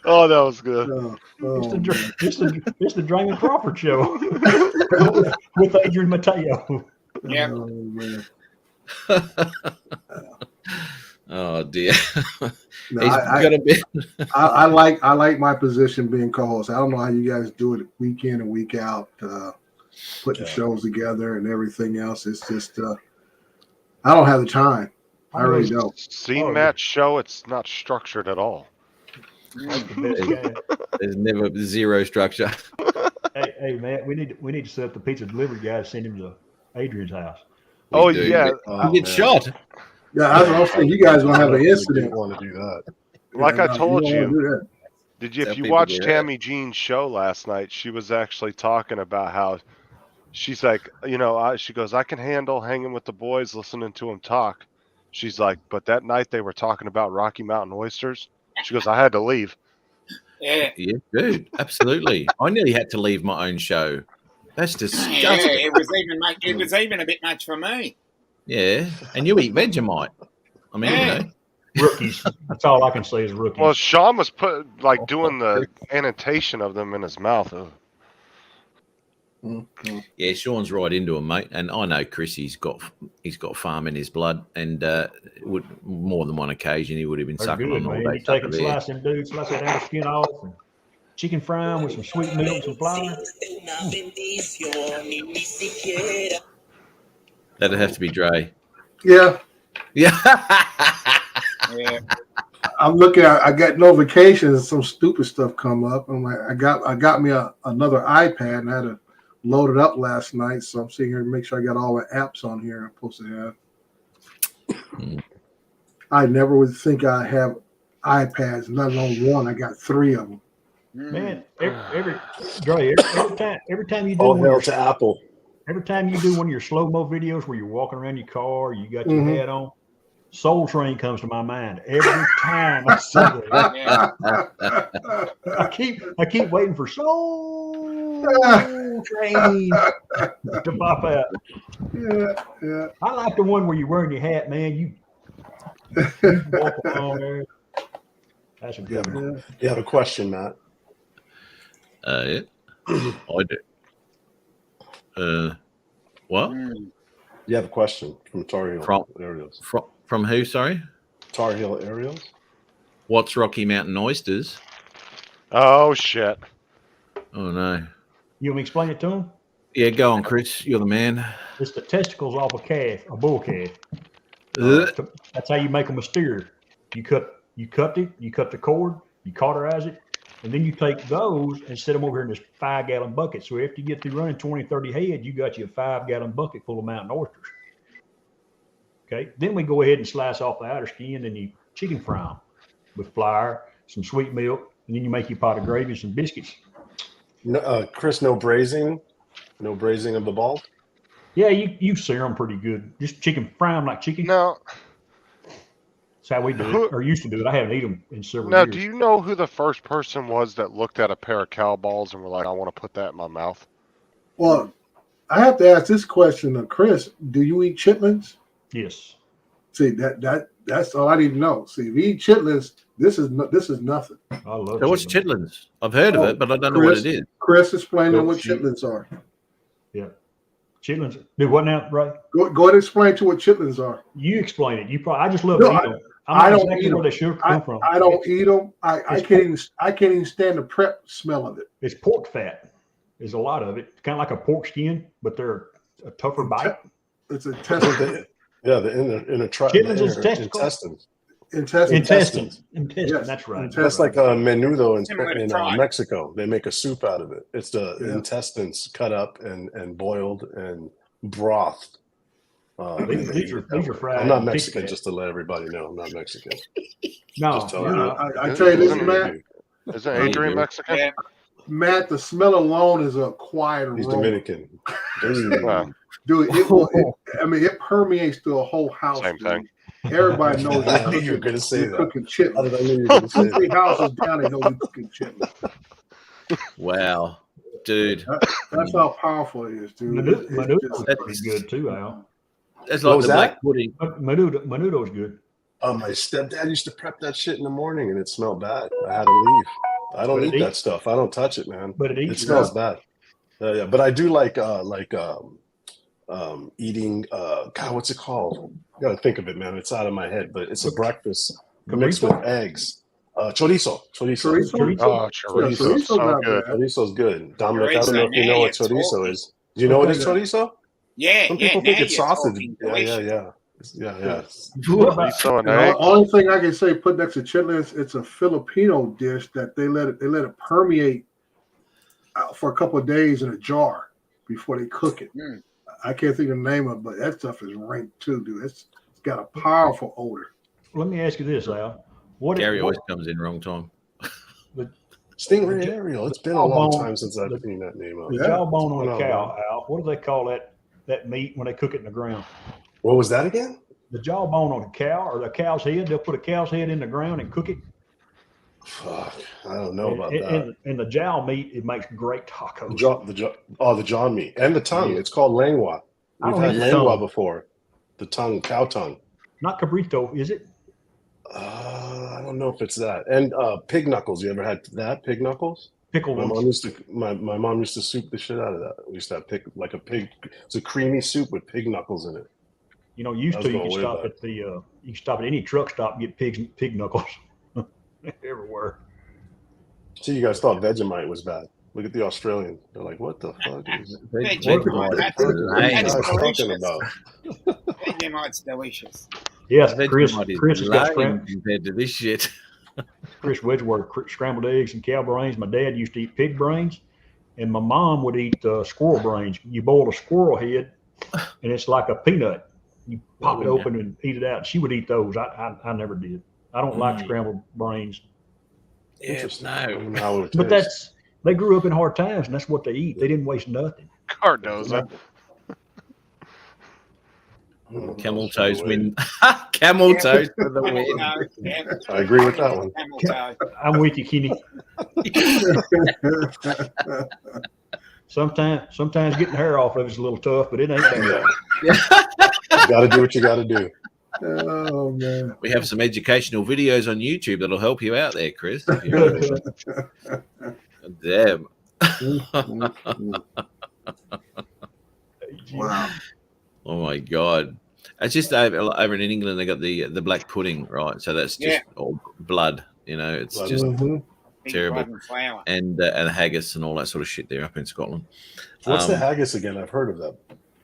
C: oh, that was good.
J: It's the Draymond Crawford show with Adrian Mateo.
B: Yeah.
G: Oh, man.
A: Oh dear.
G: No, I like my position being co-host. I don't know how you guys do it week in and week out, putting shows together and everything else. It's just I don't have the time. I really don't.
C: Seen Matt's show, it's not structured at all.
A: There's never zero structure.
J: Hey, Matt, we need to set up the pizza delivery guy to send him to Adrian's house.
A: He gets shot.
G: Yeah, I was also you guys gonna have an incident.
L: Want to do that?
C: Like I told you,
L: If
C: you watch Tammy Jean's show last night, she was actually talking about how she's like, she goes, I can handle hanging with the boys, listening to them talk. She's like, but that night they were talking about Rocky Mountain oysters. She goes, I had to leave.
B: Yeah,
A: dude, absolutely. I nearly had to leave my own show. That's disgusting.
B: Yeah, it was even a bit much for me.
A: Yeah, and you eat Vegemite. I mean,
J: rookies. That's all I can say is rookies.
C: Well, Sean was doing the annotation of them in his mouth.
A: Yeah, Sean's right into him, mate. And I know Chris. He's got farm in his blood, and would more than one occasion he would have been sucking on all that.
J: You take and slice that outer skin off, and chicken fry with some sweet milk and some flour.
A: That'd have to be Dre.
G: Yeah.
B: Yeah.
G: I'm looking at. I got notifications. Some stupid stuff come up. I'm like, I got me another iPad, and I had to load it up last night. So I'm sitting here to make sure I got all the apps on here I'm supposed to have. I never would think I have iPads, let alone one. I got 3 of them.
J: Man, every time you do
L: all hail to Apple.
J: Every time you do one of your slow-mo videos where you're walking around your car, you got your hat on, Soul Train comes to my mind every time I see that. I keep waiting for Soul Train to pop out.
G: Yeah.
J: I like the one where you're wearing your hat, man. You walk along there. That's a good one.
L: You have a question, Matt?
A: Yeah. I do. What?
L: You have a question from Tar Heel Aerials.
A: From who, sorry?
L: Tar Heel Aerials.
A: What's Rocky Mountain oysters?
C: Oh, shit.
A: Oh, no.
J: You want me to explain it to him?
A: Yeah, go on, Chris. You're the man.
J: It's the testicles off a bull calf. That's how you make them a steer. You cut the cord, you cauterize it, and then you take those and set them over here in this 5-gallon bucket. So after you get through running 20, 30 head, you got your 5-gallon bucket full of mountain oysters. Okay. Then we go ahead and slice off the outer skin and you chicken fry them with flour, some sweet milk, and then you make your pot of gravy and some biscuits.
L: No, Chris, no braising of the balls.
J: Yeah, you sear them pretty good. Just fry them like chicken.
C: No.
J: That's how we do it, or used to do it. I haven't eaten them in several
C: Now,
J: years.
C: do you know who the first person was that looked at a pair of cow balls and were like, I want to put that in my mouth?
G: Well, I have to ask this question of Chris. Do you eat chitlins?
J: Yes.
G: See, that's all I need to know. See, if you eat chitlins, this is nothing.
J: I love
A: So what's chitlins? I've heard of it, but I don't know what it is.
G: Chris, explain them what chitlins are.
J: Yeah. Chitlins. Do what now, right?
G: Go ahead and explain to what chitlins are.
J: You explain it. I just love
G: No,
J: to eat them.
G: I don't
J: exactly
G: eat
J: where
G: them.
J: they should come from.
G: I don't eat them. I can't even stand the prep smell of it.
J: It's pork fat. There's a lot of it. It's kind of like a pork skin, but they're a tougher bite.
G: It's a testicle.
L: Yeah, the inner
J: Chitlins is testicle.
L: Intestines.
J: Intestines. That's right.
L: That's like a menudo in Mexico. They make a soup out of it. It's the intestines cut up and boiled and brothed.
J: These are fried.
L: I'm not Mexican, just to let everybody know. I'm not Mexican.
J: No,
G: I tell you this, Matt.
C: Isn't Adrian Mexican?
B: Yeah.
G: Matt, the smell alone is a quiet aroma.
L: He's Dominican.
G: Dude, it permeates through a whole house.
C: Same thing.
G: Everybody knows
L: I knew you were going to say that.
G: Cooking chitlins.
L: How did I know you were going to say
G: 3
L: that?
G: houses down, they know you're cooking chitlins.
A: Wow, dude.
G: That's how powerful it is, dude.
J: Menudo's pretty good too, Al.
A: That's like the black pudding.
J: Menudo's good.
L: My stepdad used to prep that shit in the morning, and it smelled bad. I had to leave. I don't eat that stuff. I don't touch it, man.
J: But it
L: smells bad. Yeah, but I do like eating. God, what's it called? I gotta think of it, man. It's out of my head, but it's a breakfast mixed with eggs. Chorizo.
C: Oh, chorizo. So good.
L: Chorizo's good. Dominic, I don't know if you know what chorizo is. Do you know what is chorizo?
B: Yeah.
L: Some people think it's sausage. Yeah.
G: The only thing I can say, put next to chitlins, it's a Filipino dish that they let it permeate for a couple of days in a jar before they cook it. I can't think of the name of it, but that stuff is rank too, dude. It's got a powerful odor.
J: Let me ask you this, Al.
A: Gary always comes in wrong time.
L: Stingray Ariel. It's been a long time since I've seen that name up.
J: The jawbone on a cow, Al. What do they call that meat when they cook it in the ground?
L: What was that again?
J: The jawbone on a cow or the cow's head. They'll put a cow's head in the ground and cook it.
L: Fuck, I don't know about that.
J: And the jowl meat, it makes great tacos.
L: The jaw meat and the tongue. It's called lengua. We've had lengua before. The tongue, cow tongue.
J: Not cabrito, is it?
L: I don't know if it's that. And pig knuckles. You ever had that? Pig knuckles?
J: Pickled
L: my
J: ones.
L: mom used to soup the shit out of that. We used to have pig. It's a creamy soup with pig knuckles in it.
J: You know, you can stop at any truck stop and get pig knuckles everywhere.
L: See, you guys thought Vegemite was bad. Look at the Australian. They're like, what the fuck is
B: Vegemite's delicious.
J: Yes, Chris
A: has got compared to this shit.
J: Chris Wedgeworth, scrambled eggs and cow brains. My dad used to eat pig brains, and my mom would eat squirrel brains. You boil a squirrel head, and it's like a peanut. You pop it open and eat it out. She would eat those. I never did. I don't like scrambled brains.
A: Yes, no.
J: But they grew up in hard times, and that's what they eat. They didn't waste nothing.
C: Cardoza.
A: Camel toes win. Camel toes for the win.
L: I agree with that one.
J: I'm with you, Kenny. Sometimes getting hair off of it's a little tough, but it ain't that bad.
L: You got to do what you got to do.
G: Oh man,
A: We have some educational videos on YouTube that'll help you out there, Chris. Damn.
G: wow.
A: Oh my God. It's just over in England, they got the black pudding, right? So that's just all blood, it's just terrible. And haggis and all that sort of shit there up in Scotland.
L: What's the haggis again? I've heard of that.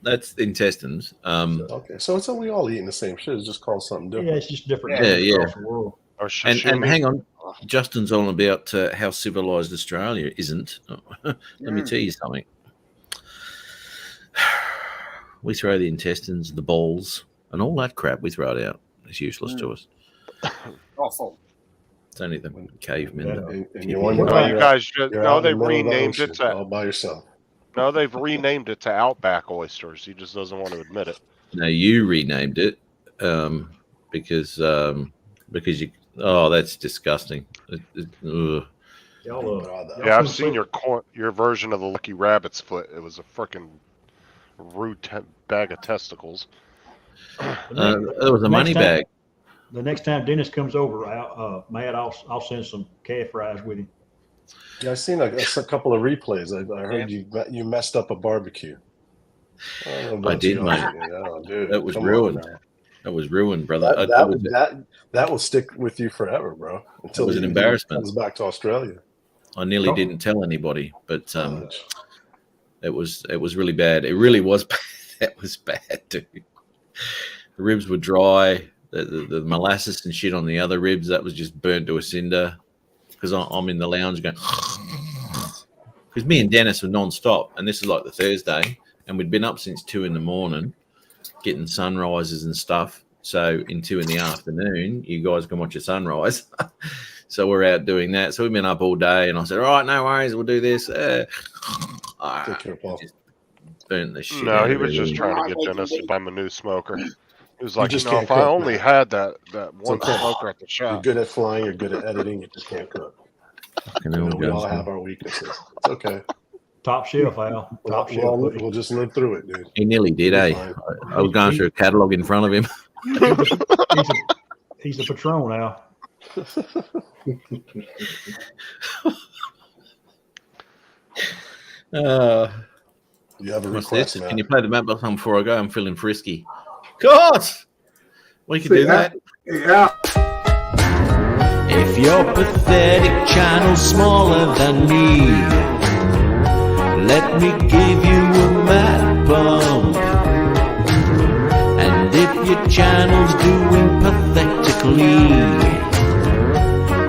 A: That's intestines.
L: Okay, so it's we all eating the same shit. It's just called something different.
J: Yeah, it's just different.
A: Yeah.
J: across the world.
A: And hang on, Justin's on about how civilized Australia isn't. Let me tell you something. We throw the intestines, the balls, and all that crap. We throw it out. It's useless to us.
B: Awful.
A: It's only the cavemen.
L: And
C: you guys should know they renamed it
L: all by yourself.
C: No, they've renamed it to Outback oysters. He just doesn't want to admit it.
A: No, you renamed it because you. Oh, that's disgusting.
C: Yeah, I've seen your version of the Lucky Rabbit's foot. It was a freaking rude bag of testicles.
A: It was a money bag.
J: The next time Dennis comes over, Matt, I'll send some calf fries with him.
L: Yeah, I've seen a couple of replays. I heard you messed up a barbecue.
A: I did, mate.
L: Oh, dude,
A: that was ruined. That was ruined, brother.
L: That will stick with you forever, bro. Until
A: it was an embarrassment.
L: Comes back to Australia.
A: I nearly didn't tell anybody, but it was really bad. It really was bad. That was bad, dude. The ribs were dry. The molasses and shit on the other ribs, that was just burnt to a cinder. Because I'm in the lounge going, because me and Dennis were non-stop, and this is like the Thursday, and we'd been up since 2 a.m, getting sunrises and stuff. So in 2 p.m, you guys can watch a sunrise. So we're out doing that. So we've been up all day, and I said, all right, no worries, we'll do this.
L: Take care, Paul.
A: Just burnt the shit.
C: No, he was just trying to get Dennis to buy him a new smoker. He was like, if I only had that one smoker at the shop.
L: You're good at flying, you're good at editing, you just can't cook. We all have our weaknesses. It's okay.
J: Top shelf, Al. Top shelf.
L: We'll just live through it, dude.
A: He nearly did, I was going through a catalogue in front of him.
J: He's a Patron, Al.
L: You have a request, man.
A: Can you play the map song before I go? I'm feeling frisky. God, we can do that.
G: Yeah.
M: If your pathetic channel's smaller than me, let me give you a mad bump. And if your channel's doing pathetically,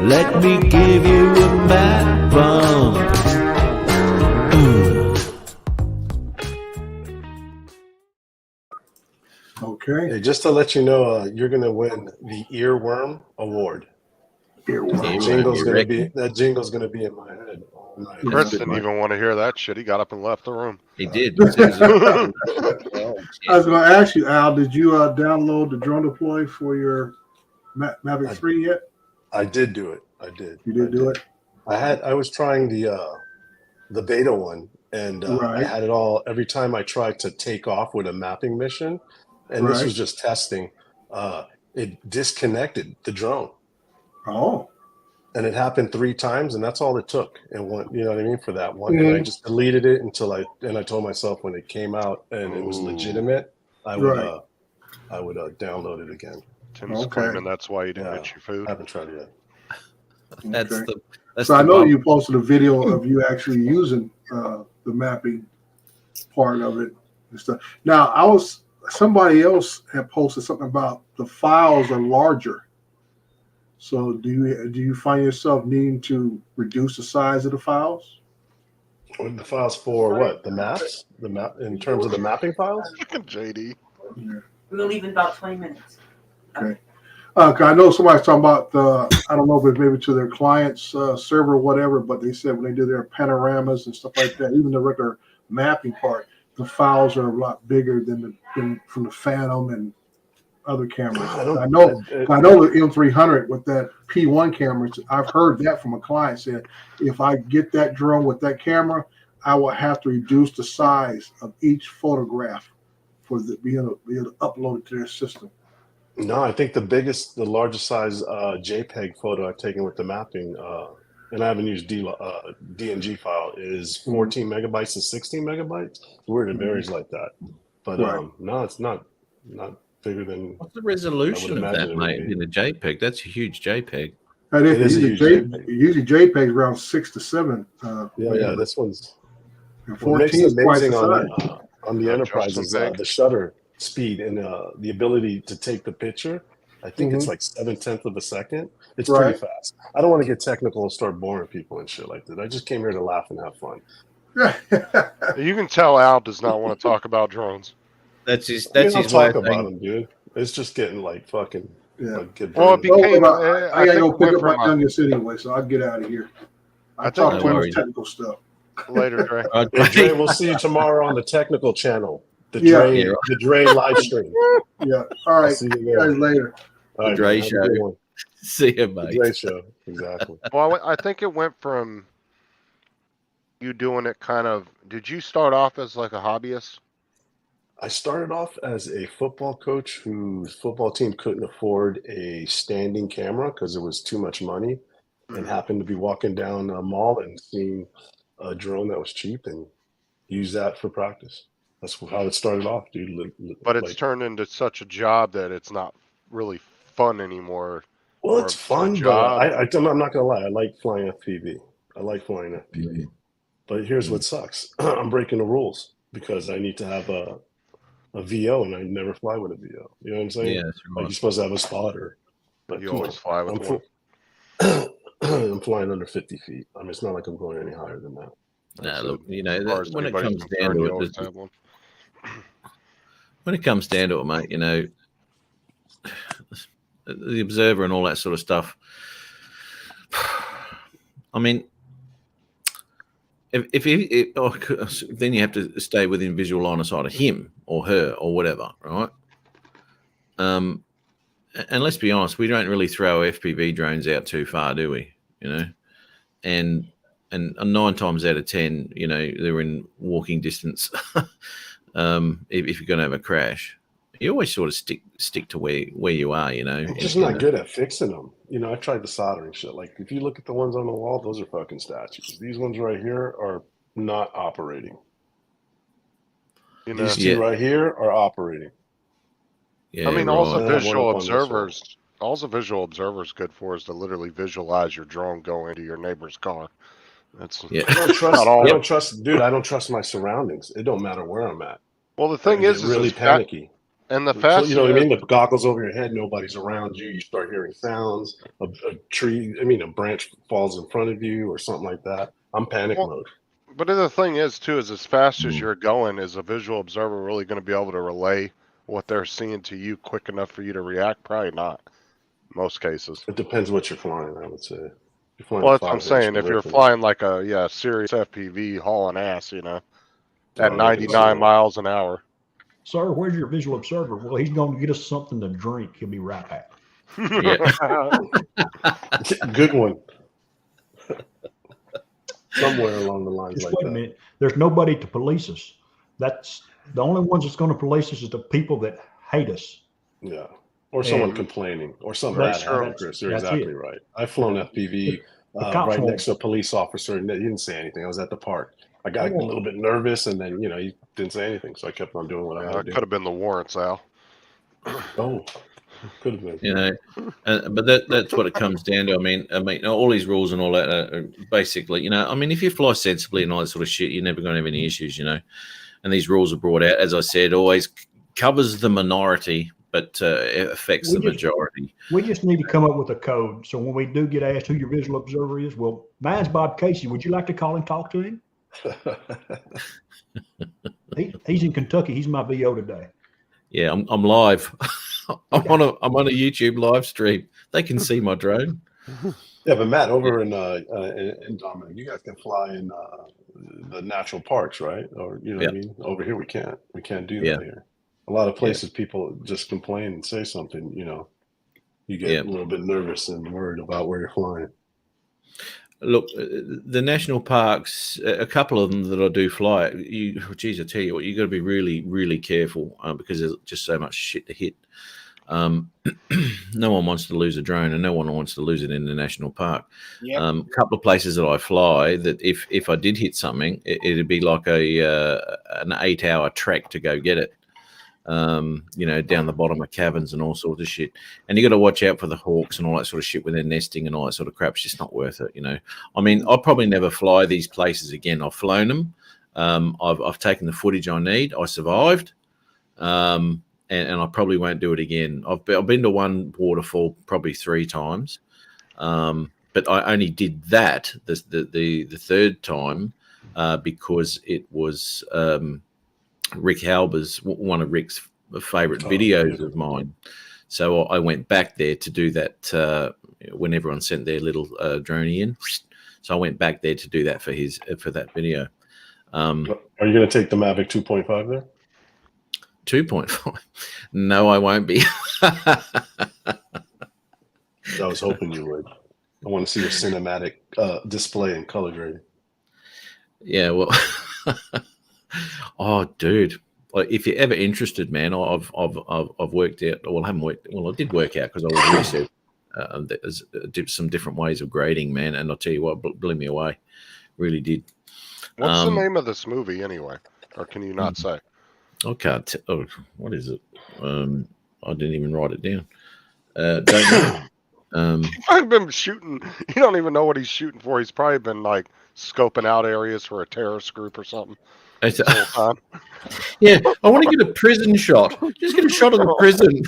M: let me give you a mad bump.
G: Okay.
L: Hey, just to let you know, you're going to win the Earworm Award. That jingle's going to be in my head.
C: Chris didn't even want to hear that shit. He got up and left the room.
A: He did.
G: I was going to ask you, Al, did you download the Drone Deploy for your Mavic 3 yet?
L: I did do it. I did.
G: You did do it?
L: I was trying the beta one, and I had it all. Every time I tried to take off with a mapping mission, and this was just testing, it disconnected the drone.
G: Oh.
L: And it happened 3 times, and that's all it took. And you know what I mean, for that one. And I just deleted it until I told myself when it came out and it was legitimate, I would download it again.
C: Tim's claiming that's why you didn't get your food.
L: I haven't tried it
A: That's
L: yet.
G: So I know you posted a video of you actually using the mapping part of it and stuff. Now, somebody else had posted something about the files are larger. So do you find yourself needing to reduce the size of the files?
L: The files for what? The maps? The map in terms of the mapping files?
C: JD.
G: Yeah.
N: We'll leave in about 20 minutes.
G: Okay. I know somebody's talking about I don't know if it's maybe to their client's server or whatever, but they said when they do their panoramas and stuff like that, even the regular mapping part, the files are a lot bigger than from the Phantom and other cameras. I know the M300 with that P1 camera. I've heard that from a client said, if I get that drone with that camera, I will have to reduce the size of each photograph for be able to upload it to their system.
L: No, I think the largest size JPEG photo I've taken with the mapping, and I haven't used DNG file, is 14 megabytes to 16 megabytes. Weird, it varies like that. But no, it's not bigger than.
A: What's the resolution of that, mate? In a JPEG, that's a huge JPEG.
G: That is a huge JPEG. Usually JPEG around 6 to 7.
L: Yeah, this one's
G: 14 is quite the
L: size. On the Enterprise is the shutter speed and the ability to take the picture. I think it's like 7/10 of a second. It's pretty fast. I don't want to get technical and start boring people and shit like that. I just came here to laugh and have fun.
C: You can tell Al does not want to talk about drones.
A: That's his
L: talk about them, dude. It's just getting like fucking.
C: Well, it became.
G: I gotta go pick up my youngest anyway, so I'll get out of here. I talk too much technical stuff.
C: Later, Dre.
L: Dre, we'll see you tomorrow on the technical channel. The Dre live stream.
G: Yeah. All right. See you guys later.
A: The Dre show. See you, mate.
L: The Dre show. Exactly.
C: Well, I think it went from you doing it kind of. Did you start off as like a hobbyist?
L: I started off as a football coach whose football team couldn't afford a standing camera because it was too much money, and happened to be walking down a mall and seeing a drone that was cheap and use that for practice. That's how it started off, dude.
C: But it's turned into such a job that it's not really fun anymore.
L: Well, it's fun, but I'm not gonna lie. I like flying FPV. I like flying FPV. But here's what sucks: I'm breaking the rules because I need to have a VO, and I never fly with a VO. You know what I'm saying?
A: Yeah,
L: like you're supposed to have a spotter. But
C: you always fly with one.
L: I'm flying under 50 feet. I mean, it's not like I'm going any higher than that.
A: No, look, when it comes down to it, when it comes down to it, mate, the observer and all that sort of stuff. I mean, then you have to stay within visual line of sight of him or her or whatever, right? And let's be honest, we don't really throw FPV drones out too far, do we? And 9 times out of 10, they're in walking distance. If you're going to have a crash, you always sort of stick to where you are.
L: I'm just not good at fixing them. I tried the soldering shit. Like if you look at the ones on the wall, those are fucking statues. These ones right here are not operating. These two right here are operating.
C: Yeah, I mean, all the visual observer's good for is to literally visualize your drone going into your neighbor's car. That's
L: I don't trust my surroundings. It don't matter where I'm at.
C: Well, the thing is
L: really panicky.
C: And the fast,
L: you know what I mean? The goggles over your head, nobody's around you. You start hearing sounds. A branch falls in front of you or something like that. I'm panic mode.
C: But the thing is, too, is as fast as you're going, is a visual observer really going to be able to relay what they're seeing to you quick enough for you to react? Probably not. Most cases.
L: It depends what you're flying, I would say.
C: Well, that's what I'm saying. If you're flying like a serious FPV hauling ass, at 99 miles an hour.
J: Sir, where's your visual observer? Well, he's going to get us something to drink. He'll be right back.
L: Good one. Somewhere along the lines.
J: Just wait a minute. There's nobody to police us. That's the only ones that's going to police us is the people that hate us.
L: Yeah. Or someone complaining or something bad happened, Chris. You're exactly right. I've flown FPV right next to a police officer and he didn't say anything. I was at the park. I got a little bit nervous and then, he didn't say anything. So I kept on doing what I had to do.
C: Could have been the warrants, Al.
L: Oh, could have been.
A: But that's what it comes down to. I mean, all these rules and all that are basically, if you fly sensibly and all that sort of shit, you're never going to have any issues, And these rules are brought out, as I said, always covers the minority, but it affects the majority.
J: We just need to come up with a code. So when we do get asked who your visual observer is, well, mine's Bob Casey. Would you like to call and talk to him? He's in Kentucky. He's my VO today.
A: Yeah, I'm live. I'm on a YouTube live stream. They can see my drone.
L: Yeah, but Matt, over in Dominic, you guys can fly in the natural parks, right? Or you know what I mean? Over here, we can't. We can't do that here. A lot of places, people just complain and say something. You know, you get a little bit nervous and worried about where you're flying.
A: Look, the national parks, a couple of them that I do fly, geez, I tell you what, you got to be really, really careful because there's just so much shit to hit. No one wants to lose a drone, and no one wants to lose it in the national park. A couple of places that I fly, that if I did hit something, it'd be like an 8-hour trek to go get it. You know, down the bottom of caverns and all sorts of shit. And you got to watch out for the hawks and all that sort of shit when they're nesting and all that sort of crap. It's just not worth it, you know. I mean, I'll probably never fly these places again. I've flown them. I've taken the footage I need. I survived. And I probably won't do it again. I've been to one waterfall probably 3 times. But I only did that the third time because it was Rick Halber's, one of Rick's favorite videos of mine. So I went back there to do that when everyone sent their little drone in. So I went back there to do that for that video.
L: Are you going to take the Mavic 2.5 there?
A: 2.5? No, I won't be.
L: I was hoping you would. I want to see your cinematic display in color grading.
A: Yeah, well, oh, dude, if you're ever interested, man, I've worked out. Well, I haven't worked. Well, I did work out because I was researching there's some different ways of grading, man. And I'll tell you what, blew me away. Really did.
C: What's the name of this movie anyway? Or can you not say?
A: I can't. What is it? I didn't even write it down. Don't know.
C: I've been shooting. You don't even know what he's shooting for. He's probably been like scoping out areas for a terrorist group or something.
A: Yeah, I want to get a prison shot. Just get a shot of the prison.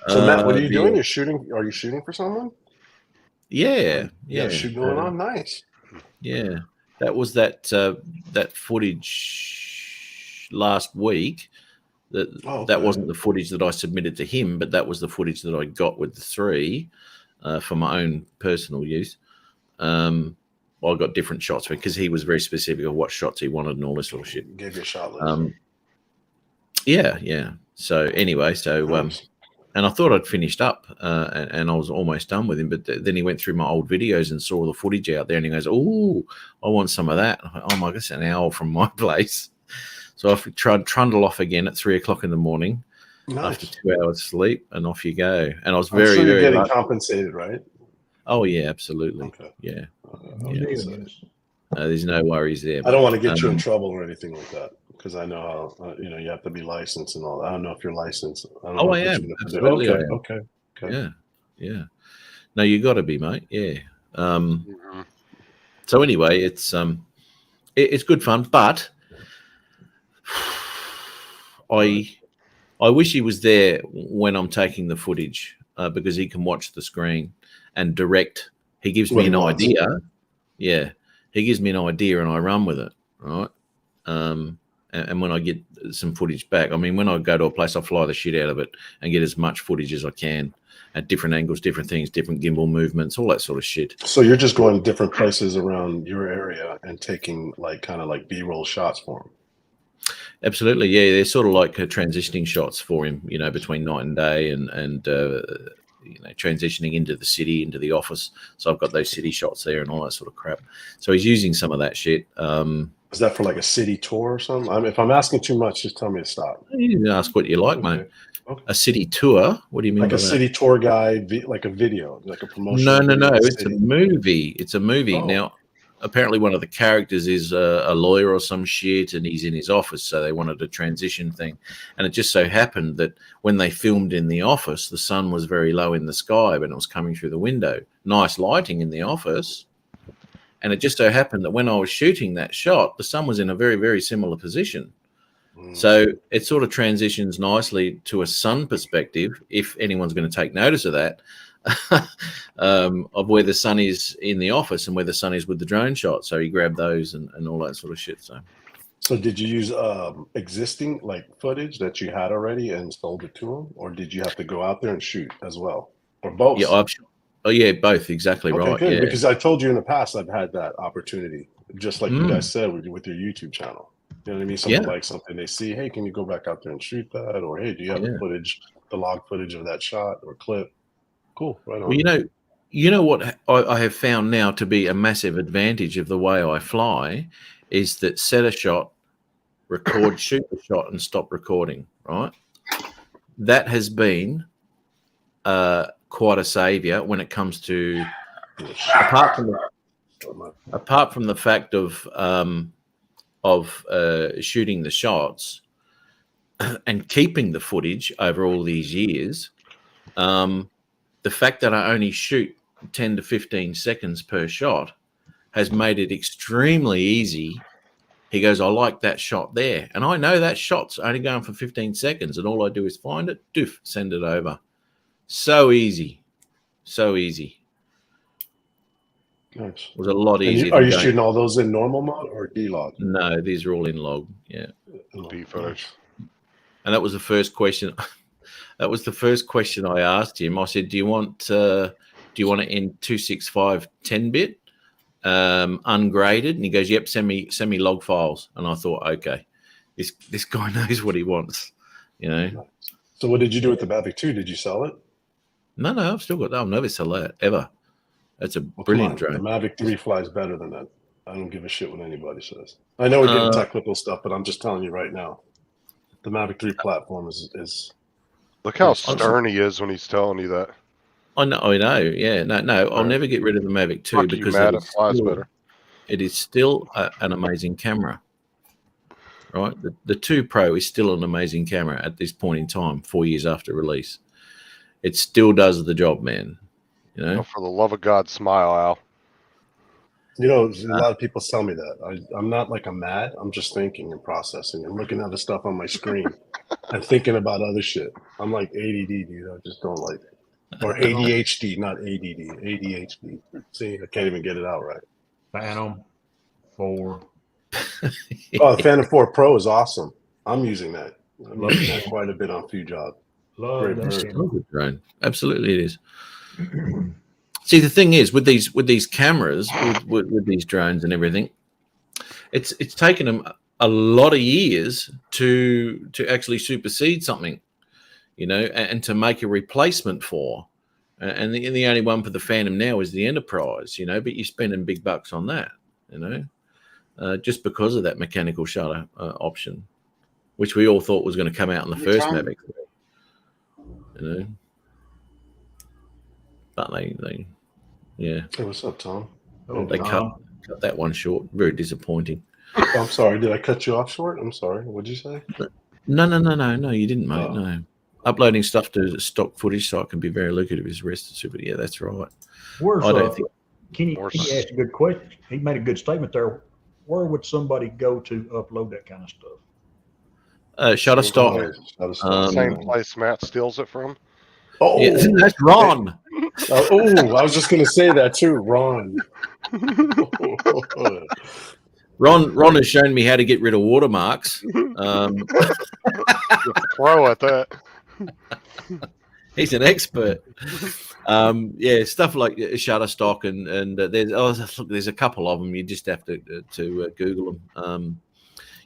L: So Matt, what are you doing? You're shooting. Are you shooting for someone?
A: Yeah.
L: Shoot going on. Nice.
A: Yeah, that was that footage last week. That wasn't the footage that I submitted to him, but that was the footage that I got with the 3 for my own personal use. Well, I got different shots because he was very specific of what shots he wanted and all this sort of shit.
L: Gave you a shot list.
A: Yeah. So anyway, and I thought I'd finished up and I was almost done with him, but then he went through my old videos and saw the footage out there, and he goes, "Oh, I want some of that." Oh my God, it's an hour from my place. So I tried trundle off again at 3:00 in the morning after 2 hours sleep, and off you go. And I was very,
L: sure you're
A: very
L: getting compensated, right?
A: Oh yeah, absolutely.
L: Okay.
A: Yeah. There's no worries there.
L: I don't want to get you in trouble or anything like that because I know how you have to be licensed and all that. I don't know if you're licensed. I
A: am. Absolutely.
L: Okay.
A: Yeah. No, you got to be, mate. Yeah. So anyway, it's good fun, but I wish he was there when I'm taking the footage because he can watch the screen and direct. He gives me an idea. Yeah, he gives me an idea and I run with it, right? And when I get some footage back, I mean, when I go to a place, I fly the shit out of it and get as much footage as I can at different angles, different things, different gimbal movements, all that sort of shit.
L: So you're just going to different places around your area and taking kind of like B-roll shots for him.
A: Absolutely, yeah. They're sort of like transitioning shots for him, between night and day, and transitioning into the city, into the office. So I've got those city shots there and all that sort of crap. So he's using some of that shit.
L: Is that for like a city tour or something? I mean, if I'm asking too much, just tell me to stop.
A: You can ask what you like, mate. Okay. A city tour? What do you mean?
L: Like a city tour guide, like a video, like a promotion.
A: No. It's a movie. It's a movie. Oh. Now, apparently one of the characters is a lawyer or some shit, and he's in his office, so they wanted a transition thing. And it just so happened that when they filmed in the office, the sun was very low in the sky, but it was coming through the window. Nice lighting in the office. And it just so happened that when I was shooting that shot, the sun was in a very, very similar position. So it sort of transitions nicely to a sun perspective, if anyone's going to take notice of that, of where the sun is in the office and where the sun is with the drone shot. So he grabbed those and all that sort of shit. So
L: So did you use existing like footage that you had already and sold it to them, or did you have to go out there and shoot as well, or both?
A: Yeah, oh yeah, both. Exactly
L: Okay,
A: right.
L: good.
A: Yeah.
L: Because I told you in the past I've had that opportunity, just like you
A: Mm.
L: guys said with your YouTube channel. You know what I mean? Someone
A: Yeah.
L: likes something, they see, hey, can you go back out there and shoot that? Or hey, do you have
A: Yeah.
L: the footage, the log footage of that shot or clip? Cool, right on.
A: Well, you know what I have found now to be a massive advantage of the way I fly is that set a shot, record, shoot the shot, and stop recording. Right. That has been quite a savior when it comes to apart from the fact of shooting the shots and keeping the footage over all these years. The fact that I only shoot 10 to 15 seconds per shot has made it extremely easy. He goes, I like that shot there. And I know that shot's only going for 15 seconds. And all I do is find it, doof, send it over. So easy. So easy.
L: Nice.
A: It was a lot easier.
L: Are you shooting all those in normal mode or D-log?
A: No, these are all in log. Yeah.
C: D footage.
A: And that was the first question. That was the first question I asked him. I said, "Do you want it in 265 10-bit, ungraded?" And he goes, "Yep, send me log files." And I thought, okay, this guy knows what he wants, you know.
L: So what did you do with the Mavic 2? Did you sell it?
A: No, I've still got that. I'll never sell that ever. That's a brilliant drone.
L: The Mavic 3 flies better than that. I don't give a shit what anybody says. I know we're getting technical stuff, but I'm just telling you right now, the Mavic 3 platform is
C: Look how stern he is when he's telling you that.
A: I know. Yeah, no. I'll never get rid of the Mavic 2
C: Fuck
A: because
C: you, Matt, it flies better.
A: It is still an amazing camera, right? The 2 Pro is still an amazing camera at this point in time, 4 years after release. It still does the job, man. You know,
C: Oh, for the love of God, smile, Al.
L: You know, a lot of people tell me that. I'm not like I'm mad. I'm just thinking and processing and looking at the stuff on my screen and thinking about other shit. I'm like ADD, dude. I just don't like it. Or ADHD, not ADD. ADHD. See, I can't even get it out right.
J: Phantom 4.
L: Oh, the Phantom 4 Pro is awesome. I'm using that. I'm using that quite a bit on few jobs.
J: Love that
A: It's a
J: camera.
A: good drone. Absolutely, it is. See, the thing is with these cameras, with these drones and everything, it's taken them a lot of years to actually supersede something, you know, and to make a replacement for. And the only one for the Phantom now is the Enterprise, you know, but you're spending big bucks on that, you know, just because of that mechanical shutter option, which we all thought was going to come out in the first Mavic, you know. But they yeah.
L: Hey, what's up, Tom?
A: They cut that one short. Very disappointing.
L: Oh, I'm sorry. Did I cut you off short? I'm sorry. What'd you say?
A: No, you didn't, mate. No. Uploading stuff to stock footage site can be very lucrative as rest of super. Yeah, that's right.
J: Where's
A: I don't think
J: Kenny asked a good question. He made a good statement there. Where would somebody go to upload that kind of stuff?
A: Shutterstock.
C: Same place Matt steals it from.
L: Oh,
A: yeah, that's Ron.
L: Oh, I was just going to say that too, Ron.
A: Ron has shown me how to get rid of watermarks.
C: Pro at that.
A: He's an expert. Yeah, stuff like Shutterstock and there's a couple of them. You just have to Google them.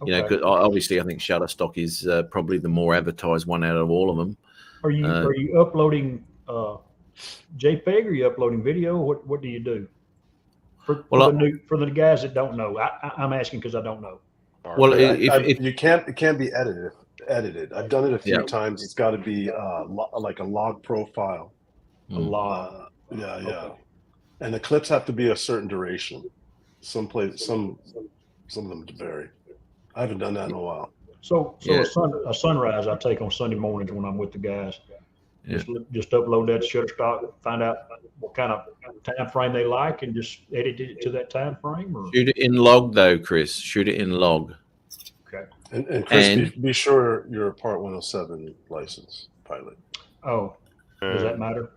A: You know, 'cause obviously I think Shutterstock is probably the more advertised one out of all of them.
J: Are you uploading JPEG or are you uploading video? What do you do? For the guys that don't know, I'm asking because I don't know.
A: Well,
L: if you can't, it can't be edited. I've done it a few times. It's got to be like a log profile.
J: A log.
L: Yeah.
J: Okay.
L: And the clips have to be a certain duration. Some of them vary. I haven't done that in a while.
J: So a sunrise I take on Sunday mornings when I'm with the guys.
A: Yeah.
J: Just upload that to Shutterstock, find out what kind of time frame they like, and just edit it to that time frame. Or?
A: Shoot it in log, though, Chris. Shoot it in log.
J: Okay.
L: And Chris, be sure you're a Part 107 license pilot.
J: Oh, does that matter?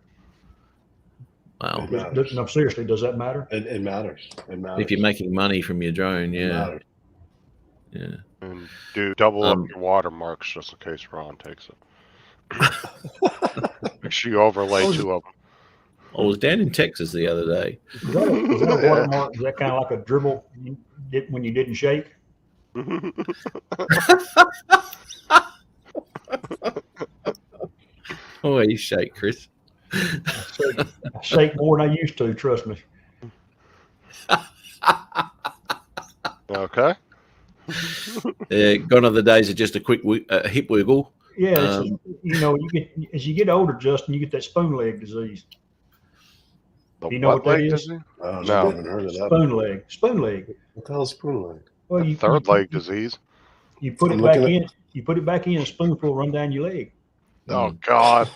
A: Wow.
J: No, seriously, does that matter?
L: It matters. It matters.
A: If you're making money from your drone, yeah.
L: Yeah.
C: And do double up your watermarks just in case Ron takes it. Make sure you overlay 2 of them.
A: I was down in Texas the other day.
J: Is that a watermark? Is that kind of like a dribble you did when you didn't shake?
A: Oh, you shake, Chris.
J: I shake more than I used to, trust me.
C: Okay.
A: Gone are the days of just a quick hip wiggle.
J: Yeah, as you get older, Justin, you get that spoon leg disease. You know what that is?
L: No. I haven't heard of that.
J: Spoon leg. Spoon leg.
L: What the hell is spoon leg?
J: Well,
C: third leg disease.
J: You put it back in. You put it back in. A spoonful run down your leg.
C: Oh God.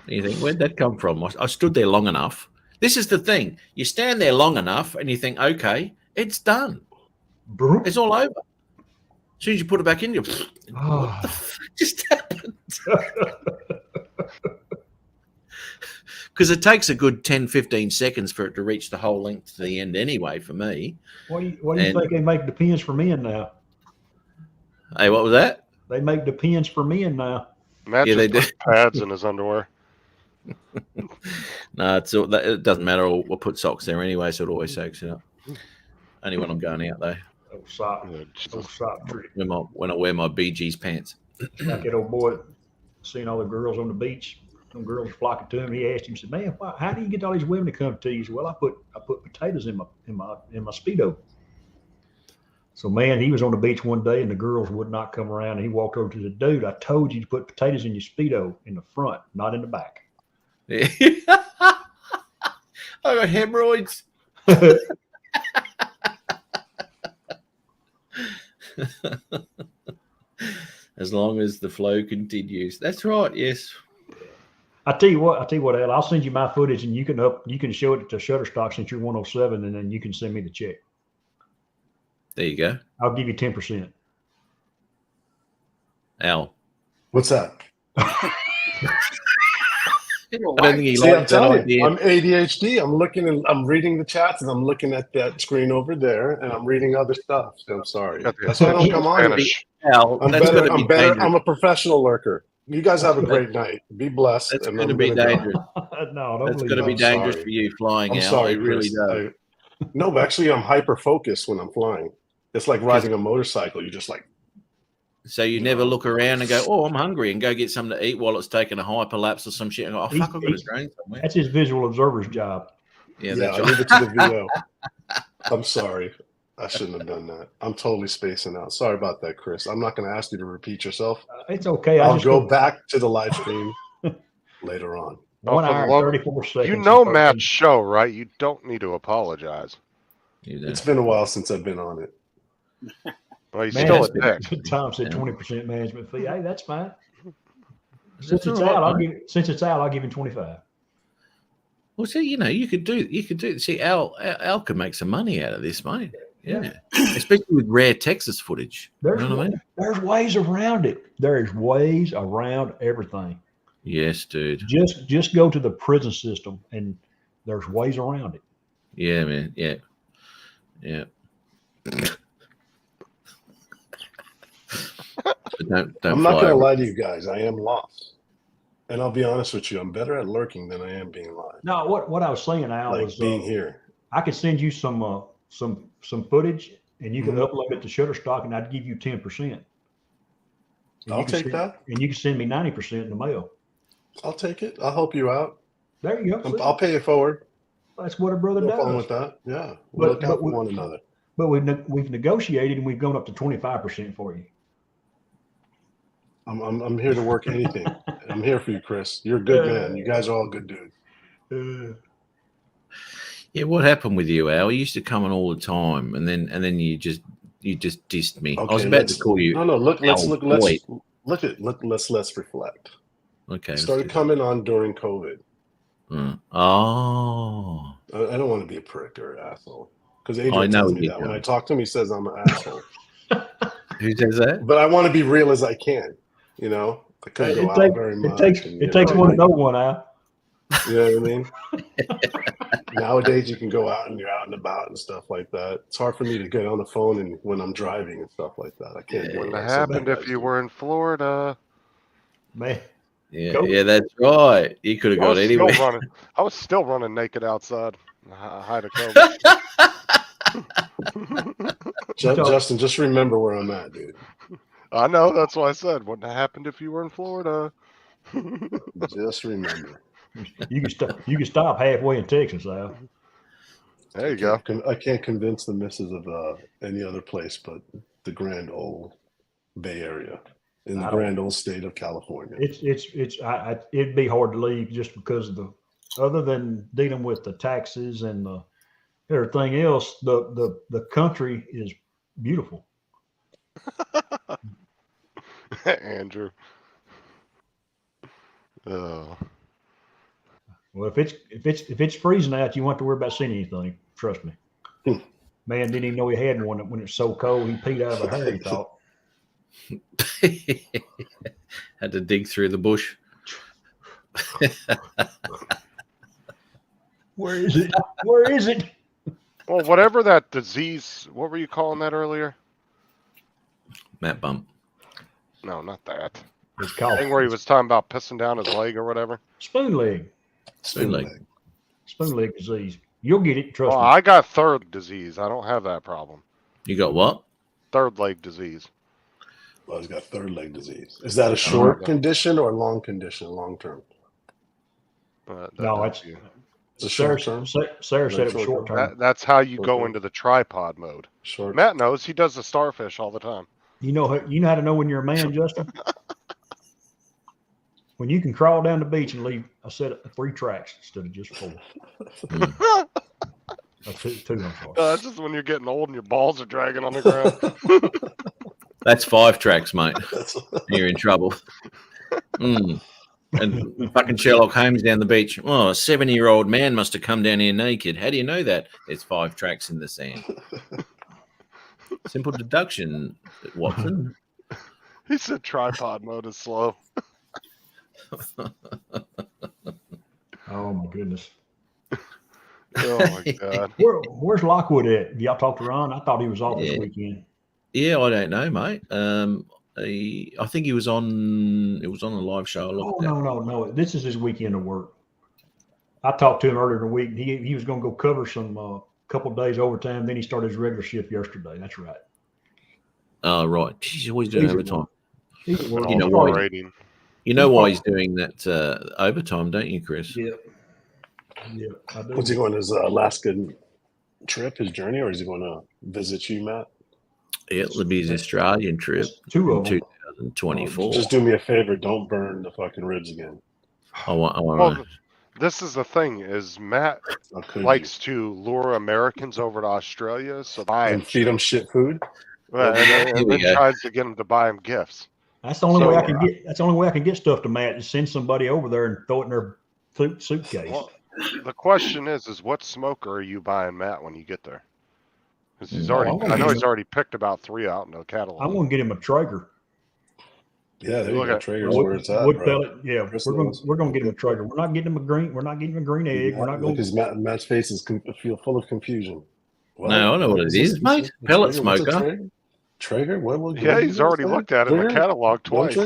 A: You think, where'd that come from? I stood there long enough. This is the thing. You stand there long enough and you think, okay, it's done. It's all over. As soon as you put it back in, what the fuck just happened? Because it takes a good 10, 15 seconds for it to reach the whole length to the end anyway, for me.
J: What do you think they make the pins for men now?
A: Hey, what was that?
J: They make the pins for men now.
C: Matt just put pads in his underwear.
A: No, it doesn't matter. We'll put socks there anyway, so it always soaks it up. Only when I'm going out, though.
J: Oh, sock. Oh, sock trick.
A: When I wear my BG's pants.
J: Like that old boy seeing all the girls on the beach. Some girls flocking to him. He asked him, said, "Man, how do you get all these women to come to you?" He said, "Well, I put potatoes in my Speedo." So, man, he was on the beach one day and the girls would not come around. And he walked over to the dude. "I told you to put potatoes in your Speedo in the front, not in the back."
A: I got hemorrhoids. As long as the flow continues. That's right. Yes.
J: I tell you what, Al, I'll send you my footage and you can show it to Shutterstock since you're 107, and then you can send me the check.
A: There you go.
J: I'll give you 10%.
A: Al.
L: What's that?
A: I don't think he likes that idea.
L: I'm ADHD. I'm reading the chats and I'm looking at that screen over there and I'm reading other stuff. So I'm sorry. That's why I don't come on.
A: Al,
L: I'm a professional lurker. You guys have a great night. Be blessed.
A: That's going to be dangerous.
J: No,
A: that's going to be dangerous for you flying.
L: I'm
A: Al.
L: sorry,
A: it really does.
L: No, but actually, I'm hyper focused when I'm flying. It's like riding a motorcycle. You just like.
A: So you never look around and go, "Oh, I'm hungry," and go get something to eat while it's taking a hyperlapse or some shit. And go, "Oh fuck, I've got a drone somewhere."
J: That's his visual observer's job.
A: Yeah,
L: I leave it to the VO. I'm sorry. I shouldn't have done that. I'm totally spacing out. Sorry about that, Chris. I'm not going to ask you to repeat yourself.
J: It's okay.
L: I'll go back to the live stream later on.
J: 1 hour and 34 seconds.
C: You know Matt's show, right? You don't need to apologize.
L: It's been a while since I've been on it.
C: Well, he's still a dick.
J: Tom said 20% management fee. Hey, that's fine. Since it's out, I'll give him 25.
A: Well, see, you could do. See, Al could make some money out of this, mate. Yeah. Especially with rare Texas footage.
J: There's ways around it. There's ways around everything.
A: Yes, dude.
J: Just go to the prison system, and there's ways around it.
A: Yeah, man. Yeah. Don't
L: I'm not going to lie to you guys. I am lost. And I'll be honest with you. I'm better at lurking than I am being live.
J: No, what I was saying, Al, was
L: being here.
J: I could send you some footage, and you can upload it to Shutterstock, and I'd give you 10%.
L: I'll take that.
J: And you can send me 90% in the mail.
L: I'll take it. I'll help you out.
J: There you go.
L: I'll pay it forward.
J: That's what a brother does.
L: No problem with that. Yeah, we'll look out for one another.
J: But we've negotiated, and we've gone up to 25% for you.
L: I'm here to work anything. I'm here for you, Chris. You're a good man. You guys are all good dudes.
A: Yeah, what happened with you, Al? You used to come on all the time, and then you just dissed me.
L: Okay,
A: I was about to call you.
L: No. Let's reflect.
A: Okay.
L: Started coming on during COVID.
A: Oh.
L: I don't want to be a prick or an asshole because Adrian tells me that when I talk to him, he says I'm an asshole.
A: Who says that?
L: But I want to be real as I can. I couldn't go out very much.
J: It takes one to know one, Al.
L: You know what I mean? Nowadays, you can go out and you're out and about and stuff like that. It's hard for me to get on the phone and when I'm driving and stuff like that. I can't do it.
C: Wouldn't
L: like
C: have
L: some
C: happened
L: guys
C: if you
L: do.
C: were in Florida.
J: Man,
A: Yeah, that's right. You could have got anywhere.
C: I was still running naked outside. Hi to COVID.
L: Justin, just remember where I'm at, dude.
C: I know. That's why I said, wouldn't have happened if you were in Florida.
L: Just remember.
J: You can stop halfway in Texas, Al.
C: There you go.
L: I can't convince the missus of any other place but the grand old Bay Area in the grand old state of California.
J: It'd be hard to leave just because of other than dealing with the taxes and everything else, the country is beautiful.
C: Andrew. Oh.
J: Well, if it's freezing out, you won't have to worry about seeing anything. Trust me. Man didn't even know he had one when it's so cold. He peed out of a hair. He thought.
A: Had to dig through the bush.
J: Where is it? Where is it?
C: Well, whatever that disease. What were you calling that earlier?
A: Mat bump.
C: No, not that.
J: It's called
C: thing where he was talking about pissing down his leg or whatever.
J: Spoon leg.
A: Spoon leg.
J: Spoon leg disease. You'll get it. Trust me.
C: I got third disease. I don't have that problem.
A: You got what?
C: Third leg disease.
L: Well, he's got third leg disease. Is that a short condition or long condition, long term?
J: No, it's
L: a short term.
J: Sarah said it was short term.
C: That's how you go into the tripod mode.
L: Short.
C: Matt knows. He does the starfish all the time.
J: You know how to know when you're a man, Justin? When you can crawl down the beach and leave a set of 3 tracks instead of just 4. Two, I'm sorry.
C: That's just when you're getting old and your balls are dragging on the ground.
A: That's 5 tracks, mate. You're in trouble. And fucking Sherlock Holmes down the beach. Oh, a 70-year-old man must have come down here naked. How do you know that? There's 5 tracks in the sand. Simple deduction, Watson.
C: He said tripod mode is slow.
J: Oh my goodness.
C: Oh my god.
J: Where's Lockwood at? Y'all talked to Ron? I thought he was off this weekend.
A: Yeah, I don't know, mate. I think he was on. It was on a live show.
J: No. This is his weekend of work. I talked to him earlier in the week. He was going to go cover some couple of days overtime. Then he started his regular shift yesterday. That's right.
A: Oh, right. He's always doing overtime.
J: You
A: know why he's doing that overtime, don't you, Chris?
J: Yeah. Yeah. I do.
L: Was he going his Alaskan trip, his journey, or is he going to visit you, Matt?
A: Yeah, it'll be his Australian trip.
J: 2 of them.
A: 2024.
L: Just do me a favor. Don't burn the fucking ribs again.
A: I want.
C: Well, this is the thing: is Matt likes to lure Americans over to Australia, so
L: and feed them shit food,
C: and then tries to get them to buy him gifts.
J: That's the only way I can get. That's the only way I can get stuff to Matt. Is send somebody over there and throw it in their suitcase.
C: Well, the question is what smoker are you buying Matt when you get there? Because he's already. I know he's already picked about 3 out in the catalog.
J: I'm going to get him a Traeger.
L: Yeah, there you go. Traeger's where it's at,
J: wood
L: bro.
J: pellet. Yeah, we're going to get him a Traeger. We're not getting him a green. We're not getting him a green egg. We're not going.
L: Because Matt's face is full of confusion.
A: What? No, I know what it is, mate. Pellet smoker.
L: Traeger? What?
C: Yeah, he's already looked at it in the catalog twice.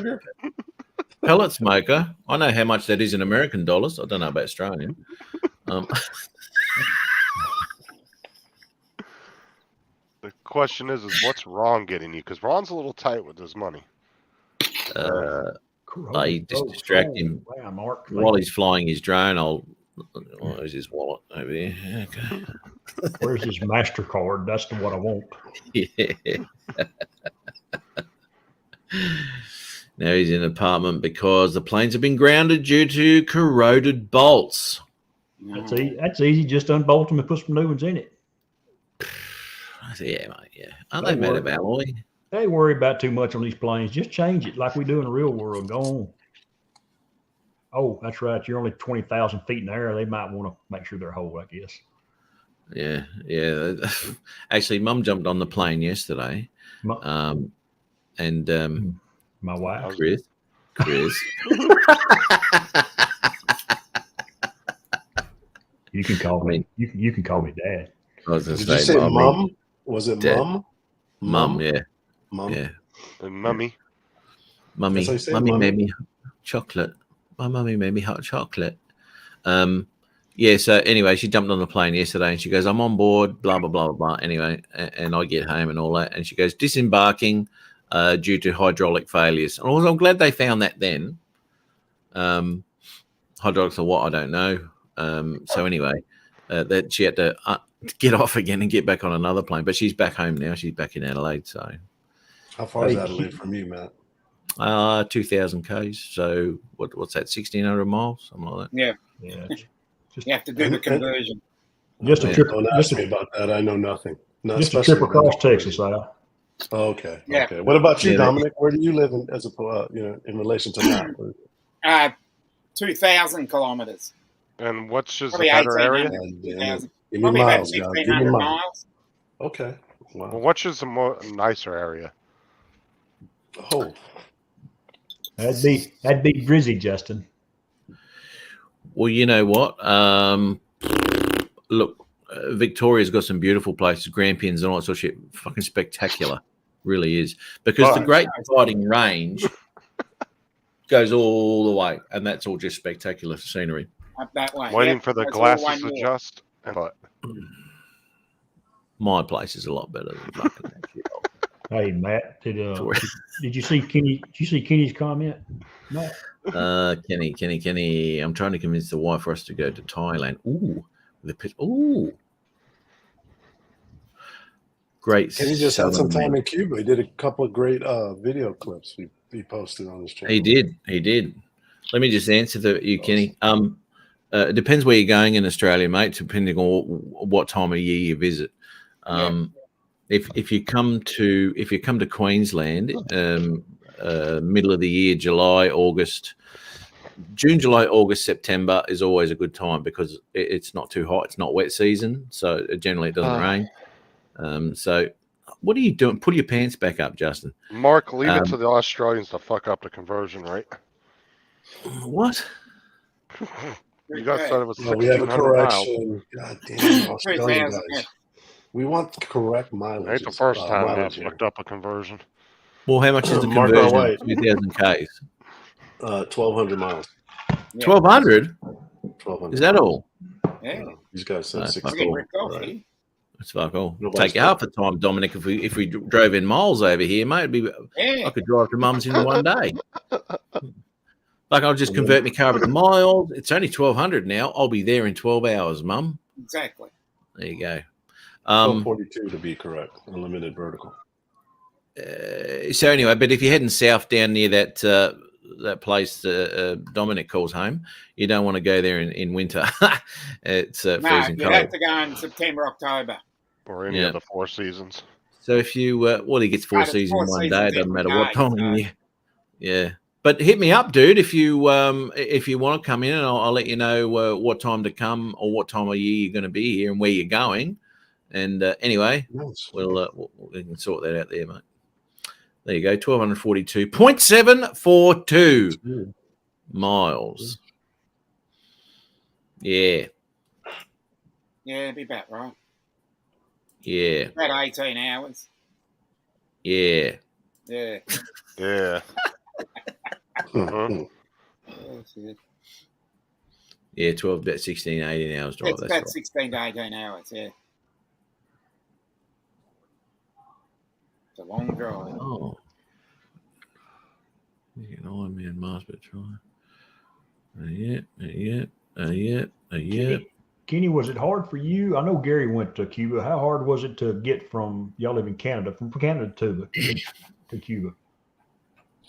A: Pellet smoker. I know how much that is in American dollars. I don't know about Australian.
C: The question is what's Ron getting you? Because Ron's a little tight with his money.
A: I just distract him while he's flying his drone. Where's his wallet over here? Okay.
J: Where's his MasterCard? That's the what I want.
A: Yeah. Now he's in an apartment because the planes have been grounded due to corroded bolts.
J: That's easy. Just unbolt them and put some new ones in it.
A: Yeah, mate. Yeah. Aren't they made of alloy?
J: They worry about too much on these planes. Just change it like we do in the real world. Go on. Oh, that's right. You're only 20,000 feet in the air. They might want to make sure they're whole, I guess.
A: Yeah, yeah. Actually, Mum jumped on the plane yesterday, and
J: my wife,
A: Chris.
J: You can call
A: I
J: me.
A: mean,
J: You can call me Dad.
A: I was going to
L: Did you
A: say,
L: say
A: I mean,
L: mum? Was it
A: Dad.
L: mum?
A: Mum, yeah,
L: Mum.
A: yeah.
C: And mummy.
L: That's how you
A: Mummy,
L: say
A: mummy
L: mummy?
A: made me chocolate. My mummy made me hot chocolate. Yeah. So anyway, she jumped on the plane yesterday, and she goes, "I'm on board." Blah blah blah blah blah. Anyway, and I get home and all that, and she goes, "Disembarking due to hydraulic failures." And I'm glad they found that then. Hydraulics are what I don't know. So anyway, that she had to get off again and get back on another plane, but she's back home now. She's back in Adelaide. So
L: How far is Adelaide from you, Matt?
A: 2,000 k's. So what's that? 1,600 miles, something like that.
B: Yeah.
J: Yeah.
B: You have to do the conversion.
J: Just a
A: Yeah.
J: trip.
L: Don't ask me about that. I know nothing. No,
J: Just a
L: especially
J: trip across Texas, Al.
L: Okay.
B: Yeah.
L: Okay. What about you,
A: Yeah,
L: Dominic? Where do you live in, in relation to that?
B: 2,000 kilometers.
C: And what's just a
B: Probably
C: better area?
B: 1,800,
L: Give
B: 2,000.
L: me
B: Probably about
L: miles, guys. Give me
B: 1,500
L: miles.
B: miles.
L: Okay. Wow.
C: Well, what's just a more nicer area?
L: Oh.
J: That'd be Drizzy, Justin.
A: Well, you know what? Look, Victoria's got some beautiful places, Grampians and all that sort of shit. Fucking spectacular, really is. Because the Great Dividing Range goes all the way, and that's all just spectacular scenery.
B: Up that way.
C: Waiting
B: Yep,
C: for the
B: that's all
C: glasses
B: one
C: to
B: more.
C: adjust. But
A: My place is a lot better than fucking that shit.
J: Hey Matt, did you see Kenny? Did you see Kenny's comment? Matt?
A: Kenny. I'm trying to convince the wife for us to go to Thailand. Ooh, great.
L: Kenny just had some time in Cuba. He did a couple of great video clips he posted on his channel.
A: He did. Let me just answer you, Kenny. It depends where you're going in Australia, mate. Depending on what time of year you visit. If you come to Queensland, middle of the year, June, July, August, September is always a good time because it's not too hot. It's not wet season, so generally it doesn't rain. So, what are you doing? Put your pants back up, Justin.
C: Mark, leave it to the Australians to fuck up the conversion rate.
A: What?
C: You guys said it was
L: we have a
C: 1,600 miles.
L: correction. God damn, Australian guys. We want correct mileage.
C: Ain't the first time I've looked up a conversion.
A: Well, how much is the
L: Mark
A: conversion?
L: our way.
A: 2,000 Ks.
L: 1,200 miles.
A: 1,200?
L: 1,200.
A: Is that all?
B: Yeah.
L: These guys said
A: That's
L: 16.
A: Right. That's fuck all.
L: Nobody's
A: Take you half the time, Dominic. If we drove in miles over here, mate, I could drive to Mum's in one day. Like I'll just convert my car over to miles. It's only 1,200 now. I'll be there in 12 hours, Mum.
B: Exactly.
A: There you go.
L: 1242 to be correct. Unlimited vertical.
A: So anyway, but if you're heading south down near that place Dominic calls home, you don't want to go there in winter. It's freezing
B: you
A: cold.
B: have to go in September, October.
C: Or any of the four seasons.
A: So if you, he gets four seasons one day. It doesn't matter what time of year. Yeah. But hit me up, dude, if you want to come in, and I'll let you know what time to come or what time of year you're going to be here and where you're going. And anyway, we can sort that out there, mate. There you go, 1,242.742 miles. Yeah.
B: Yeah, it'd be about right.
A: Yeah.
B: About 18 hours.
A: Yeah.
B: Yeah.
C: Yeah.
A: Yeah, 12, about 16, 18 hours drive.
B: It's
A: That's
B: about
A: right.
B: 16 to 18 hours, yeah. It's a long drive.
A: Oh. You can Iron Man Mars, but try. Yeah.
J: Kenny, was it hard for you? I know Gary went to Cuba. How hard was it to get from y'all live in Canada, from Canada to Cuba?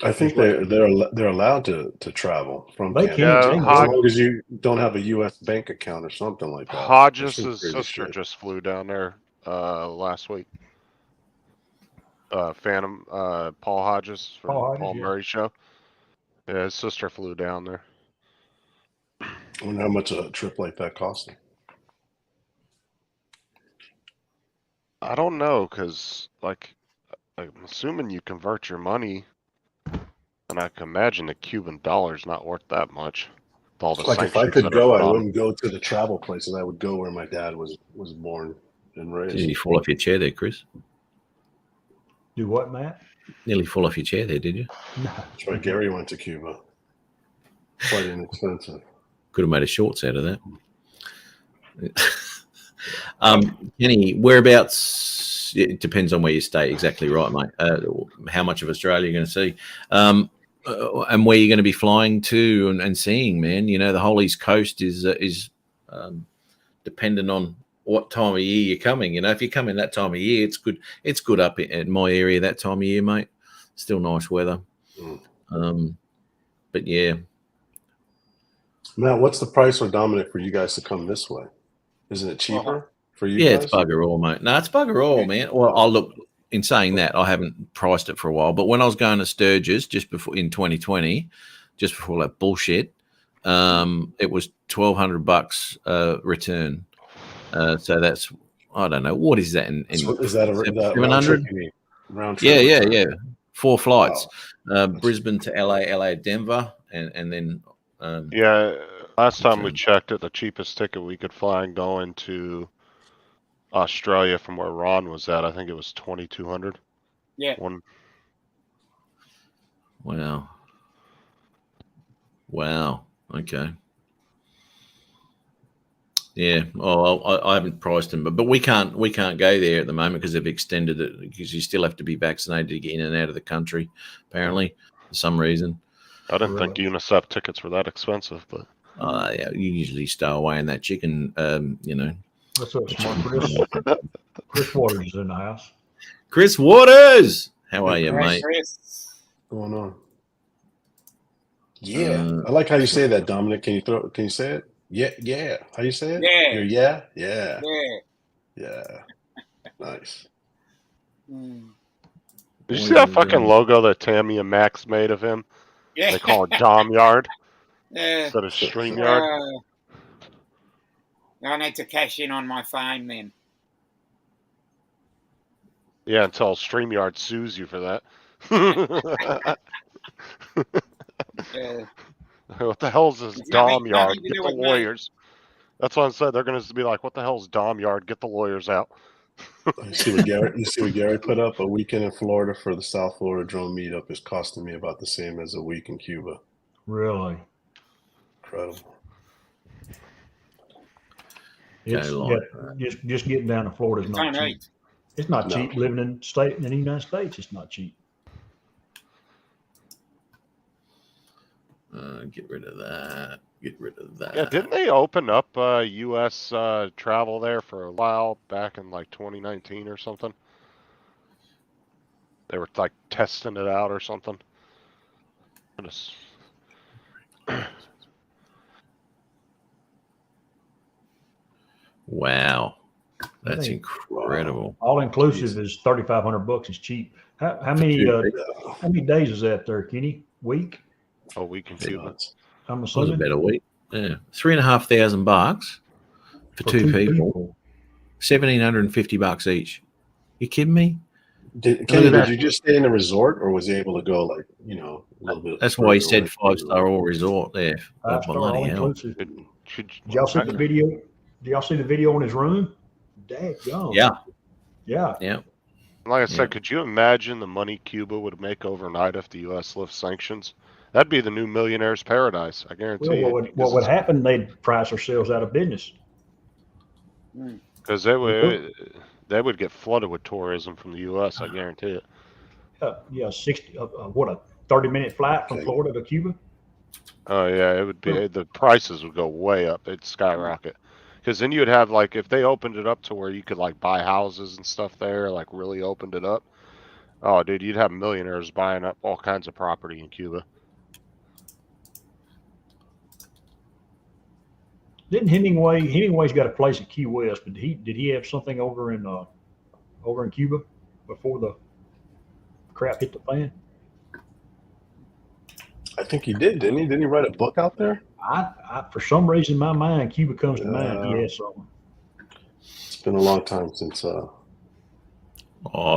L: I think they're allowed to travel from
J: They
L: Canada
J: can.
L: as long as you don't have a U.S. bank account or something like that.
C: Hodges'
L: That's some crazy
C: sister
L: shit.
C: just flew down there last week. Phantom Paul Hodges from Paul Murray show. Yeah, his sister flew down there.
L: I wonder how much a trip like that costs them.
C: I don't know, because I'm assuming you convert your money, and I can imagine the Cuban dollar's not worth that much. with all the
L: Like if
C: sanctions
L: I could
C: that
L: go,
C: are
L: I
C: put on.
L: wouldn't go to the travel places. I would go where my dad was born and raised.
A: Did you fall off your chair there, Chris?
J: Do what, Matt?
A: Nearly fall off your chair there, did you?
J: No.
L: That's why Gary went to Cuba. Quite inexpensive.
A: Could have made a shorts out of that. Kenny, whereabouts? It depends on where you stay. Exactly right, mate. How much of Australia you're going to see, and where you're going to be flying to and seeing. Man, you know the whole East Coast is dependent on what time of year you're coming. You know, if you're coming that time of year, it's good. It's good up in my area that time of year, mate. Still nice weather. But yeah.
L: Matt, what's the price for Dominic for you guys to come this way? Isn't it cheaper for you
A: Yeah,
L: guys?
A: it's bugger all, mate. No, it's bugger all, man. Well, I'll look. In saying that, I haven't priced it for a while. But when I was going to Sturgis just before in 2020, just before that bullshit, it was $1,200 return. So that's I don't know what is that in
L: Is that a
A: 700?
L: round trip?
A: Yeah. 4 flights, Brisbane to LA to Denver, and then
C: Yeah, last time we checked it, the cheapest ticket we could find going to Australia from where Ron was at, I think it was 2,200.
B: Yeah.
A: Wow. Okay. Yeah. Oh, I haven't priced them, but we can't go there at the moment because they've extended it because you still have to be vaccinated to get in and out of the country, apparently, for some reason.
C: I didn't think UNICEF tickets were that expensive, but
A: yeah, you usually stow away in that chicken, you know.
J: What's up, smart Chris? Chris Waters is in the house.
A: Chris Waters, how are you, mate?
B: Chris.
L: What's going on? Yeah, I like how you say that, Dominic. Can you say it? Yeah. How you say it?
B: Yeah.
L: Yeah. Nice.
C: Did you see that fucking logo that Tammy and Max made of him?
B: Yeah.
C: They call it Dom Yard
B: Yeah.
C: instead of StreamYard.
B: I need to cash in on my phone then.
C: Yeah, until StreamYard sues you for that.
B: Yeah.
C: What the hell is this Dom Yard?
B: nothing to
C: Get
B: do
C: the
B: with me.
C: lawyers. That's what I said. They're going to be like, what the hell is Dom Yard? Get the lawyers out.
L: You see what Gary put up? A weekend in Florida for the South Florida Drone Meetup is costing me about the same as a week in Cuba.
J: Really?
L: Incredible.
J: It's, just getting down to Florida is not cheap. It's not cheap living in the United States. It's not cheap.
A: Get rid of that.
C: Yeah, didn't they open up U.S. travel there for a while back in like 2019 or something? They were like testing it out or something.
A: Wow, that's incredible.
J: All inclusive is $3,500. Is cheap. How many days is that there, Kenny? Week?
C: A week in Cuba.
J: I'm
A: Was
J: assuming
A: about a week. Yeah, $3,500 for two people. $1,750 each. You kidding me?
L: Did you just stay in a resort, or was he able to go like a little bit?
A: That's why he said 5-star all resort there.
J: Five-star
A: Bloody
J: all
A: hell.
J: inclusive. Did y'all see the video? Did y'all see the video in his room? Daggone. Yeah.
C: Like I said, could you imagine the money Cuba would make overnight if the U.S. lifts sanctions? That'd be the new millionaire's paradise. I guarantee you.
J: What would happen? They'd price ourselves out of business.
C: Because they would get flooded with tourism from the U.S. I guarantee it.
J: Yeah, 30-minute flight from Florida to Cuba.
C: Oh yeah, it would be. The prices would go way up. It'd skyrocket. Because then you'd have like if they opened it up to where you could like buy houses and stuff there, like really opened it up. Oh, dude, you'd have millionaires buying up all kinds of property in Cuba.
J: Didn't Hemingway's got a place in Key West, but did he have something over in Cuba before the crap hit the fan?
L: I think he did, didn't he? Didn't he write a book out there?
J: I for some reason in my mind Cuba comes to mind. He has something.
L: It's been a long time since.
A: Oh,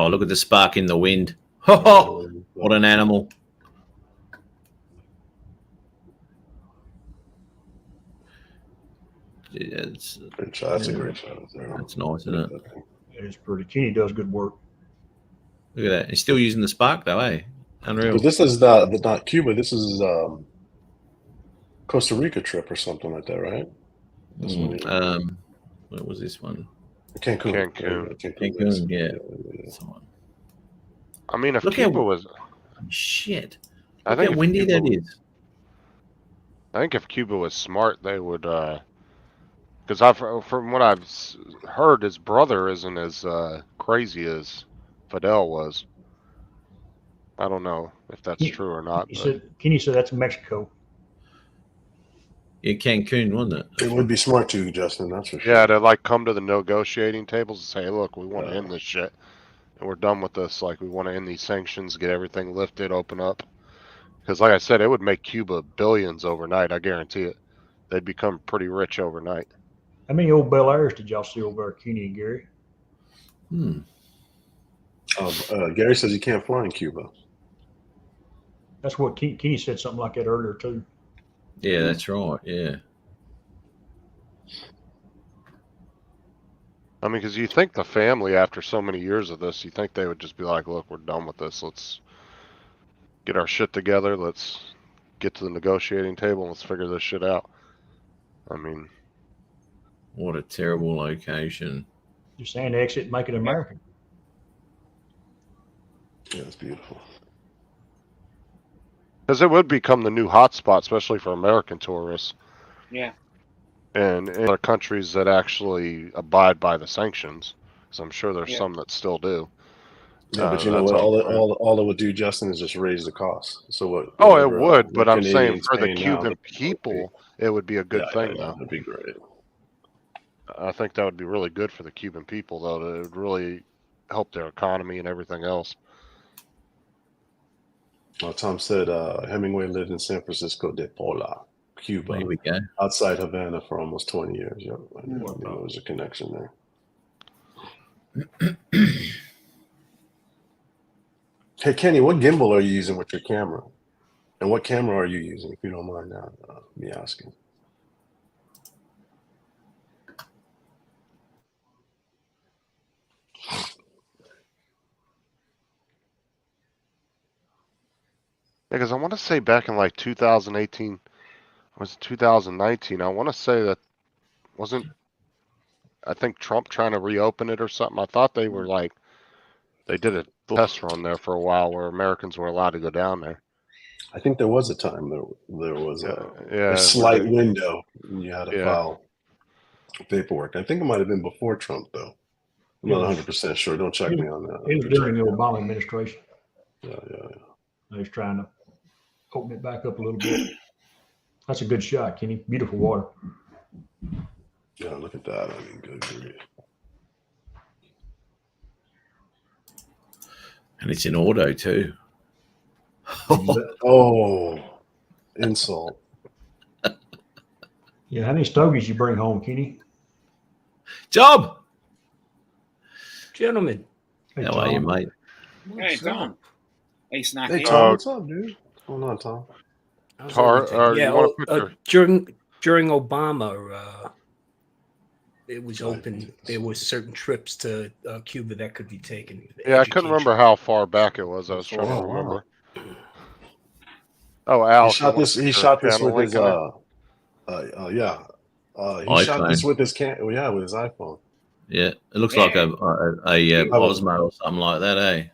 A: look at the spark in the wind! Oh, what an animal! it's
L: Great shot. That's a great shot.
A: That's nice, isn't it?
J: It is pretty. Kenny does good work.
A: Look at that. He's still using the spark though, eh? Unreal.
L: But this is not Cuba. This is Costa Rica trip or something like that, right? This one.
A: What was this one?
L: Cancun.
A: Cancun, yeah.
C: I mean, if
A: Look
C: Cuba
A: how-
C: was,
A: Shit.
C: I
A: Look
C: think
A: how
C: if
A: windy
C: Cuba
A: that
C: was-
A: is.
C: I think if Cuba was smart, they would. Because from what I've heard, his brother isn't as crazy as Fidel was. I don't know if that's true or not. But
J: Kenny said that's Mexico.
A: Yeah, Cancun, wasn't it?
L: It would be smart to, Justin. That's for sure.
C: yeah, to like come to the negotiating tables and say, hey, look, we want to end this shit, and we're done with this. Like, we want to end these sanctions, get everything lifted, open up. Because, like I said, it would make Cuba billions overnight. I guarantee it. They'd become pretty rich overnight.
J: How many old Bel Airs did y'all see over there, Kenny and Gary?
L: Gary says you can't fly in Cuba.
J: That's what Kenny said something like that earlier too.
A: Yeah, that's right. Yeah.
C: I mean, because you think the family, after so many years of this, you think they would just be like, look, we're done with this. Let's get our shit together. Let's get to the negotiating table and let's figure this shit out. I mean,
A: What a terrible location.
J: Just saying exit and make it American.
L: Yeah, it's beautiful.
C: because it would become the new hotspot, especially for American tourists.
B: Yeah.
C: And in other countries that actually abide by the sanctions, because I'm sure there's some that still do.
L: Yeah, but you know what? All it would do, Justin, is just raise the cost. So what?
C: Oh, it would, but I'm saying
L: Canadians
C: for the
L: paying now,
C: Cuban people, it would be a good thing, though.
L: It'd be great.
C: I think that would be really good for the Cuban people, though. It would really help their economy and everything else.
L: Well, Tom said Hemingway lived in San Francisco de Paula, Cuba.
A: There we go.
L: Outside Havana for almost 20 years. Yeah, I knew there was a connection there. Hey, Kenny, what gimbal are you using with your camera? And what camera are you using, if you don't mind me asking?
C: Because I want to say back in like 2018, was it 2019? I want to say that wasn't, I think Trump trying to reopen it or something. I thought they were like, they did a test run there for a while where Americans were allowed to go down there.
L: I think there was a time there was a
C: Yeah,
L: slight
C: where
L: window when you had to
C: Yeah.
L: file paperwork. I think it might have been before Trump, though. I'm not 100% sure. Don't check me on that.
J: It was during the Obama administration.
L: Yeah.
J: They was trying to open it back up a little bit. That's a good shot, Kenny. Beautiful water.
L: Yeah, look at that. I mean, good grief.
A: And it's in auto too.
L: Oh, insult.
J: Yeah, how many stogies you bring home, Kenny?
A: Job.
O: Gentlemen.
A: How are you, mate?
B: Hey, Tom. He snuck
L: Hey,
B: in.
L: Tom, what's up, dude? What's going on, Tom?
O: Yeah, during Obama, it was open. There were certain trips to Cuba that could be taken.
C: Yeah, I couldn't remember how far back it was. I was trying to remember. Oh, Al.
L: He shot this. He shot this with his. He shot this with his with his iPhone.
A: Yeah, it looks like a Osmo or something like that, eh?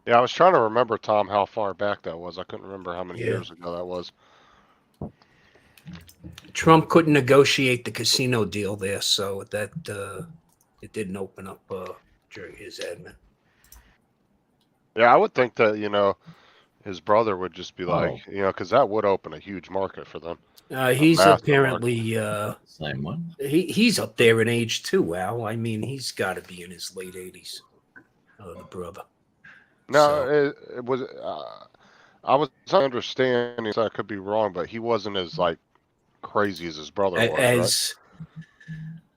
C: Yeah, I was trying to remember, Tom, how far back that was. I couldn't remember how many years ago that was.
O: Trump couldn't negotiate the casino deal there, so that it didn't open up during his admin.
C: Yeah, I would think that, his brother would just be like, because that would open a huge market for them.
O: He's apparently
A: same one.
O: He's up there in age too, Al. I mean, he's got to be in his late 80s. The brother.
C: No, it was. I was understanding. So I could be wrong, but he wasn't as crazy as his brother was.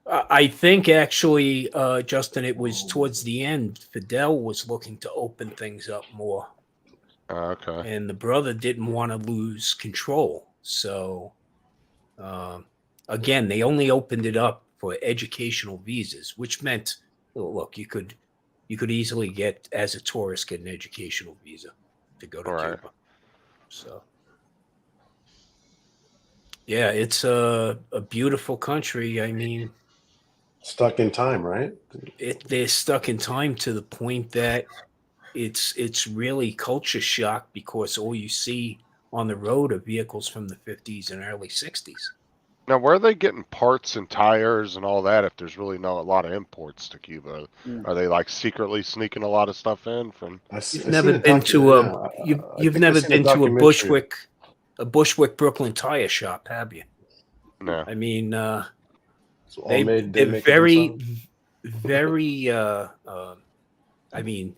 O: I think actually, Justin, it was towards the end. Fidel was looking to open things up more.
C: Okay.
O: And the brother didn't want to lose control, so again, they only opened it up for educational visas, which meant, look, you could easily get, as a tourist, get an educational visa to go to Cuba. So, yeah, it's a beautiful country. I mean,
L: stuck in time, right?
O: They're stuck in time to the point that it's really culture shock, because all you see on the road are vehicles from the 50s and early 60s.
C: Now, where are they getting parts and tires and all that if there's really not a lot of imports to Cuba? Are they like secretly sneaking a lot of stuff in from?
O: You've never been to a Bushwick Brooklyn tire shop, have you?
C: No.
O: I mean, they're
L: very,
O: very. I mean,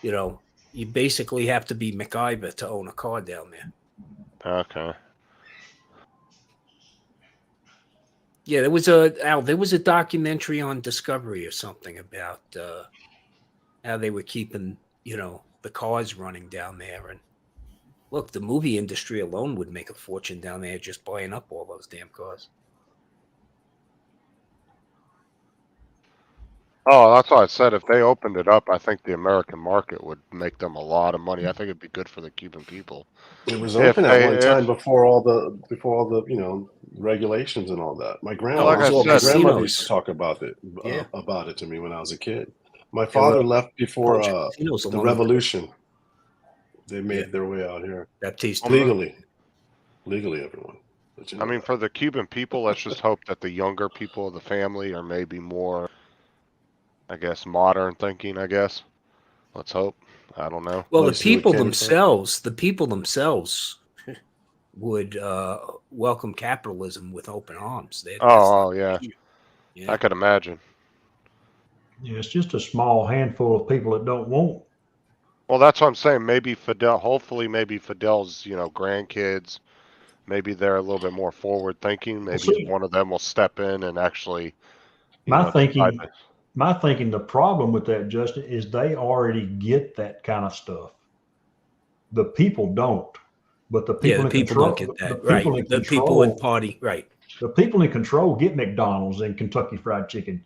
O: you know, you basically have to be MacGyver to own a car down there.
C: Okay.
O: Yeah, there was a documentary on Discovery or something about how they were keeping, you know, the cars running down there. And look, the movie industry alone would make a fortune down there just buying up all those damn cars.
C: Oh, that's why I said if they opened it up, I think the American market would make them a lot of money. I think it'd be good for the Cuban people.
L: It was open at one time before all the you know, regulations and all that. My grandmother used to talk about it to me when I was a kid. My father left before the revolution. They made their way out here legally, everyone.
C: I mean, for the Cuban people, let's just hope that the younger people of the family are maybe more, I guess, modern thinking, I guess. Let's hope. I don't know.
O: Well, the people themselves would welcome capitalism with open arms.
C: Yeah. I could imagine.
J: Yeah, it's just a small handful of people that don't want.
C: Well, that's what I'm saying. Maybe hopefully Fidel's, you know, grandkids, maybe they're a little bit more forward thinking. Maybe one of them will step in and actually.
J: My thinking, the problem with that, Justin, is they already get that kind of stuff. The people don't, but the people in control
O: don't get that. The people in party, right?
J: The people in control get McDonald's and Kentucky Fried Chicken.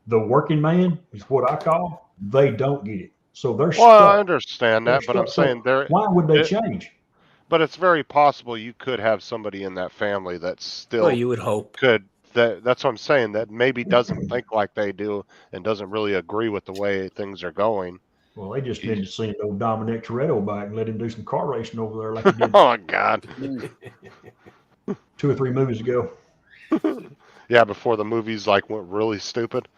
J: The working man is what I call. They don't get it, so they're stuck.
C: Well, I understand that, but I'm saying
J: why would they change?
C: But it's very possible you could have somebody in that family that still.
O: Well, you would hope
C: could. That's what I'm saying. That maybe doesn't think like they do and doesn't really agree with the way things are going.
J: Well, they just need to send old Dominic Toretto back and let him do some car racing over there like he did.
C: Oh my God!
J: 2 or 3 movies ago.
C: Yeah, before the movies went really stupid.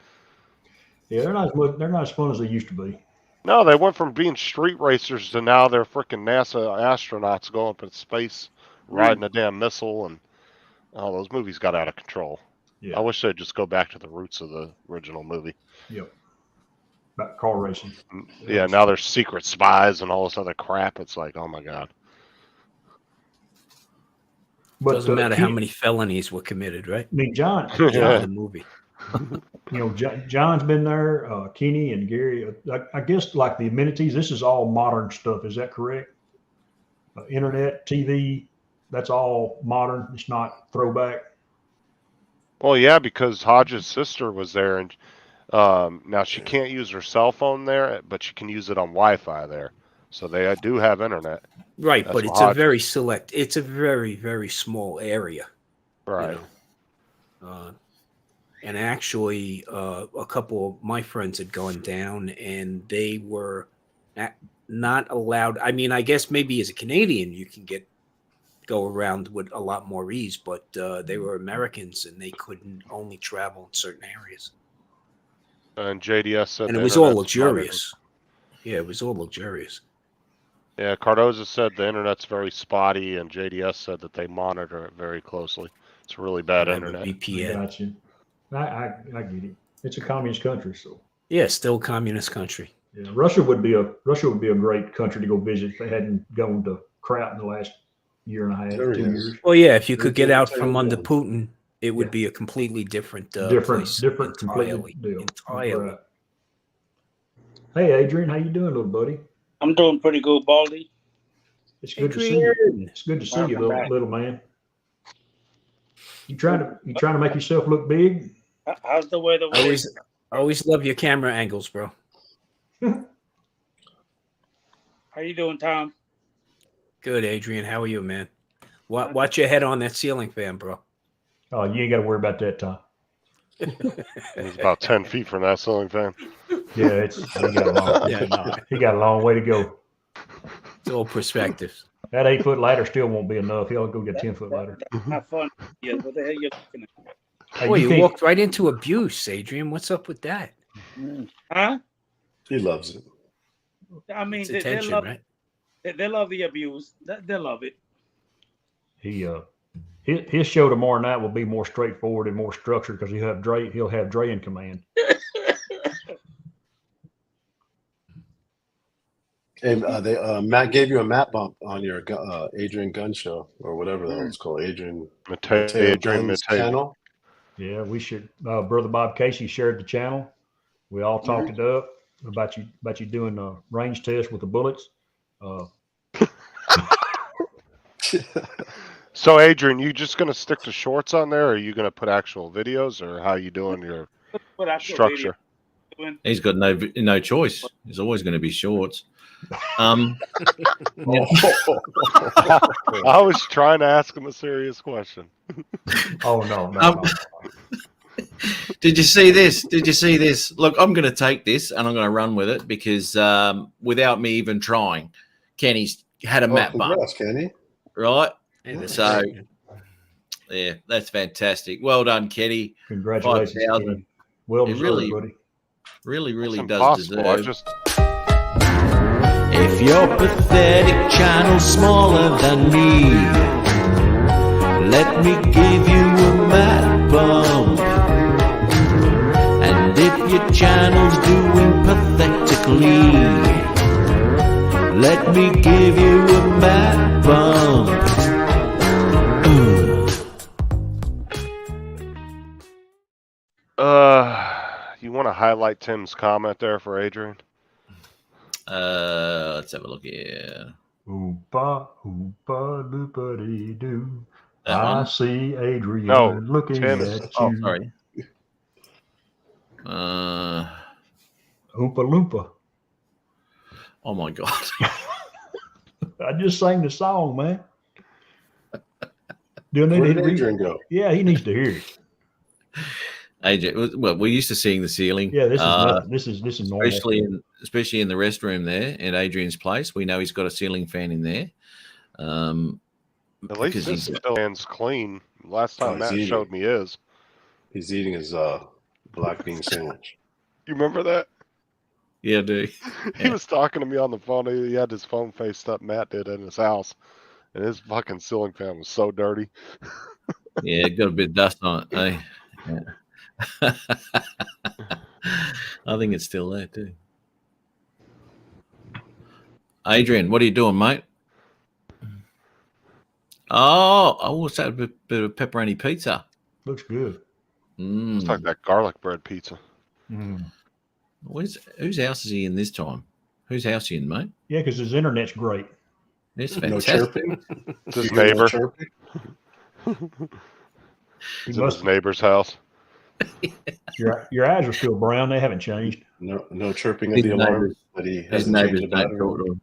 J: Yeah, they're not as fun as they used to be.
C: No, they went from being street racers to now they're freaking NASA astronauts going up in space, riding a damn missile, and all those movies got out of control. Yeah. I wish they'd just go back to the roots of the original movie.
J: Yep. About car racing.
C: Yeah, now there's secret spies and all this other crap. It's like, oh my God.
O: But doesn't matter how many felonies were committed, right?
J: I mean, John,
O: the movie.
J: You know, John's been there, Kenny and Gary. I guess like the amenities, this is all modern stuff. Is that correct? Internet, TV, that's all modern. It's not throwback.
C: Well, yeah, because Hodge's sister was there, and now she can't use her cell phone there, but she can use it on Wi-Fi there. So they do have internet.
O: Right, but it's a very select. It's a very, very small area.
C: Right.
O: You know? And actually, a couple of my friends had gone down, and they were not allowed. I mean, I guess maybe as a Canadian, you can go around with a lot more ease, but they were Americans, and they couldn't only travel in certain areas.
C: And JDS said,
O: and it was all luxurious. Yeah, it was all luxurious.
C: Yeah, Cardoza said the internet's very spotty, and JDS said that they monitor it very closely. It's really bad internet.
O: VPN.
J: Gotcha. I get it. It's a communist country, so.
O: Yeah, still communist country.
J: Yeah, Russia would be a great country to go visit if they hadn't gone to crap in the last year and a half, 2 years.
O: Well, yeah, if you could get out from under Putin, it would be a completely different place.
J: Different, completely deal. Entirely. Right. Hey, Adrian, how you doing, little buddy?
P: I'm doing pretty good, Baldy.
J: It's good to see you. It's good to see you, little man. You trying to make yourself look big?
P: How's the weather?
O: Always love your camera angles, bro.
P: How you doing, Tom?
O: Good, Adrian. How are you, man? Watch your head on that ceiling fan, bro.
J: Oh, you ain't got to worry about that, Tom.
C: He's about 10 feet from that ceiling fan.
J: Yeah, he got a long way to go.
O: It's all perspective.
J: That 8-foot ladder still won't be enough. He'll go get a 10-foot ladder.
P: Have fun. Yeah, what the hell you looking at?
O: Boy, you walked right into abuse, Adrian. What's up with that?
P: Huh?
L: He loves it.
P: I mean,
O: It's
P: they
O: attention,
P: love,
O: right?
P: they love the abuse. They love it.
J: His show tomorrow night will be more straightforward and more structured because he'll have Dre in command.
L: And Matt gave you a map bump on your Adrian Gunn show or whatever that was called. Adrian Gunn's channel.
J: Yeah, we should. Brother Bob Casey shared the channel. We all talked it up about you doing a range test with the bullets.
C: So, Adrian, you just going to stick to shorts on there, or are you going to put actual videos, or how you doing your structure?
A: He's got no choice. He's always going to be shorts.
C: I was trying to ask him a serious question.
J: Oh no.
A: Did you see this? Look, I'm going to take this and I'm going to run with it because without me even trying, Kenny's had a map bump.
L: Kenny.
A: Right? So, yeah, that's fantastic. Well done, Kenny.
J: Congratulations,
A: 5,000.
J: Kenny. Well deserved, buddy.
A: Really
C: That's
A: does
C: impossible.
A: deserve.
M: If your pathetic channel's smaller than me, let me give you a mad bump. And if your channel's doing pathetically, let me give you a mad bump.
C: You want to highlight Tim's comment there for Adrian?
A: Let's have a look here.
J: Oompa, oompa, loopity doo.
A: That
J: I
A: one?
J: see Adrian looking
C: Tim.
J: at you.
A: Oh, sorry.
J: Oompa loompa.
A: Oh my God.
J: I just sang the song, man.
L: Where did Adrian go?
J: Yeah, he needs to hear it.
A: AJ, well, we're used to seeing the ceiling.
J: Yeah, this is normal.
A: Especially in the restroom there at Adrian's place. We know he's got a ceiling fan in there.
C: At least his fan's clean. Last time Matt showed me his.
L: He's eating his black bean sandwich.
C: You remember that?
A: Yeah, I do.
C: He was talking to me on the phone. He had his phone faced up. Matt did in his house, and his fucking ceiling fan was so dirty.
A: Yeah, got a bit of dust on it. Eh? Yeah. I think it's still there too. Adrian, what are you doing, mate? Oh, what's that? A bit of pepperoni pizza.
J: Looks good.
C: It's like that garlic bread pizza.
A: Whose house is he in this time? Whose house is he in, mate?
J: Yeah, because his internet's great.
A: It's
L: No
A: fantastic.
L: chirping.
C: It's his
L: You hear no
C: neighbor.
L: chirping?
C: He's in his neighbor's house.
J: Your eyes are still brown. They haven't changed.
L: No chirping of
A: His
L: the alarm.
A: neighbors-
L: But he
A: His
L: hasn't
A: neighbors
L: changed the
A: don't
L: battery.
A: talk to him.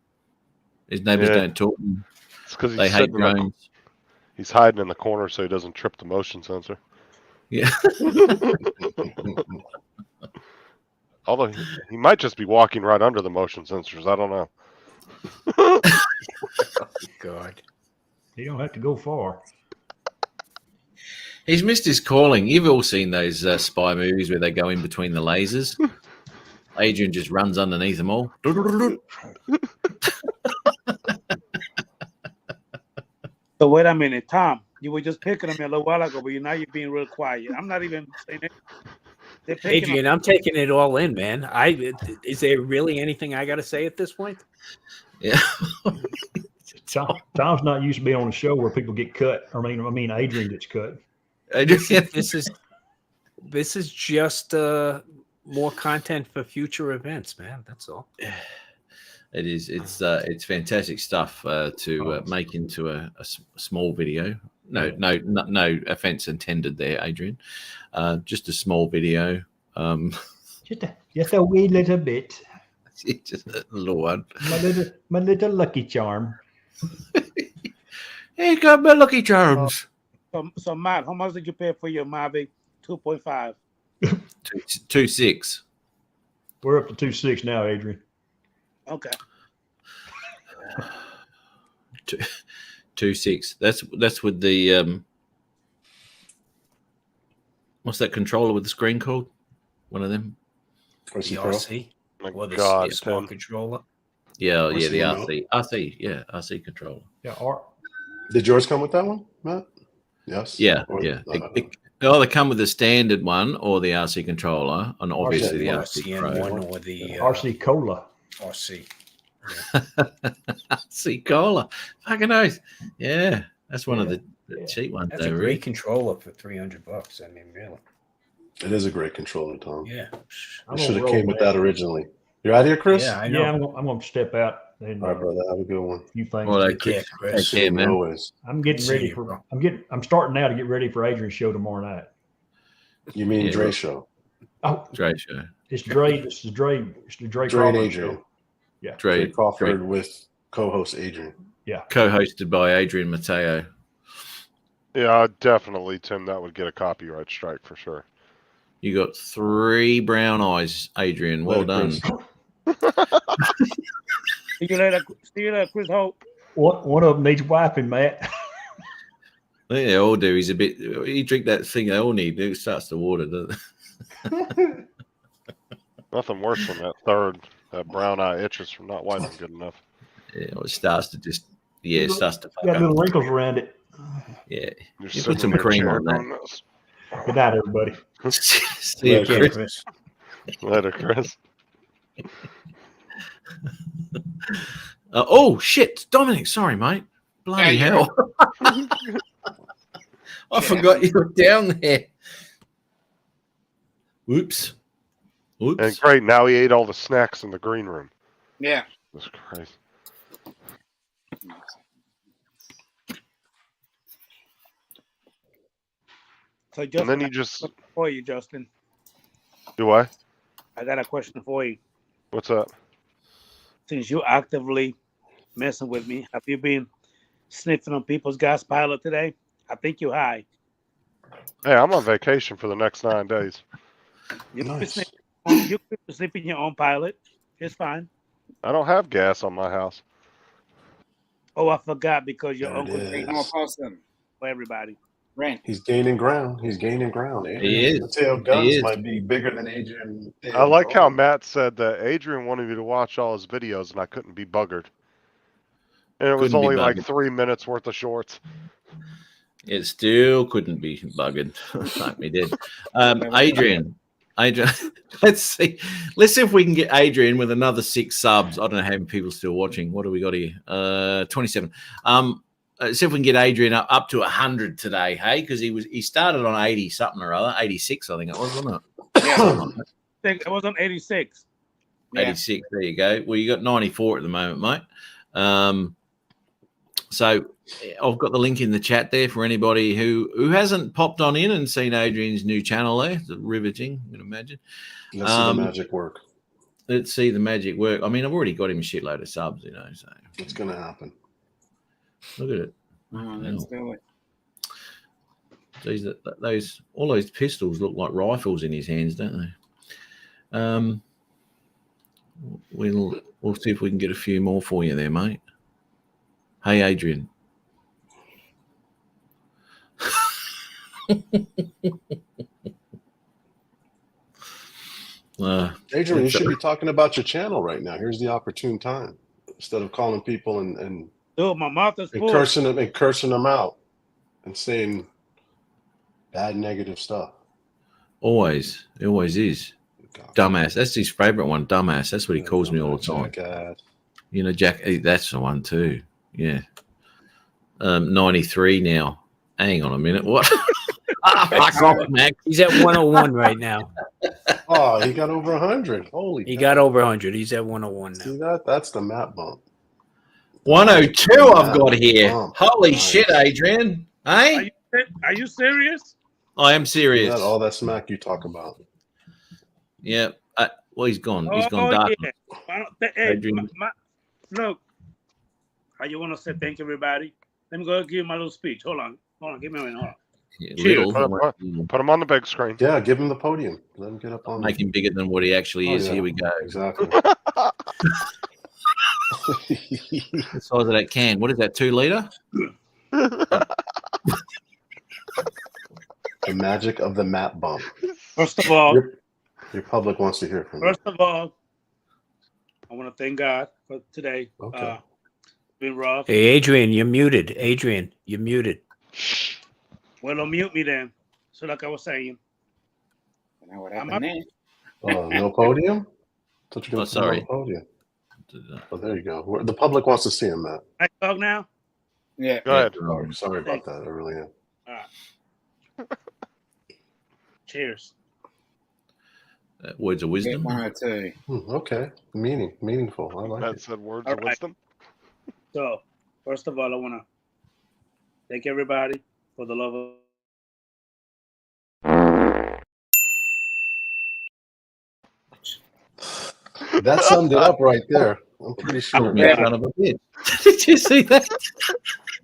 A: His neighbors
C: Yeah.
A: don't talk to him.
C: It's because
A: They hate drones.
C: He's hiding in the corner so he doesn't trip the motion sensor.
A: Yeah.
C: Although he might just be walking right under the motion sensors. I don't know.
O: God.
J: You don't have to go far.
A: He's missed his calling. You've all seen those spy movies where they go in between the lasers. Adrian just runs underneath them all.
P: So wait a minute, Tom. You were just picking on me a little while ago, but now you're being real quiet. I'm not even saying it. They're picking
O: Adrian, I'm taking it all in, man. Is there really anything I got to say at this point?
A: Yeah.
J: Tom's not used to being on a show where people get cut. I mean, Adrian gets cut.
O: This is just more content for future events, man. That's all.
A: It is. It's fantastic stuff to make into a small video. No offense intended there, Adrian. Just a small video.
J: Just a wee little bit.
A: Just a little one.
J: My little Lucky Charm.
A: Here come my Lucky Charms.
P: So Matt, how much did you pay for your Mavic 2.5?
A: 2.6.
J: We're up to 2.6 now, Adrian.
P: Okay.
A: 2.6. That's with the what's that controller with the screen called? One of them.
O: The RC.
C: My
O: The
C: God,
O: smart
C: Tim.
O: controller.
A: Yeah,
L: What's
A: the
L: the
A: RC. Yeah, RC controller.
J: Yeah,
L: Did yours come with that one, Matt? Yes.
A: Yeah,
L: Or-
A: yeah. They either come with the standard one or the RC controller, and obviously the RC Pro.
O: RCN1 or the
J: RC Cola.
O: RC.
A: RC Cola. Fucking nice. Yeah, that's one of the cheap ones.
O: That's a great controller for $300. I mean, really.
L: It is a great controller, Tom.
O: Yeah.
L: I should have came with that originally. You're out of here, Chris?
O: Yeah, I know.
J: Yeah, I'm going to step out. And,
L: All right, brother. Have a good one.
J: few things.
A: Well,
O: Take care, Chris.
A: Take care, man.
L: Always.
J: I'm getting
O: See
J: ready
O: you, bro.
J: I'm starting now to get ready for Adrian's show tomorrow night.
L: You mean
A: Yeah,
L: Dre
A: well-
L: show?
J: Oh,
A: Dre show.
J: it's Dre. It's the Dre. It's the Dre.
L: Dre and
J: Crawford
L: Adrian.
J: show. Yeah.
L: Dre
A: Dre
L: Crawford with co-host Adrian.
J: Yeah.
A: co-hosted by Adrian Mateo.
C: Yeah, definitely, Tim. That would get a copyright strike for sure.
A: You got 3 brown eyes, Adrian. Well
L: Later,
A: done.
L: Chris.
P: See you later, Chris Hope.
J: One of them needs wiping, Matt.
A: They all do. He's a bit. You drink that thing they all need. It starts to water, doesn't it?
C: Nothing worse than that third. That brown eye itches from not wiping good enough.
A: Yeah, it starts to just. Yeah, it starts to. fuck
J: Got
A: up.
J: little wrinkles around it.
A: Yeah,
C: You're
A: you
C: sitting
A: put some
C: in your
A: cream
C: chair
A: on that.
C: doing this.
J: Good night, everybody.
A: See you,
L: Later,
A: Chris.
C: Later, Chris.
A: Oh shit, Dominic. Sorry, mate. Bloody
B: Yeah,
A: hell! I forgot you were down there. Whoops. Whoops.
C: And great, now he ate all the snacks in the green room.
B: Yeah.
C: Jesus Christ.
P: So Justin,
C: And then
P: I
C: you just
P: for you, Justin.
C: do I?
P: I got a question for you.
C: What's up?
P: Since you actively messing with me, have you been sniffing on people's gas pilot today? I think you're high.
C: Hey, I'm on vacation for the next 9 days.
P: You can be
L: Nice.
P: you can be sniffing your own pilot. It's fine.
C: I don't have gas on my house.
P: Oh, I forgot because your
L: There it
P: uncle
L: is.
P: takes
B: More awesome.
P: for everybody.
B: Rent.
L: He's gaining ground. He's gaining ground.
A: He is.
L: Mateo
A: He
L: Guns
A: is.
L: might be bigger than Adrian.
C: I like how Matt said that Adrian wanted me to watch all his videos and I couldn't be buggered. And it was
A: Couldn't be
C: only like
A: buggered.
C: 3 minutes worth of shorts.
A: It still couldn't be buggered. Fuck me dead. Adrian, let's see. Let's see if we can get Adrian with another 6 subs. I don't know how many people still watching. What do we got here? 27. See if we can get Adrian up to 100 today, hey? Because he started on 80 something or other, 86, I think it was, wasn't it?
P: I think it was on 86.
A: 86. There you go. Well, you got 94 at the moment, mate. So I've got the link in the chat there for anybody who hasn't popped on in and seen Adrian's new channel there. It's riveting, you can imagine.
L: Let's see the magic work.
A: Let's see the magic work. I mean, I've already got him a shitload of subs, you know. So
L: It's gonna happen.
A: look at it.
B: Let's do it.
A: Those all those pistols look like rifles in his hands, don't they? We'll see if we can get a few more for you there, mate. Hey, Adrian.
L: Adrian, you should be talking about your channel right now. Here's the opportune time. Instead of calling people and
P: Dude, my mouth is full.
L: cursing them out and saying bad negative stuff.
A: Always. It always is. Dumbass. That's his favorite one, dumbass. That's what he calls me all the time.
L: Jackass.
A: You know, Jack, that's the one too. Yeah. 93 now. Hang on a minute. What? Fuck off, Mac.
O: He's at 101 right now.
L: Oh, he got over 100. Holy
O: He
L: cow.
O: got over 100. He's at 101 now.
L: See that? That's the map bump.
A: 102 I've got here.
L: Bump.
A: Holy
L: Nice.
A: shit, Adrian. Hey?
H: Are you serious?
A: I am
L: Is
A: serious.
L: that all that smack you talk about?
A: Yeah. Well, he's gone. He's
H: Oh,
A: gone dark.
H: yeah. Hey,
A: Adrian.
H: look, I just want to say thank you, everybody. Let me go give you my little speech. Hold on. Give me a minute. Hold on.
A: Yeah,
H: Cheers.
A: little,
C: Put him on the big screen.
L: Yeah, give him the podium. Let him get up on
A: make him bigger than what he actually
L: Oh,
A: is.
L: yeah.
A: Here we go.
L: Exactly.
A: The size of that can. What is that, 2 liter?
L: The magic of the map bump.
H: First of all,
L: Your public wants to hear from you.
H: first of all, I want to thank God for today.
L: Okay.
H: Been rough.
O: Hey, Adrian, you're muted. Adrian, you're muted.
H: Well, unmute me then. So, like I was saying,
B: Now what
H: I'm
B: happened
H: up-
B: there?
L: Oh, no podium? Thought you were
A: Oh,
L: going to
A: sorry.
L: the podium. Oh, there you go. The public wants to see him, Matt.
H: I talk now.
B: Yeah.
C: Go ahead.
L: Sorry about that. I really am.
H: All right. Cheers.
A: Words of wisdom.
B: 102.
L: Okay. Meaningful. I like
C: Matt
L: it.
C: said words
H: All
C: of
H: right.
C: wisdom.
H: So, first of all, I want to thank everybody for the love of.
L: That summed it up right there. I'm pretty sure.
A: Yeah. Son of a bitch. Did you see that?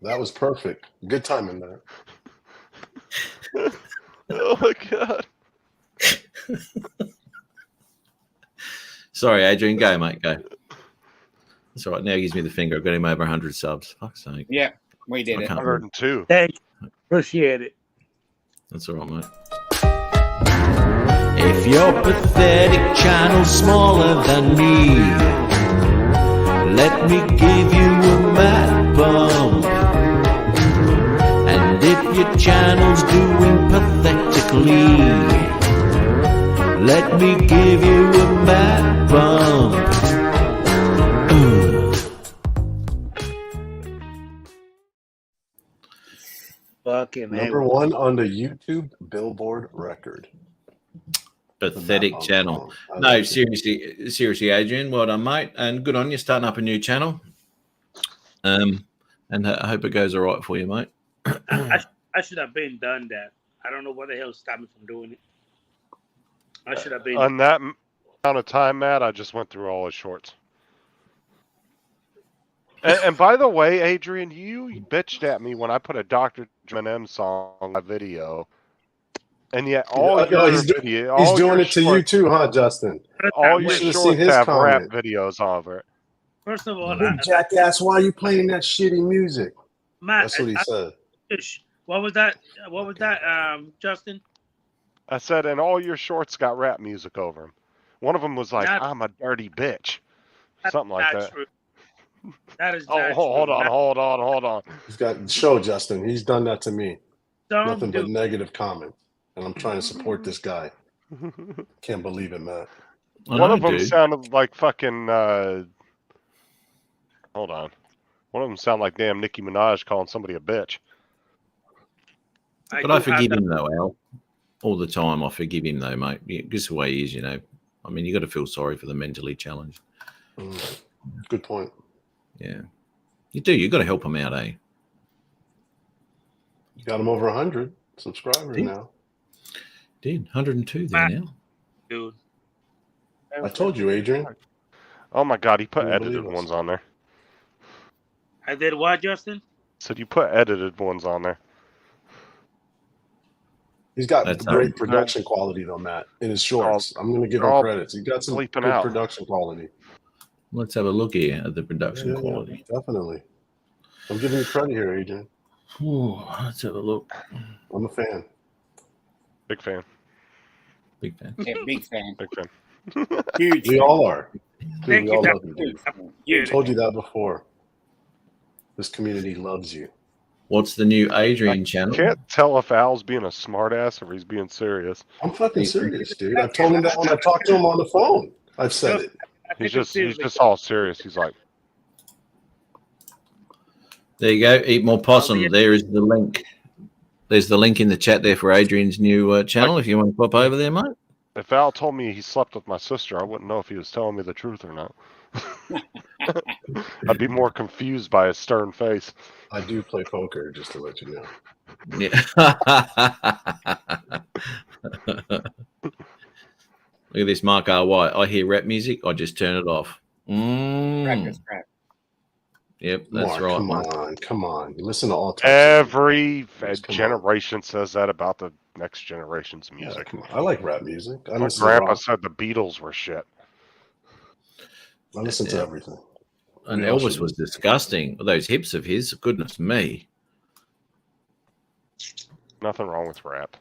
L: That was perfect. Good timing there.
C: Oh my god.
A: Sorry, Adrian. Go, mate. Go. That's all right. Now he gives me the finger. I've got him over 100 subs. Fuck's sake.
B: Yeah, we did
A: I
B: it.
A: can't
C: 102.
H: Thank you. Appreciate it.
A: That's all right, mate.
M: If your pathetic channel's smaller than me, let me give you a mad bump. And if your channel's doing pathetically, let me give you a mad bump.
H: Fucking
L: Number one on the YouTube Billboard record.
A: Pathetic
L: Map
A: channel.
L: bump. I
A: No,
L: like it.
A: seriously, Adrian. Well done, mate. And good on you starting up a new channel. And I hope it goes all right for you, mate.
H: I should have been done that. I don't know what the hell stopped me from doing it. I should have been.
C: On that amount of time, Matt, I just went through all his shorts. And by the way, Adrian, you bitched at me when I put a Dr. Eminem song on my video. And yet all your
L: he's
C: video,
L: he's
C: all
L: doing
C: your
L: it to you
C: shorts-
L: too, huh, Justin?
C: All
L: You
C: your
L: should have
C: shorts
L: seen his
C: have rap
L: comment.
C: videos over it.
H: First of all,
L: Big jackass, why are you playing that shitty music?
H: Matt,
L: That's what he said.
H: What was that? What was that, Justin?
C: I said, and all your shorts got rap music over them. One of them was like,
H: Not-
C: I'm a dirty bitch.
H: That's
C: Something like
H: not
C: that.
H: true. That is
C: Oh,
H: not
C: hold
H: true.
C: on, hold on.
L: He's got show Justin. He's done that to me.
H: Don't
L: Nothing
H: do
L: but negative comments. And I'm trying to support this guy. Can't believe it, Matt.
C: One of them sounded like fucking. Hold on. One of them sounded like damn Nicki Minaj calling somebody a bitch.
A: But I forgive him, though, Al. All the time, I forgive him, though, mate. Yeah, just the way he is, you know. I mean, you got to feel sorry for the mentally challenged.
L: Good point.
A: Yeah. You do. You got to help him out, eh?
L: You got him over 100 subscribers now.
A: Did 102 there now.
H: Dude.
L: I told you, Adrian.
C: Oh my god, he put
L: Couldn't
C: edited
L: believe us.
C: ones on there.
H: I did what, Justin?
C: Said you put edited ones on there.
L: He's got
A: That's
L: great
A: not-
L: production quality, though, Matt, in his shorts. I'm going to give
C: they're
L: him
C: all
L: credits. He got some good
C: bleeping out.
L: production quality.
A: Let's have a look here at the production
L: Yeah,
A: quality.
L: definitely. I'm giving you credit here, Adrian.
A: Ooh, let's have a look.
L: I'm a fan.
C: Big fan.
A: Big fan.
B: Yeah, big fan.
C: Big fan.
B: Huge.
L: We all are. Dude,
H: Thank
L: we
H: you,
L: all
H: Matt.
L: love you, dude. I
H: Huge.
L: told you that before. This community loves you.
A: What's the new Adrian channel?
C: Can't tell if Al's being a smartass or he's being serious.
L: I'm fucking serious, dude. I've told him that when I talked to him on the phone. I've said it.
C: He's just all serious. He's like,
A: There you go. Eat more possum. There is the link. There's the link in the chat there for Adrian's new channel. If you want to pop over there, mate.
C: If Al told me he slept with my sister, I wouldn't know if he was telling me the truth or not. I'd be more confused by his stern face.
L: I do play poker, just to let you know.
A: Yeah. Look at this, Mark R. White. I hear rap music, I just turn it off.
B: Practice crap.
A: Yep, that's
L: Mark,
A: right.
L: come on. Listen to all types
C: Every generation says that about the next generation's music.
L: Yeah, come on. I like rap music.
C: My grandpa said the Beatles were shit.
L: I listen to everything.
A: And Elvis was disgusting. Those hips of his, goodness me.
C: Nothing wrong with rap.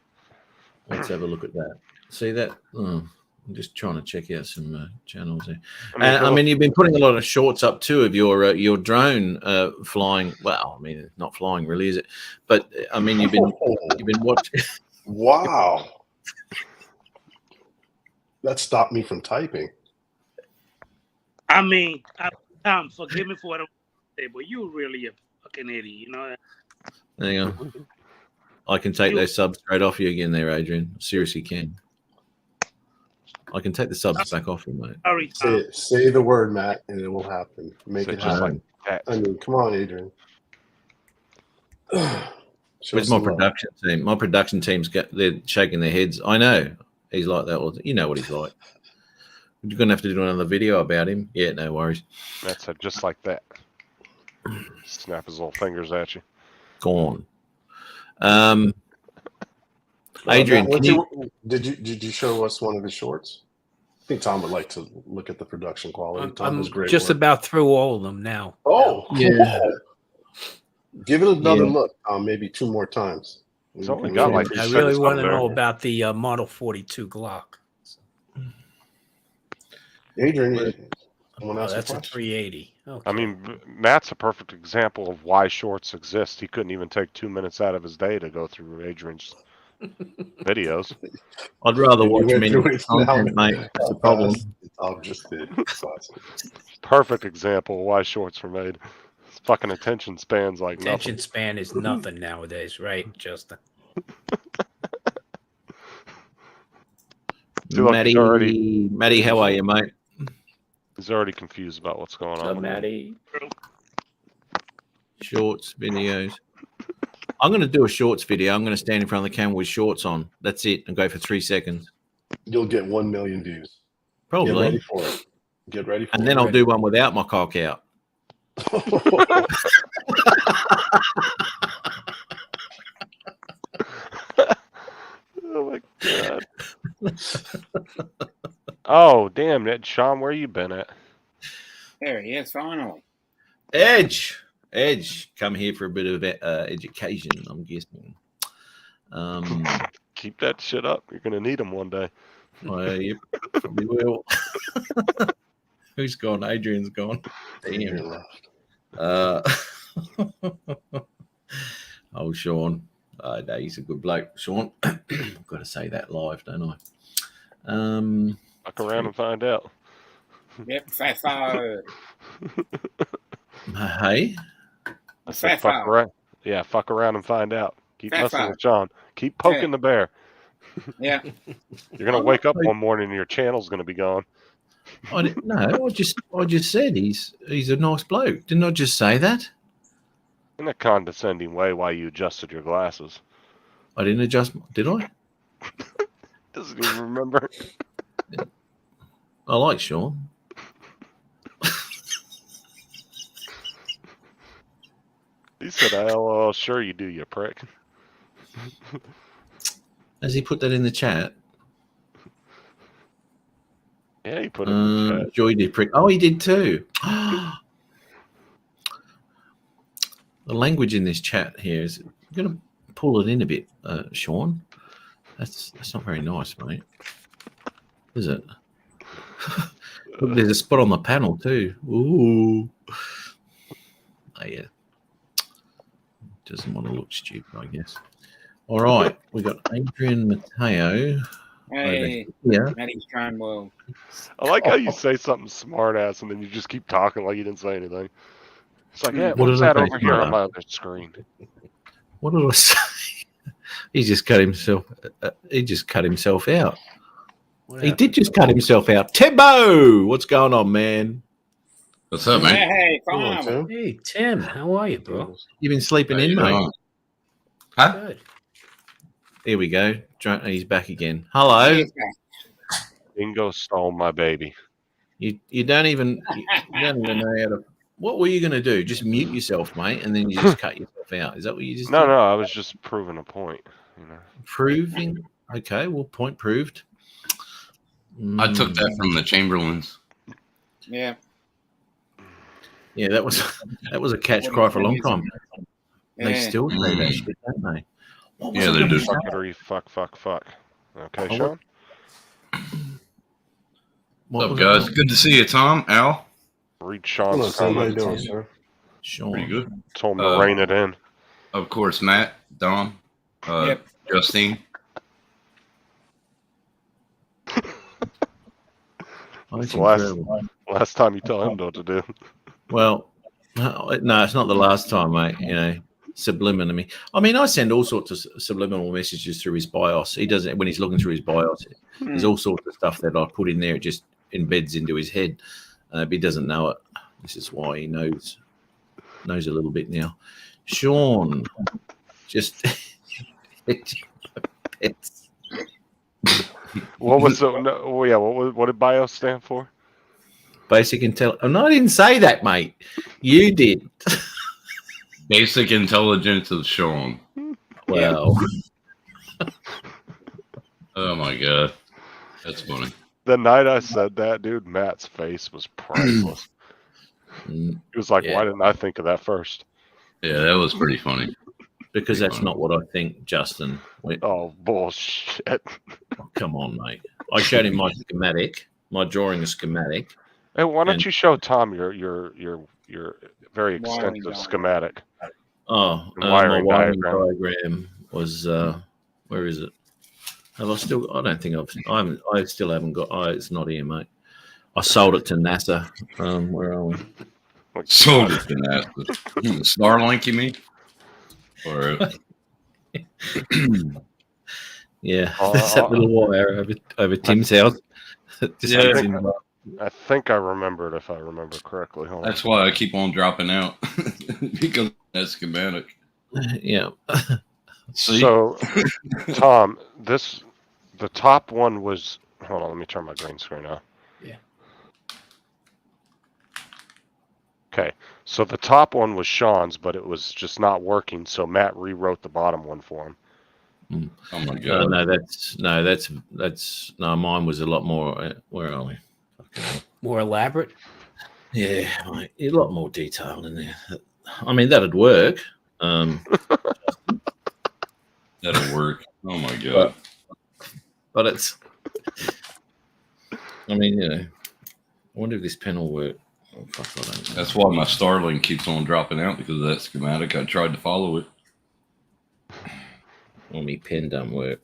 A: Let's have a look at that. See that? I'm just trying to check out some channels here.
C: I mean,
A: You've been putting a lot of shorts up too of your drone flying. Well, I mean, not flying really, is it? But I mean, you've been watching.
L: Wow. That stopped me from typing.
H: I mean, Tom, forgive me for what I'm saying, but you really a fucking idiot, you know that?
A: There you go. I can take those subs straight off you again there, Adrian. Seriously can. I can take the subs back off you, mate.
H: Sorry,
L: say the word, Matt, and it will happen. Make it
A: just
L: happen.
A: like
L: I mean, come on, Adrian.
A: Where's my production team? My production team's they're shaking their heads. I know he's like that. You know what he's like. You're gonna have to do another video about him. Yeah, no worries.
C: That's it, just like that. Snap his little fingers at you.
A: Gone. Adrian,
L: did you show us one of his shorts? I think Tom would like to look at the production quality. Tom was great.
O: Just about through all of them now.
L: Oh,
A: yeah.
L: Give it another look. Maybe 2 more times.
C: He's only got like.
O: I really want to know about the Model 42 Glock.
L: Adrian,
O: that's a 380. Okay.
C: I mean, Matt's a perfect example of why shorts exist. He couldn't even take 2 minutes out of his day to go through Adrian's videos.
A: I'd rather watch many content, mate. That's the problem.
L: I'll just did.
C: Perfect example of why shorts were made. Fucking attention span's like
O: attention span is nothing nowadays, right, Justin?
A: Matty, how are you, mate?
C: He's already confused about what's going on.
O: Matty.
A: Shorts videos. I'm going to do a shorts video. I'm going to stand in front of the camera with shorts on. That's it, and go for 3 seconds.
L: You'll get 1 million views.
A: Probably.
L: Get ready for it. Get ready for it.
A: And then I'll do one without my cock out.
C: Oh my god. Oh damn it, Sean, where you been at?
B: There he is, finally.
A: Edge, come here for a bit of education, I'm guessing.
C: Keep that shit up. You're gonna need them one day.
A: Yep, probably will. Who's gone? Adrian's gone. Damn. Oh, Sean. No, he's a good bloke, Sean. I've got to say that live, don't I?
C: Fuck around and find out.
B: Yep, Fafo.
A: Hey?
C: I said fuck around. Yeah, fuck around and find out. Keep messing with John. Keep poking the bear.
B: Yeah.
C: You're gonna wake up one morning and your channel's gonna be gone.
A: I just said he's a nice bloke. Didn't I just say that?
C: In a condescending way, why you adjusted your glasses.
A: I didn't adjust. Did I?
C: Doesn't even remember.
A: I like Sean.
C: He said, "LOL, sure you do, you prick."
A: Has he put that in the chat?
C: Yeah, he put it in the chat.
A: Joy did prick. Oh, he did too. The language in this chat here is going to pull it in a bit, Sean. That's not very nice, mate. Is it? Look, there's a spot on the panel too. Ooh. Oh, yeah. Doesn't want to look stupid, I guess. All right, we got Adrian Mateo.
B: Hey,
A: yeah.
B: Matty's trying well.
C: I like how you say something smart ass and then you just keep talking like you didn't say anything. It's like, yeah, what's that over here on my other screen?
A: What did I say? He just cut himself. He just cut himself out. He did just cut himself out. Timbo, what's going on, man?
Q: What's up, man?
B: Hey,
L: Come on,
B: Tom.
L: Tim.
O: Hey, Tim, how are you, bro?
A: You've been sleeping
Q: How
A: in,
Q: you
A: mate.
Q: doing? Huh?
O: Good.
A: Here we go. He's back again. Hello.
C: Bingo stole my baby.
A: You don't even know how to. What were you going to do? Just mute yourself, mate, and then you just cut yourself out. Is that what you just?
C: No,
A: did?
C: no, I was just proving a point. You know.
A: Proving. Okay, well, point proved.
Q: I took that from the Chamberlains.
B: Yeah.
A: Yeah, that was a catch cry for a long time. They
B: Yeah.
A: still say that shit, don't they? What was
Q: Yeah,
A: I
Q: they
A: gonna
Q: do.
A: say?
C: Fuckery, fuck. Okay, Sean?
Q: What's up, guys? Good to see you, Tom. Al?
C: Read
L: Hello,
C: Sean's
L: Tim. How you
C: comments.
L: doing, sir?
A: Sean.
Q: Pretty good.
C: Told him to rein it in.
Q: Of course, Matt, Dom,
B: Yep.
Q: Justine.
C: It's the last time you tell him what to do.
A: Well, no, it's not the last time, mate. You know, subliminally. I mean, I send all sorts of subliminal messages through his BIOS. He does it when he's looking through his BIOS. There's all sorts of stuff that I put in there. It just embeds into his head. But he doesn't know it. This is why he knows a little bit now. Sean, just it's
C: What was the? No, oh yeah, what did BIOS stand for?
A: basic intel. Oh, no, I didn't say that, mate. You did.
Q: Basic intelligence of Sean.
A: Well,
Q: Oh my god, that's funny.
C: The night I said that, dude, Matt's face was priceless. He was like,
A: Yeah.
C: "Why didn't I think of that first?"
Q: Yeah, that was pretty funny.
A: because that's not what I think, Justin.
C: Oh bullshit!
A: Oh, come on, mate. I showed him my schematic, my drawing a schematic.
C: Hey, why don't
A: And-
C: you show Tom your very
A: Wiring
C: extensive
A: diagram.
C: schematic?
A: Oh,
C: And
A: my wiring diagram was where is it? Have I still? I don't think I still haven't got. It's not here, mate. I sold it to NASA. Where are we?
Q: Sold it to NASA. Starlink, you mean? Or
A: yeah, there's that little wire over Tim's house. Just
Q: Yeah.
A: gets in-
C: I think I remembered, if I remember correctly. Hold on.
Q: that's why I keep on dropping out because of that schematic.
A: Yeah.
Q: See?
C: So, Tom, the top one was. Hold on, let me turn my green screen on.
O: Yeah.
C: Okay, so the top one was Sean's, but it was just not working. So Matt rewrote the bottom one for him.
Q: Oh my god!
A: That's mine was a lot more. Where are we?
O: More elaborate?
A: Yeah, mate, a lot more detailed in there. I mean, that'd work.
Q: That'll work. Oh my god!
A: But it's. I mean, you know, I wonder if this pen will work. Oh, fuck, I don't know.
Q: That's why my Starlink keeps on dropping out because of that schematic. I tried to follow it.
A: Well, my pen don't work.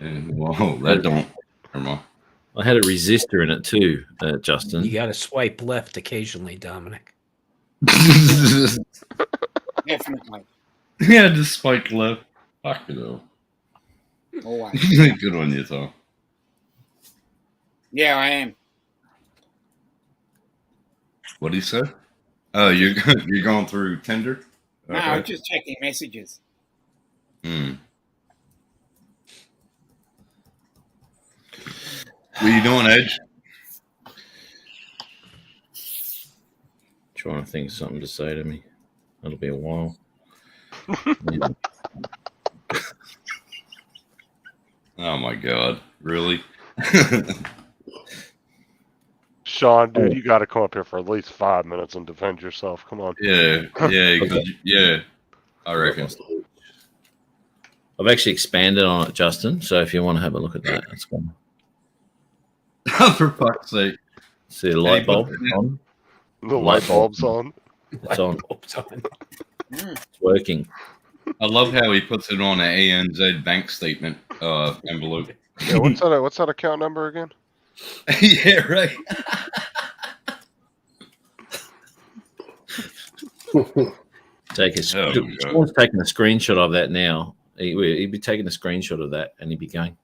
Q: And, whoa, that don't. Never mind.
A: I had a resistor in it too, Justin.
O: You got to swipe left occasionally, Dominic.
B: Definitely.
Q: Yeah, just spike left. Fuck you though.
B: Always.
Q: Good on you, Tom.
B: Yeah, I am.
Q: What did he say? Oh, you're going through Tinder?
B: No, I'm just checking messages.
Q: Hmm. What are you doing, Edge?
A: Trying to think of something to say to me. That'll be a while. Yeah.
Q: Oh my god, really?
C: Sean, dude, you got to come up here for at least 5 minutes and defend yourself. Come on.
Q: Yeah, yeah. I reckon.
A: I've actually expanded on it, Justin. So if you want to have a look at that, it's gone.
Q: For fuck's sake.
A: See the light bulb on?
C: The light bulb's on.
A: It's on. It's working.
Q: I love how he puts it on an ANZ bank statement envelope.
C: Yeah, what's that account number again?
Q: Yeah, right.
A: Someone's taking a screenshot of that now. He'd be taking a screenshot of that and he'd be going,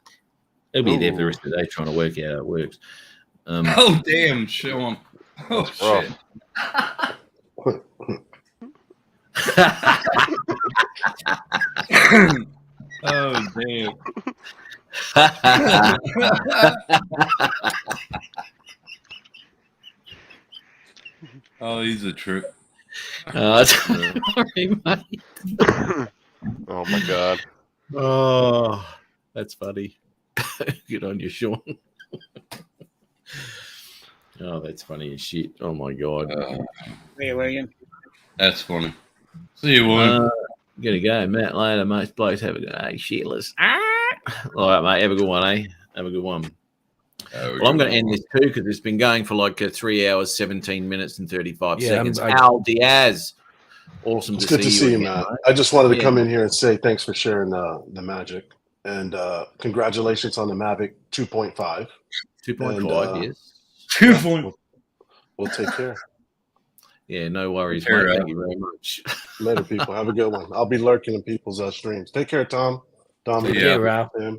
A: He'll be there for the rest of the day trying to work out how it works.
Q: Oh, damn, Sean. Oh, shit. Oh, damn. Oh, he's a trip.
A: Sorry, mate.
C: Oh my god.
A: Oh, that's funny. Good on you, Sean. Oh, that's funny as shit. Oh my god.
B: See you, William.
Q: That's funny. See you, William.
A: Gonna go, Matt. Later, mate. Blokes have a good day. Shitless. All right, mate. Have a good one, eh? Have a good one. Well, I'm going to end this too because it's been going for like 3 hours, 17 minutes, and 35 seconds. Al Diaz. Awesome
L: It's
A: to
L: good to see you, Matt. I just wanted to come in here and say thanks for sharing the magic. And congratulations on the Mavic 2.5.
A: 2.5, yes.
Q: 2.5.
L: We'll take care.
A: Yeah, no worries, mate. Thank you very much.
L: Later, people. Have a good one. I'll be lurking in people's streams. Take care, Tom. Dominic, Tim,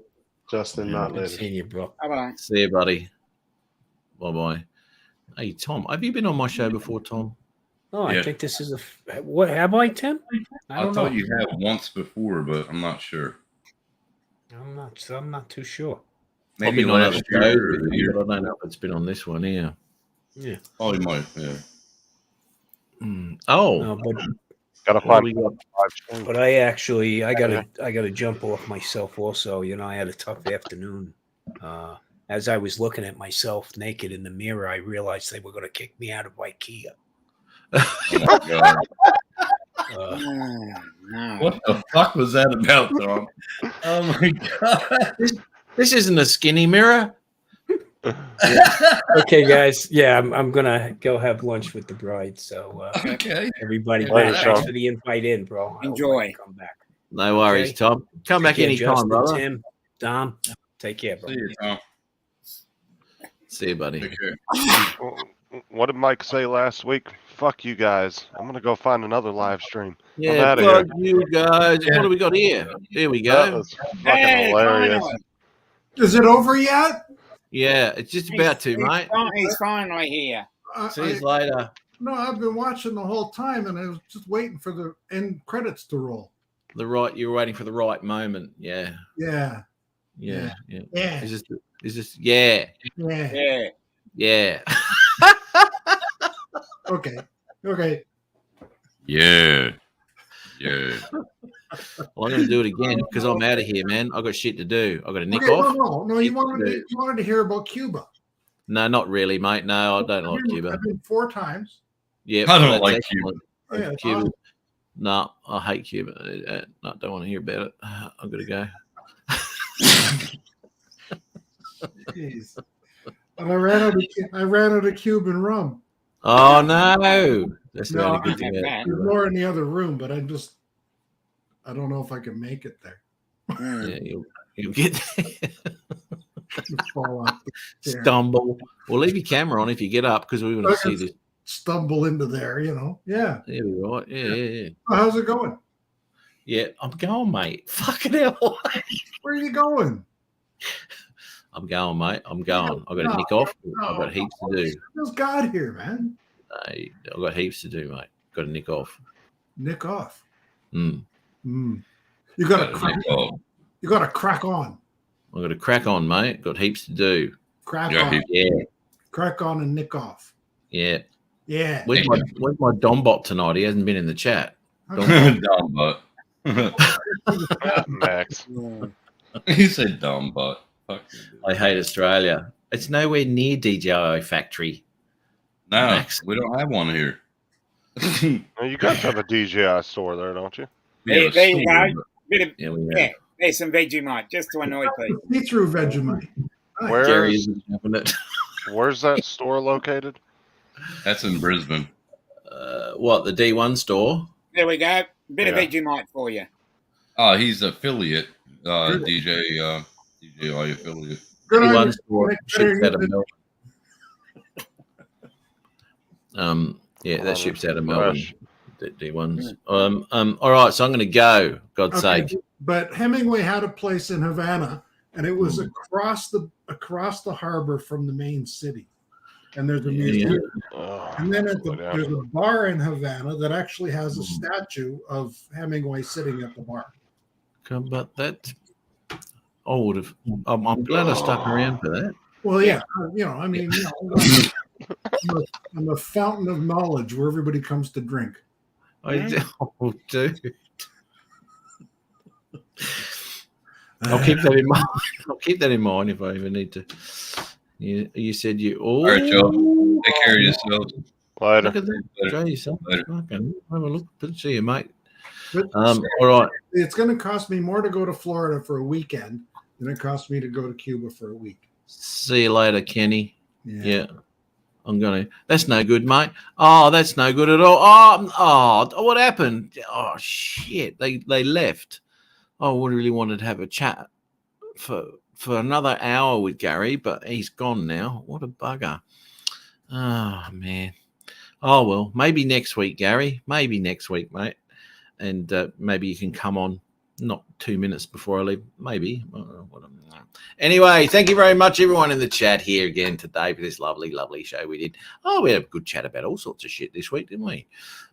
L: Justin, not later.
O: See you, bro.
B: Bye-bye.
A: See you, buddy. Bye-bye. Hey, Tom, have you been on my show before, Tom?
O: Oh, I think this is what have I, Tim?
Q: I thought you had once before, but I'm not sure.
O: I'm not too sure.
Q: Maybe
A: I've been on
Q: last
A: other
Q: year
A: shows,
Q: or the year.
A: but I don't know if it's been on this one here.
O: Yeah.
Q: Oh, you might. Yeah.
A: Oh,
O: No, but
C: Gotta
A: what
C: find
A: do we got?
O: But I gotta jump off myself also. You know, I had a tough afternoon. As I was looking at myself naked in the mirror, I realized they were going to kick me out of IKEA.
Q: Oh my God.
B: No.
Q: What the fuck was that about, Tom? Oh my God.
A: This isn't a skinny mirror.
O: Okay, guys. Yeah, I'm gonna go have lunch with the bride. So
Q: Okay.
O: everybody,
C: Later,
O: thanks
C: Sean.
O: for the invite in, bro. I hope I
B: Enjoy.
O: can come back.
A: No worries,
O: Okay.
A: Tom. Come back
O: Take care,
A: anytime,
O: Justin,
A: brother.
O: Tim, Dom, take care, bro.
Q: See you, Tom.
A: See you, buddy.
Q: Take care.
C: What did Mike say last week? Fuck you guys. I'm gonna go find another live stream. I'm
A: Yeah,
C: out of here.
A: fuck you guys. What do we got here? Here we
C: That
A: go.
C: was fucking
B: Hey,
C: hilarious.
B: finally.
F: Is it over yet?
A: Yeah, it's just about to, mate.
B: He's finally here.
A: See you later.
F: No, I've been watching the whole time, and I was just waiting for the end credits to roll.
A: You were waiting for the right moment. Yeah.
F: Yeah.
A: Yeah.
F: Yeah.
A: Is this yeah.
F: Yeah.
A: Yeah.
F: Okay. Okay.
Q: Yeah. Yeah.
A: Well, I'm going to do it again because I'm out of here, man. I got shit to do. I got to nick
F: Okay,
A: off.
F: No. You wanted to hear about Cuba.
A: No, not really, mate. No, I don't like Cuba.
F: I've been 4 times.
A: Yeah,
Q: I don't
A: that's
Q: like
A: excellent.
F: Yeah, it's
A: Cuba.
F: awesome.
A: No, I hate Cuba. No, don't want to hear about it. I'm going to go.
F: Jeez. And I ran out of Cuban rum.
A: Oh, no. That's the
F: No,
A: only good thing.
F: There's more in the other room, but I don't know if I can make it there.
A: Yeah, you'll get there.
F: Fall off the chair.
A: Stumble. We'll leave your camera on if you get up because we want to see this.
F: Stumble into there, Yeah.
A: Yeah, we're right. Yeah.
F: Well, how's it going?
A: Yeah, I'm going, mate. Fucking hell.
F: Where are you going?
A: I'm going, mate. I'm going. I've got to nick off. I've got heaps to do.
F: There's God here, man.
A: I've got heaps to do, mate. Got to nick off.
F: Nick off.
A: Mm.
F: You got to crack. You got to crack on.
A: I've got to crack on, mate. Got heaps to do.
F: Crack on.
A: Yeah.
F: Crack on and nick off.
A: Yeah.
F: Yeah.
A: Where's my Dombot tonight? He hasn't been in the chat.
Q: Dombot.
C: Max.
Q: He said Dombot. Fuck.
A: I hate Australia. It's nowhere near DJI factory.
Q: No,
A: Max.
Q: we don't have one here.
C: Now, you guys have a DJI store there, don't you?
B: There you go.
A: Yeah, we have.
B: There's some Vegemite just to annoy people.
F: See through Vegemite.
C: Where's that store located?
Q: That's in Brisbane.
A: What, the D1 store?
B: There we go. Bit of
Q: Yeah.
B: Vegemite for you.
Q: Oh, he's affiliate. DJI affiliate.
A: D1 store ships out of Melbourne. Yeah, that ships out of Melbourne. D1s. All right, so I'm going to go. God's sake.
F: But Hemingway had a place in Havana, and it was across the harbor from the main city. And there's a museum, and then there's a bar in Havana that actually has a statue of Hemingway sitting at the bar.
A: But that I would have. I'm glad I stuck around for that.
F: Well, yeah, I mean, I'm a fountain of knowledge where everybody comes to drink.
A: I do. I'll keep that in mind. I'll keep that in mind if I ever need to. You said you.
Q: All right, Joe. Take care of yourself.
C: Later.
A: Look at that. Enjoy yourself.
Q: Later.
A: Okay. Have a look. Good to see you, mate.
F: But
A: all right.
F: It's going to cost me more to go to Florida for a weekend than it cost me to go to Cuba for a week.
A: See you later, Kenny. Yeah. I'm gonna. That's no good, mate. Oh, that's no good at all. Oh, what happened? Oh shit! They left. I would really wanted to have a chat for another hour with Gary, but he's gone now. What a bugger! Oh man. Oh well, maybe next week, Gary. Maybe next week, mate. And maybe you can come on. Not 2 minutes before I leave, maybe. Anyway, thank you very much, everyone in the chat here again today for this lovely, lovely show we did. Oh, we had a good chat about all sorts of shit this week, didn't we?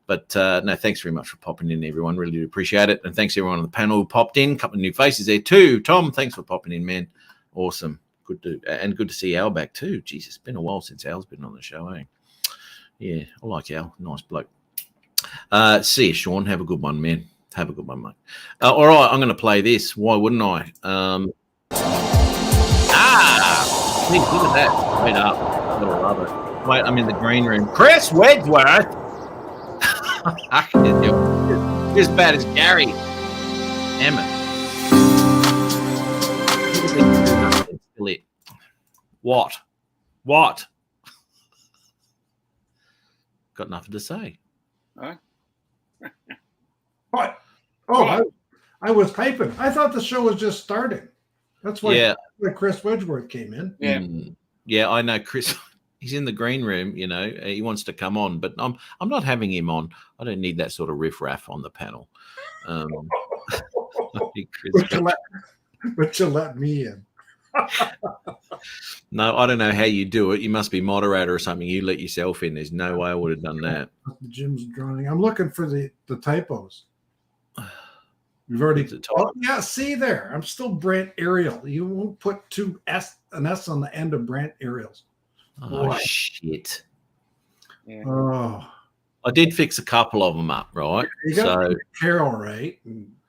A: But no, thanks very much for popping in, everyone. Really do appreciate it. And thanks everyone on the panel who popped in. A couple of new faces there too. Tom, thanks for popping in, man. Awesome. Good to see Al back too. Jesus, it's been a while since Al's been on the show, eh? Yeah, I like Al. Nice bloke. See you, Sean. Have a good one, man. Have a good one, mate. All right, I'm going to play this. Why wouldn't I? Look at that. Wait up. Gotta love it. Wait, I'm in the green room. Chris Wedgworth. Just bad as Gary. Damn it. What? Got nothing to say.
B: Huh?
F: What? Oh, I was typing. I thought the show was just starting. That's why Chris Wedgworth came in.
B: Yeah.
A: Yeah, I know Chris. He's in the green room, he wants to come on, but I'm not having him on. I don't need that sort of riff-raff on the panel.
F: But you let me in.
A: No, I don't know how you do it. You must be moderator or something. You let yourself in. There's no way I would have done that.
F: Jim's drawing. I'm looking for the typos. You've already. Yeah, see there. I'm still Brant Ariel. You won't put an S on the end of Brant Ariels.
A: Oh,
F: Boy.
A: shit.
B: Yeah.
F: Oh.
A: I did fix a couple of them up, right?
F: You got Carol right.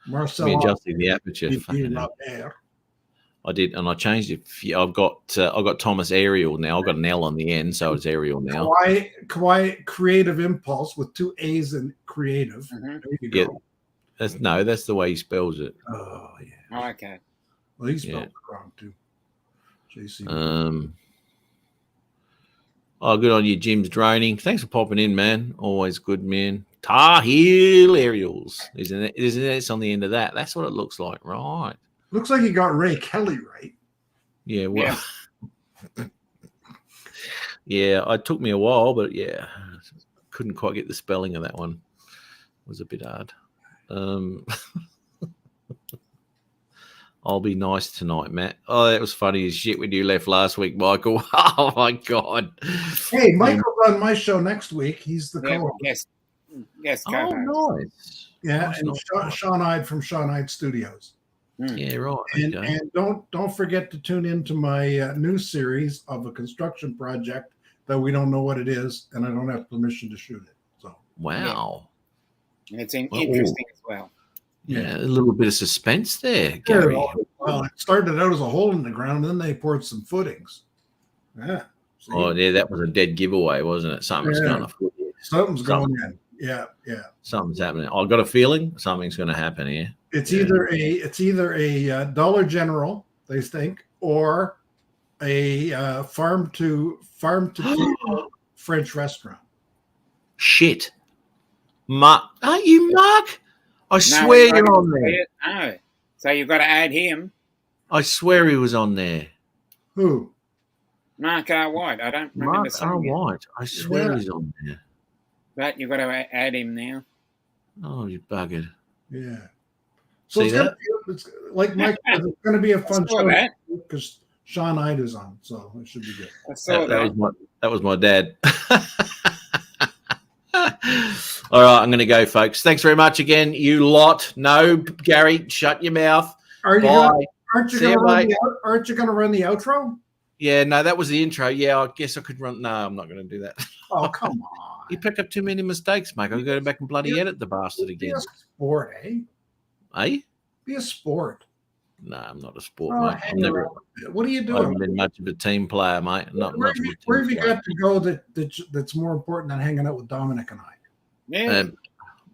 F: Marcel.
A: Adjusting the aperture. I did, and I changed it. I've got Thomas Ariel now. I've got an L on the end, so it's Ariel now.
F: Kawhi Creative Impulse with 2 A's in creative. There you go.
A: That's the way he spells it.
F: Oh yeah.
B: Oh, okay.
F: Well, he spelled it wrong too. JC.
A: Oh, good on you, Jim's droning. Thanks for popping in, man. Always good, man. Tar Heel Aerials. Isn't it? It's on the end of that. That's what it looks like, right?
F: Looks like you got Ray Kelly right.
A: Yeah, well, yeah, it took me a while, but yeah, couldn't quite get the spelling of that one. It was a bit hard. I'll be nice tonight, Matt. Oh, that was funny as shit when you left last week, Michael. Oh my god.
F: Hey, Michael's on my show next week. He's the co-host.
B: Yes.
A: Oh, nice.
F: Yeah,
A: nice,
F: and
A: nice.
F: Sean Hyde from Sean Hyde Studios.
A: Yeah, right.
F: And,
A: Okay.
F: and don't forget to tune into my new series of a construction project that we don't know what it is, and I don't have permission to shoot it. So
A: Wow.
B: And it's interesting as well.
A: Yeah, a little bit of suspense there, Gary.
F: Well, it started out as a hole in the ground, and then they poured some footings. Yeah. See?
A: Oh, yeah, that was a dead giveaway, wasn't it? Something's
F: Yeah.
A: going to
F: Something's going in. Yeah.
A: Something's happening. I've got a feeling something's going to happen here.
F: It's either a Dollar General, they think, or a farm to table French restaurant.
A: Shit. Mark, aren't you Mark? I swear you're on there.
B: No. So you've got to add him.
A: I swear he was on there.
F: Who?
B: Mark R. White. I don't remember
A: Mark
B: seeing
A: R.
B: it.
A: White. I swear he's on there.
B: But you've got to add him now.
A: Oh, you buggered.
F: Yeah.
G: So
A: See
G: it's,
A: that?
G: it's like Mike said, it's going to be a fun
B: saw
G: show
B: that.
G: because Sean Hyde is on, so it should be good.
B: I saw
A: That was my dad. All right, I'm going to go, folks. Thanks very much again, you lot. No, Gary, shut your mouth.
G: Are you
A: Bye.
G: gonna, aren't you
A: See
G: going to
A: you,
G: run
A: mate.
G: aren't you going to run the outro?
A: Yeah, no, that was the intro. Yeah, I guess I could run. No, I'm not going to do that.
G: Oh, come on.
A: You pick up too many mistakes, mate. I'll go back and bloody edit the bastard
G: Be
A: again.
G: a sport, eh?
A: Eh?
G: Be a sport.
A: No, I'm not a sport,
G: Oh,
A: mate.
G: hang
A: I'm never.
G: on. What are you
A: I
G: doing?
A: haven't been much of a team player, mate. Not
G: Where
A: much of a team
G: where have you
A: player.
G: got to go that's more important than hanging out with Dominic and I?
B: Yeah.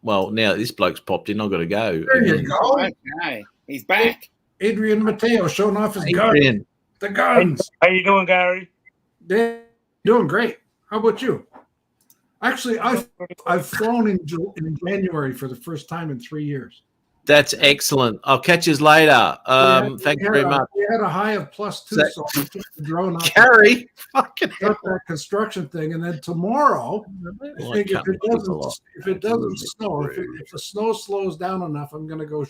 A: Well, now this bloke's popped in. I've got to go.
G: There you
A: again.
G: go.
B: Okay. He's back.
G: Adrian Mateo showing off his guns.
A: Adrian.
G: The guns.
H: How you doing, Gary?
G: They're doing great. How about you? Actually, I've flown in January for the first time in 3 years.
A: That's excellent. I'll catch you later. Thank you very much.
G: We had a high of +2, so I took the drone up.
A: Gary,
G: Got that construction thing, and then tomorrow, I think if it doesn't snow, if the snow slows down enough, I'm going to go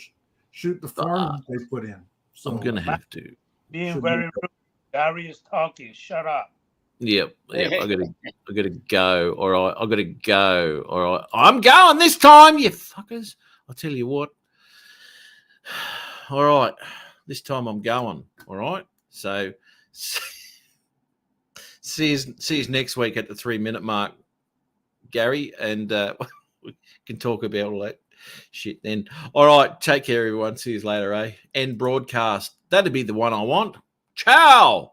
G: shoot the farm they put in. So
A: I'm going to have to.
H: Being very rude. Gary is talking. Shut up.
A: Yep. I gotta go. All right. I gotta go. All right. I'm going this time, you fuckers. I'll tell you what. All right. This time I'm going. All right. So see you next week at the 3-minute mark, Gary, and we can talk about all that shit then. All right. Take care, everyone. See you later, eh? End broadcast. That'd be the one I want. Ciao.